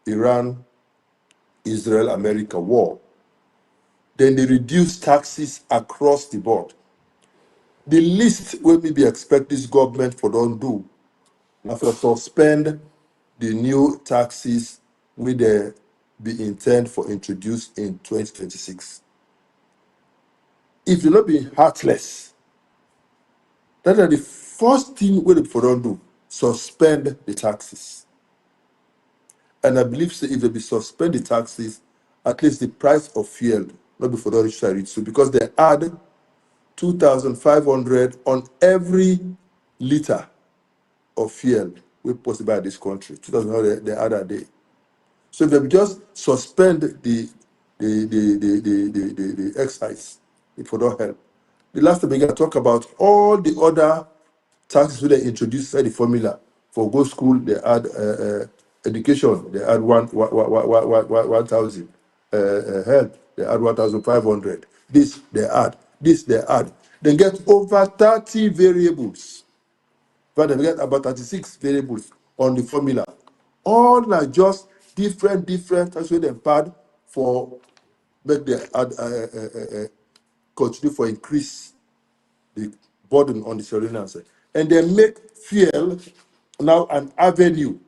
Iran-Israel-America war, then they reduce taxes across the board. The least we maybe expect this government for don't do, now for suspend the new taxes with the be intent for introduced in 2026. If you not be heartless, that is the first thing we for don't do, suspend the taxes. And I believe so if they be suspend the taxes, at least the price of fuel not before don't reach so because they add 2,500 on every liter of fuel we possible in this country. 2,000 the other day. So if they just suspend the excise, it will not help. The last time we can talk about all the other taxes they introduced the formula for go school. They add education. They add 1,000. Health. They add 1,500. This they add. This they add. They get over 30 variables. But they get about 36 variables on the formula. All are just different taxes they add for make the continue for increase the burden on the Sierra Leoneans. And they make fuel now an avenue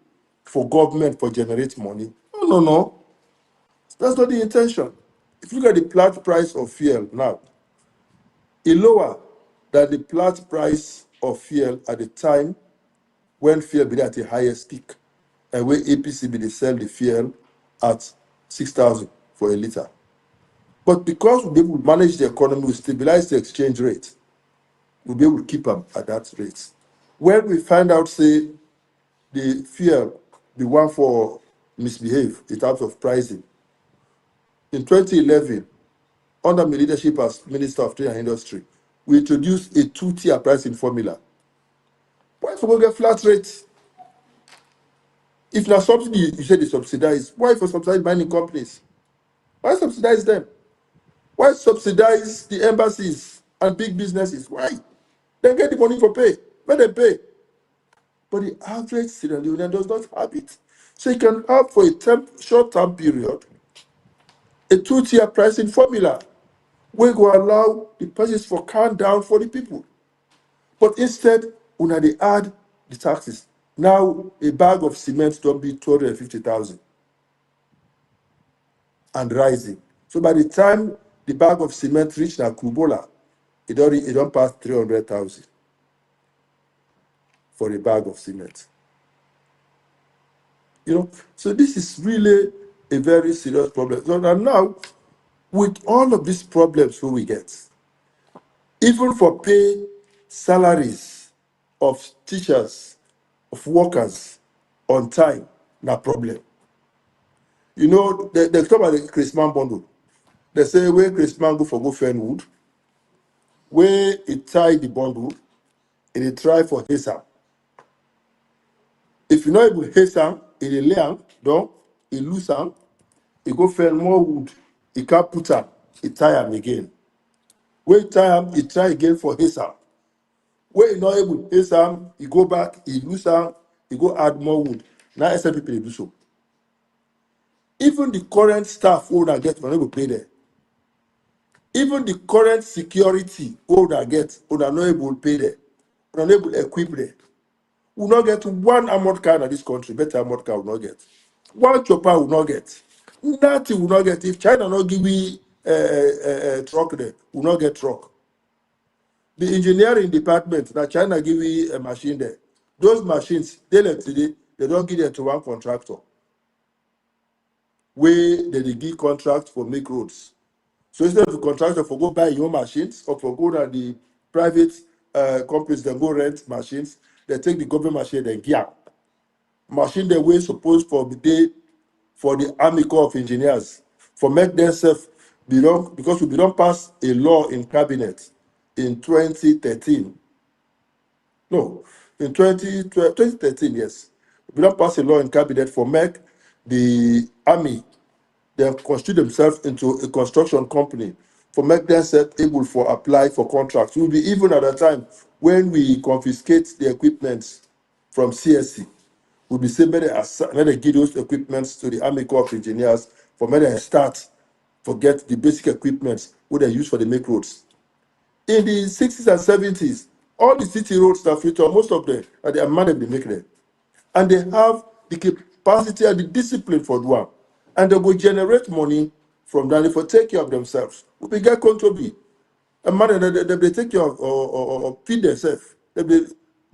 for government for generate money. No. That's not the intention. If you look at the plat price of fuel now, it's lower than the plat price of fuel at the time when fuel be at the highest peak, and where APC be they sell the fuel at 6,000 for a liter. But because we will manage the economy, we stabilize the exchange rate, we'll be able to keep them at that rate. When we find out, say, the fuel, the one for misbehave in terms of pricing, in 2011, under my leadership as Minister of Trade and Industry, we introduced a two-tier pricing formula. Why for get flat rates? If now subsidy, you say they subsidize, why for subsidize mining companies? Why subsidize them? Why subsidize the embassies and big businesses? Why? They get the money for pay. When they pay. But the average Sierra Leonean does not have it. So you can have for a short-term period a two-tier pricing formula where go allow the prices for calm down for the people. But instead, when they add the taxes, now a bag of cement don't be 250,000 and rising. So by the time the bag of cement reach na Kubola, it don't pass 300,000 for a bag of cement. So this is really a very serious problem. So now, with all of these problems who we get, even for pay salaries of teachers, of workers on time, no problem. They talk about the Christmas bundle. They say where Christmas go for go Fernwood, where it tie the bundle, and it try for Hesam. If you know able Hesam, it lay am, don't it lose am, it go find more wood, it can't put am, it tie am again. Where it tie am, it try again for Hesam. Where you not able Hesam, it go back, it lose am, it go add more wood. Now SL people do so. Even the current staff who will get will not pay there. Even the current security who will get will not able to pay there. Will not able to equip there. We will not get one armored car in this country. Better armored car will not get. One chopper will not get. Nothing will not get. If China not give me truck there, will not get truck. The engineering department, now China give me a machine there. Those machines, today, they don't give them to one contractor. Where they give contract for make roads. So instead of the contractor for go buy your machines or for go to the private companies, they go rent machines, they take the government machine, they gear. Machine they supposed for the day for the Army Corps of Engineers, for make themselves because we don't pass a law in cabinet in 2013. No, in 2013, yes. We don't pass a law in cabinet for make the army then constitute themselves into a construction company for make themselves able for apply for contracts. Will be even at a time when we confiscate the equipment from CSC. We'll be saying may they give those equipments to the Army Corps of Engineers for may they start forget the basic equipment what they use for the make roads. In the 60s and 70s, all the city roads that feature, most of them are the amount they make them. And they have the capacity and the discipline for doing. And they will generate money from that for take care of themselves. We get control. A man they take care of or feed themselves. They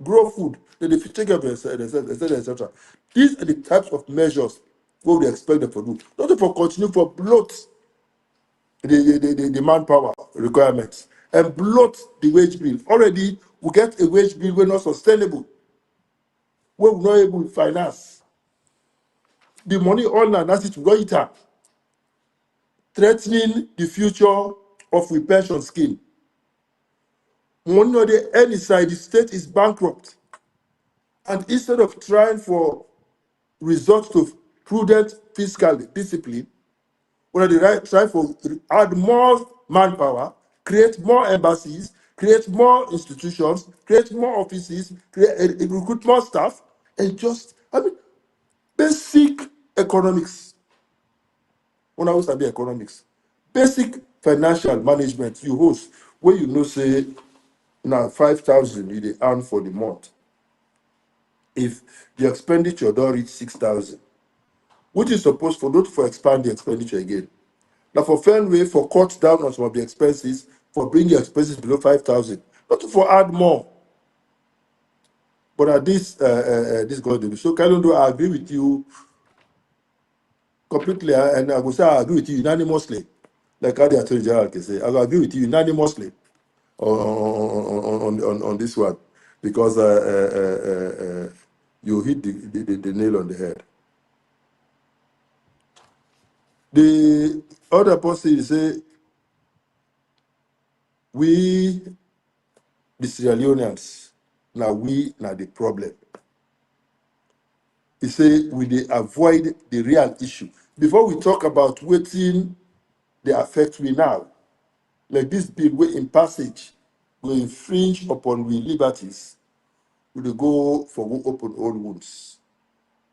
grow food. They take care of themselves, etc. These are the types of measures what we expect them to do. Not for continue for bloat the manpower requirements and bloat the wage bill. Already we get a wage bill we're not sustainable. We're not able to finance. The money all now that's it right, threatening the future of the pension scheme. Money on the any side, the state is bankrupt. And instead of trying for resort to prudent fiscal discipline, we try for add more manpower, create more embassies, create more institutions, create more offices, recruit more staff, and just basic economics. When I was study economics, basic financial management you host where you know say now 5,000 you dey earn for the month. If the expenditure don't reach 6,000, which is supposed for not for expand the expenditure again. Now for fair way for cut down on some of the expenses, for bring the expenses below 5,000, not for add more. But at this going to do. So Kalondo, I agree with you completely, and I will say I agree with you unanimously. Like how the Attorney General can say, I will agree with you unanimously on this one because you hit the nail on the head. The other person say we, the Sierra Leoneans, now we now the problem. He say we dey avoid the real issue. Before we talk about waiting they affect we now, like this bill wey in passage will infringe upon we liberties, we dey go for open old wounds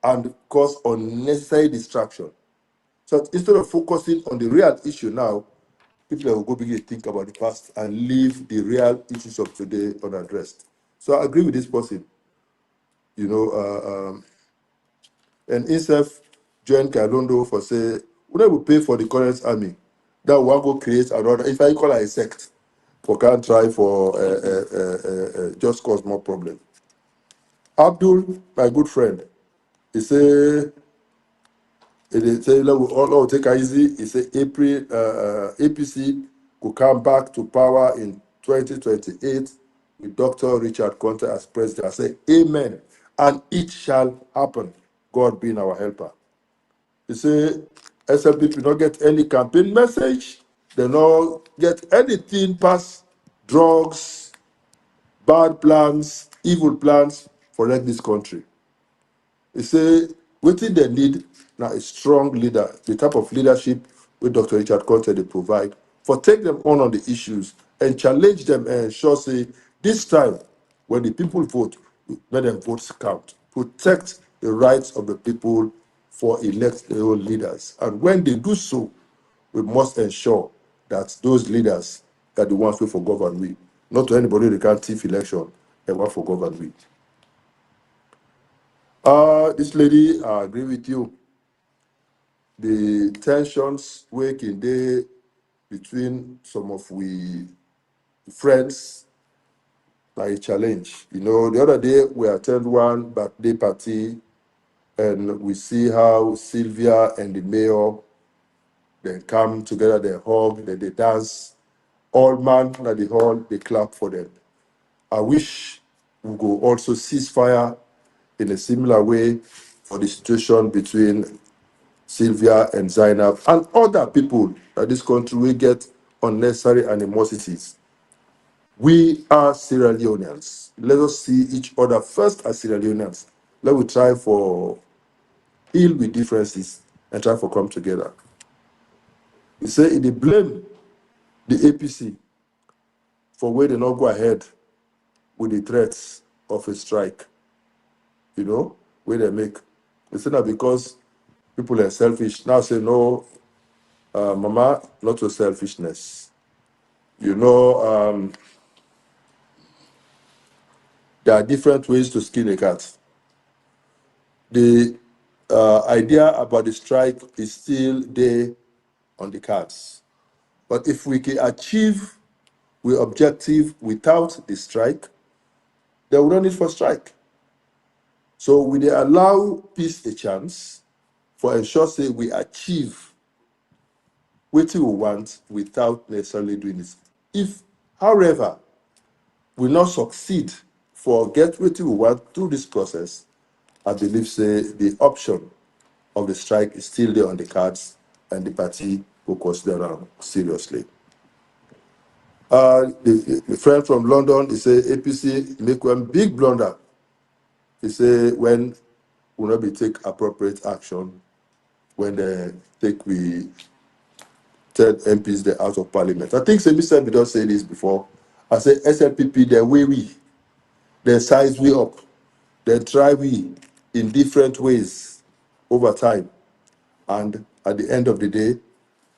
and cause unnecessary distraction. So instead of focusing on the real issue now, people will go begin to think about the past and leave the real issues of today unaddressed. So I agree with this person, and instead join Kalondo for say, we will pay for the current army. That one go create another, if I call it a sect, for can't try for just cause more problem. Abdul, my good friend, he say, all take it easy. He say April APC could come back to power in 2028 with Dr. Richard Konteh as president. I say amen, and it shall happen. God being our helper. He say SLP not get any campaign message. They not get anything past drugs, bad plans, evil plans for this country. He say what they need now a strong leader, the type of leadership with Dr. Richard Konteh they provide, for take them on the issues and challenge them and ensure say this time when the people vote, let them votes count. Protect the rights of the people for elect their own leaders. And when they do so, we must ensure that those leaders are the ones who for govern we. Not to anybody they can't thief election and want for govern we. This lady, I agree with you. The tensions working there between some of we friends are a challenge. The other day we attend one birthday party and we see how Sylvia and the mayor they come together, they hug, they dance. All man at the hall, they clap for them. I wish we go also cease fire in a similar way for the situation between Sylvia and Zainab, and other people that this country will get unnecessary animosities. We are Sierra Leoneans. Let us see each other first as Sierra Leoneans. Let us try for heal with differences and try for come together. You say they blame the APC for where they not go ahead with the threats of a strike, where they make. They say that because people are selfish. Now say no, Mama, not your selfishness. There are different ways to skin a cat. The idea about the strike is still there on the cards. But if we can achieve the objective without the strike, then we don't need for strike. So we dey allow peace a chance for ensure say we achieve what we want without necessarily doing it. If, however, we not succeed for get what we want through this process, I believe say the option of the strike is still there on the cards and the party will consider them seriously. The friend from London, he say APC make one big blunder. He say when will not be take appropriate action when they take we third MPs they out of parliament. I think Mr. We don't say this before. I say SLPP they size we up, they try we in different ways over time, and at the end of the day,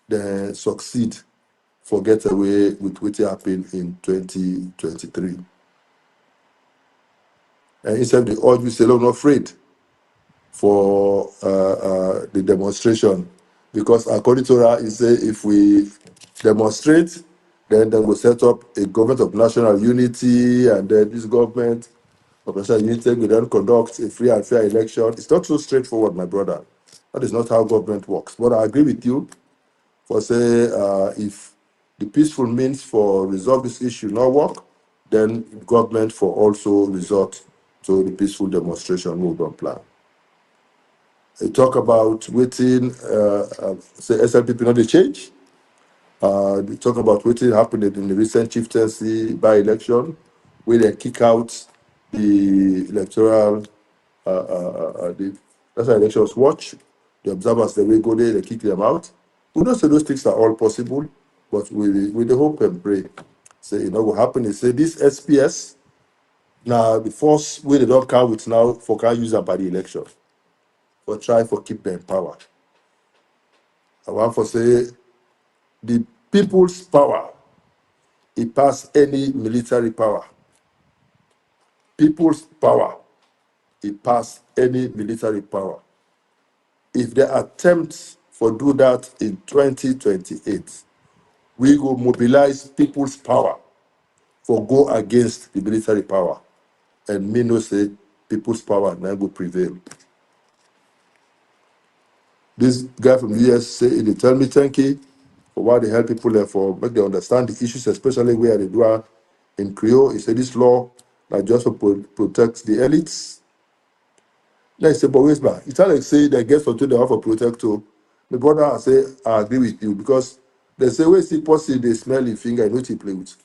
they succeed for get away with what happened in 2023. And instead the urge we say, I'm not afraid for the demonstration, because according to her, he say if we demonstrate, then they will set up a government of national unity, and then this government of national unity will then conduct a free and fair election. It's not so straightforward, my brother. That is not how government works. But I agree with you for say if the peaceful means for resolve this issue not work, then government for also resort to the peaceful demonstration movement plan. They talk about waiting, say SLPP not the change. They talk about waiting happened in the recent chieftaincy by-election, where they kick out the electoral, the national elections watch, the observers, they will go there, they kick them out. We don't say those things are all possible, but with the hope and pray. Say, what happen is, say, this SPS, now the first way they don't count with now for can use them by the election, but try for keep them in power. I want to say, the people's power, it pass any military power. People's power, it pass any military power. If they attempt for do that in 2028, we will mobilize people's power for go against the military power. And me no say people's power now go prevail. This guy from the US say, they tell me thank you for why they help people there for make them understand the issues, especially where they do in Creole. He said this law that just protects the elites. Then he said, but wait back. It's like say they get for two they have for protect too. My brother, I say I agree with you, because they say when see possible they smell the finger, I know what you play with.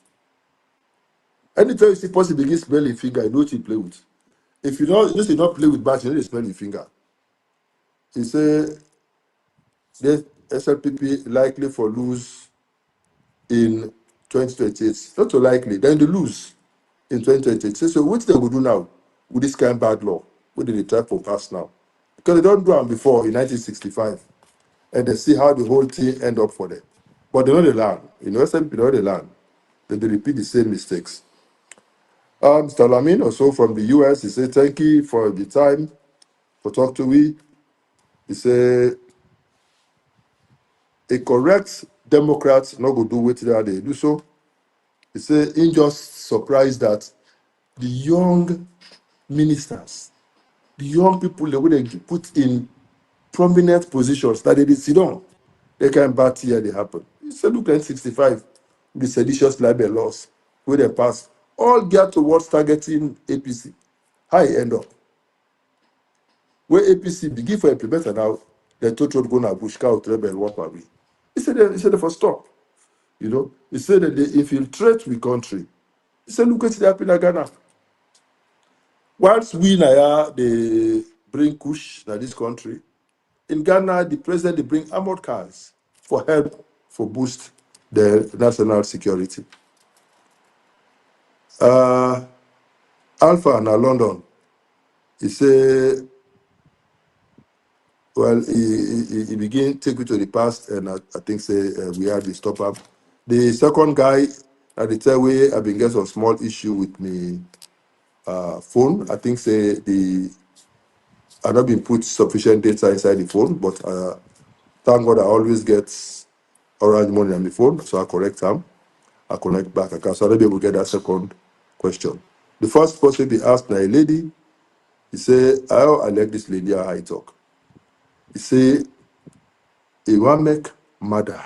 Anytime you see possible begin smell the finger, I know what you play with. If you don't just not play with bats, you know they smell the finger. He say the SLPP likely for lose in 2028. Not so likely, then they lose in 2028. So what they will do now with this kind of bad law? What did they try for pass now? Because they don't do them before in 1965. And they see how the whole thing end up for them. But they know they learn. SLPP know they learn. Then they repeat the same mistakes. Mr. Lamin, also from the US, he said, thank you for the time for talk to me. He said, a correct Democrat not go do what they do so. He said, he just surprised that the young ministers, the young people they would put in prominent positions that they did sit down, they can bat here they happen. He said, look at 65, the seditious libel laws, where they pass, all geared towards targeting APC. How it end up? Where APC begin for implementer now, They told road go na bush, cow rebel walk away. He said they for stop. You know, he said that they infiltrate the country. He said, look at the happen in Ghana. Once we they bring kush to this country, in Ghana, the president they bring armored cars for help for boost the national security. Alpha na London, he say, well, he begin take you to the past, and I think say we had the stop up. The second guy at the third way, I've been getting some small issue with me phone. I think say I not been put sufficient data inside the phone, but thank God I always get orange money on the phone, so I correct them. I connect back. So I'll be able to get that second question. The first question they asked a lady, he say, how I like this lady how I talk. He say, if one make mother,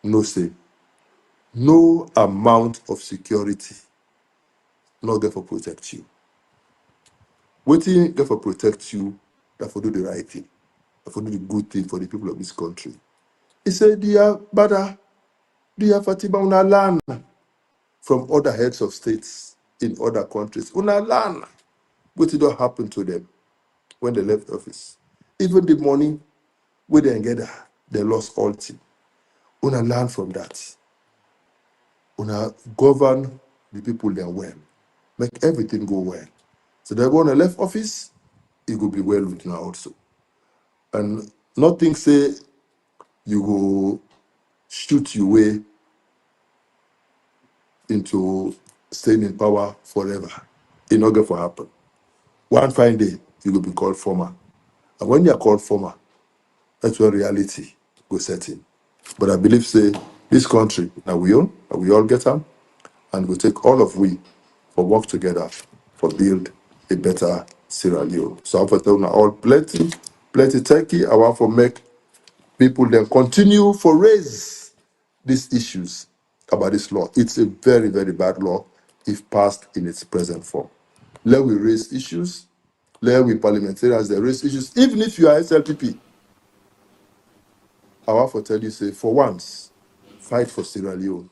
no say, no amount of security not get for protect you. Waiting get for protect you, that for do the right thing, that for do the good thing for the people of this country. He said, dear brother, dear Fatima, una learn from other heads of states in other countries. Una learn what did not happen to them when they left office. Even the money we didn't get, they lost all thing. Una learn from that. Una govern the people there well. Make everything go well. So they go on the left office, it will be well with you also. And nothing say you go shoot your way into staying in power forever. It not going to happen. One fine day, you will be called former. And when you are called former, that's where reality go set in. But I believe, say, this country, now we own, and we all get them, and we take all of we for work together for build a better Sierra Leone. So I'm for telling all plenty turkey. I want to make people then continue for raise these issues about this law. It's a very, very bad law if passed in its present form. Let we raise issues. Let we parliamentarians they raise issues. Even if you are SLPP, I want to tell you, say, for once, fight for Sierra Leone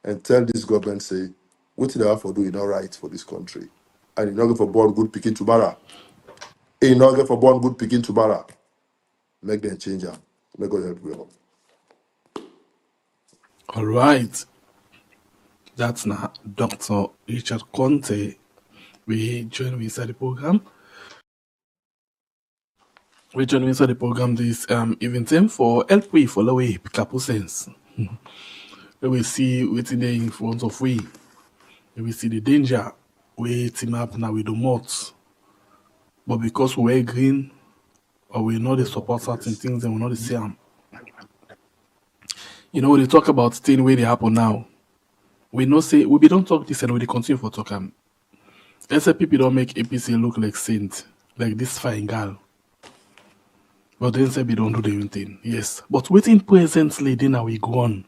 and tell this government, say, what they have to do is not right for this country. And you're not going for born good picking tomorrow. You're not going for born good picking tomorrow. Make them change them. Make God help you all. All right. That's now Dr. Richard Konteh. We join me inside the program. We join me inside the program this evening for help we follow we pick up sense. We will see what's in there in front of we. We will see the danger we team up now with the mods. But because we're green or we know they support certain things and we know the same. You know, when they talk about things where they happen now, we know say we don't talk this and we continue for talk. SLPP don't make APC look like saint, like this fine girl. But then say we don't do the same thing. Yes. But waiting presently, then we go on.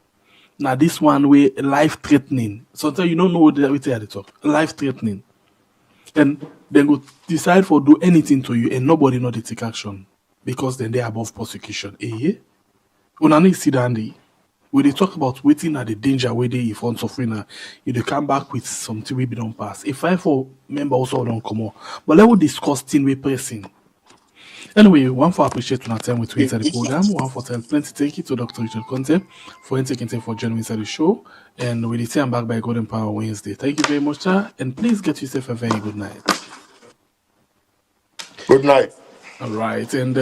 Now this one way life threatening. Sometimes you don't know what we say at the top. Life threatening. And then go decide for do anything to you and nobody know they take action. Because then they're above prosecution. When I see that when they talk about waiting at the danger where they in front of winner, you they come back with something we don't pass. If I for member also don't come on. But let us discuss thing we pressing. Anyway, one for appreciate our time with we inside the program. One for tell plenty thank you to Dr. Richard Konteh for taking time for joining inside the show. And we return back by Golden Power Wednesday. Thank you very much, sir. And please get yourself a very good night. Good night. All right, and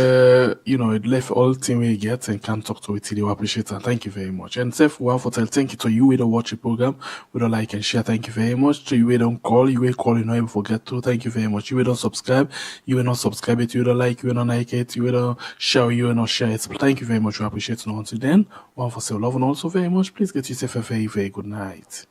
you know, it left all thing we get and can talk to it. We appreciate it. Thank you very much. And Seth, one for tell thank you to you. We don't watch the program, we don't like and share. Thank you very much. To you, we don't call, you will call, you know, forget to. Thank you very much. You will don't subscribe, you will not subscribe it. You don't like, you will not like it. You will don't share, you will not share it. Thank you very much. We appreciate it. Until then, one for say love and also very much. Please get yourself a very, very good night.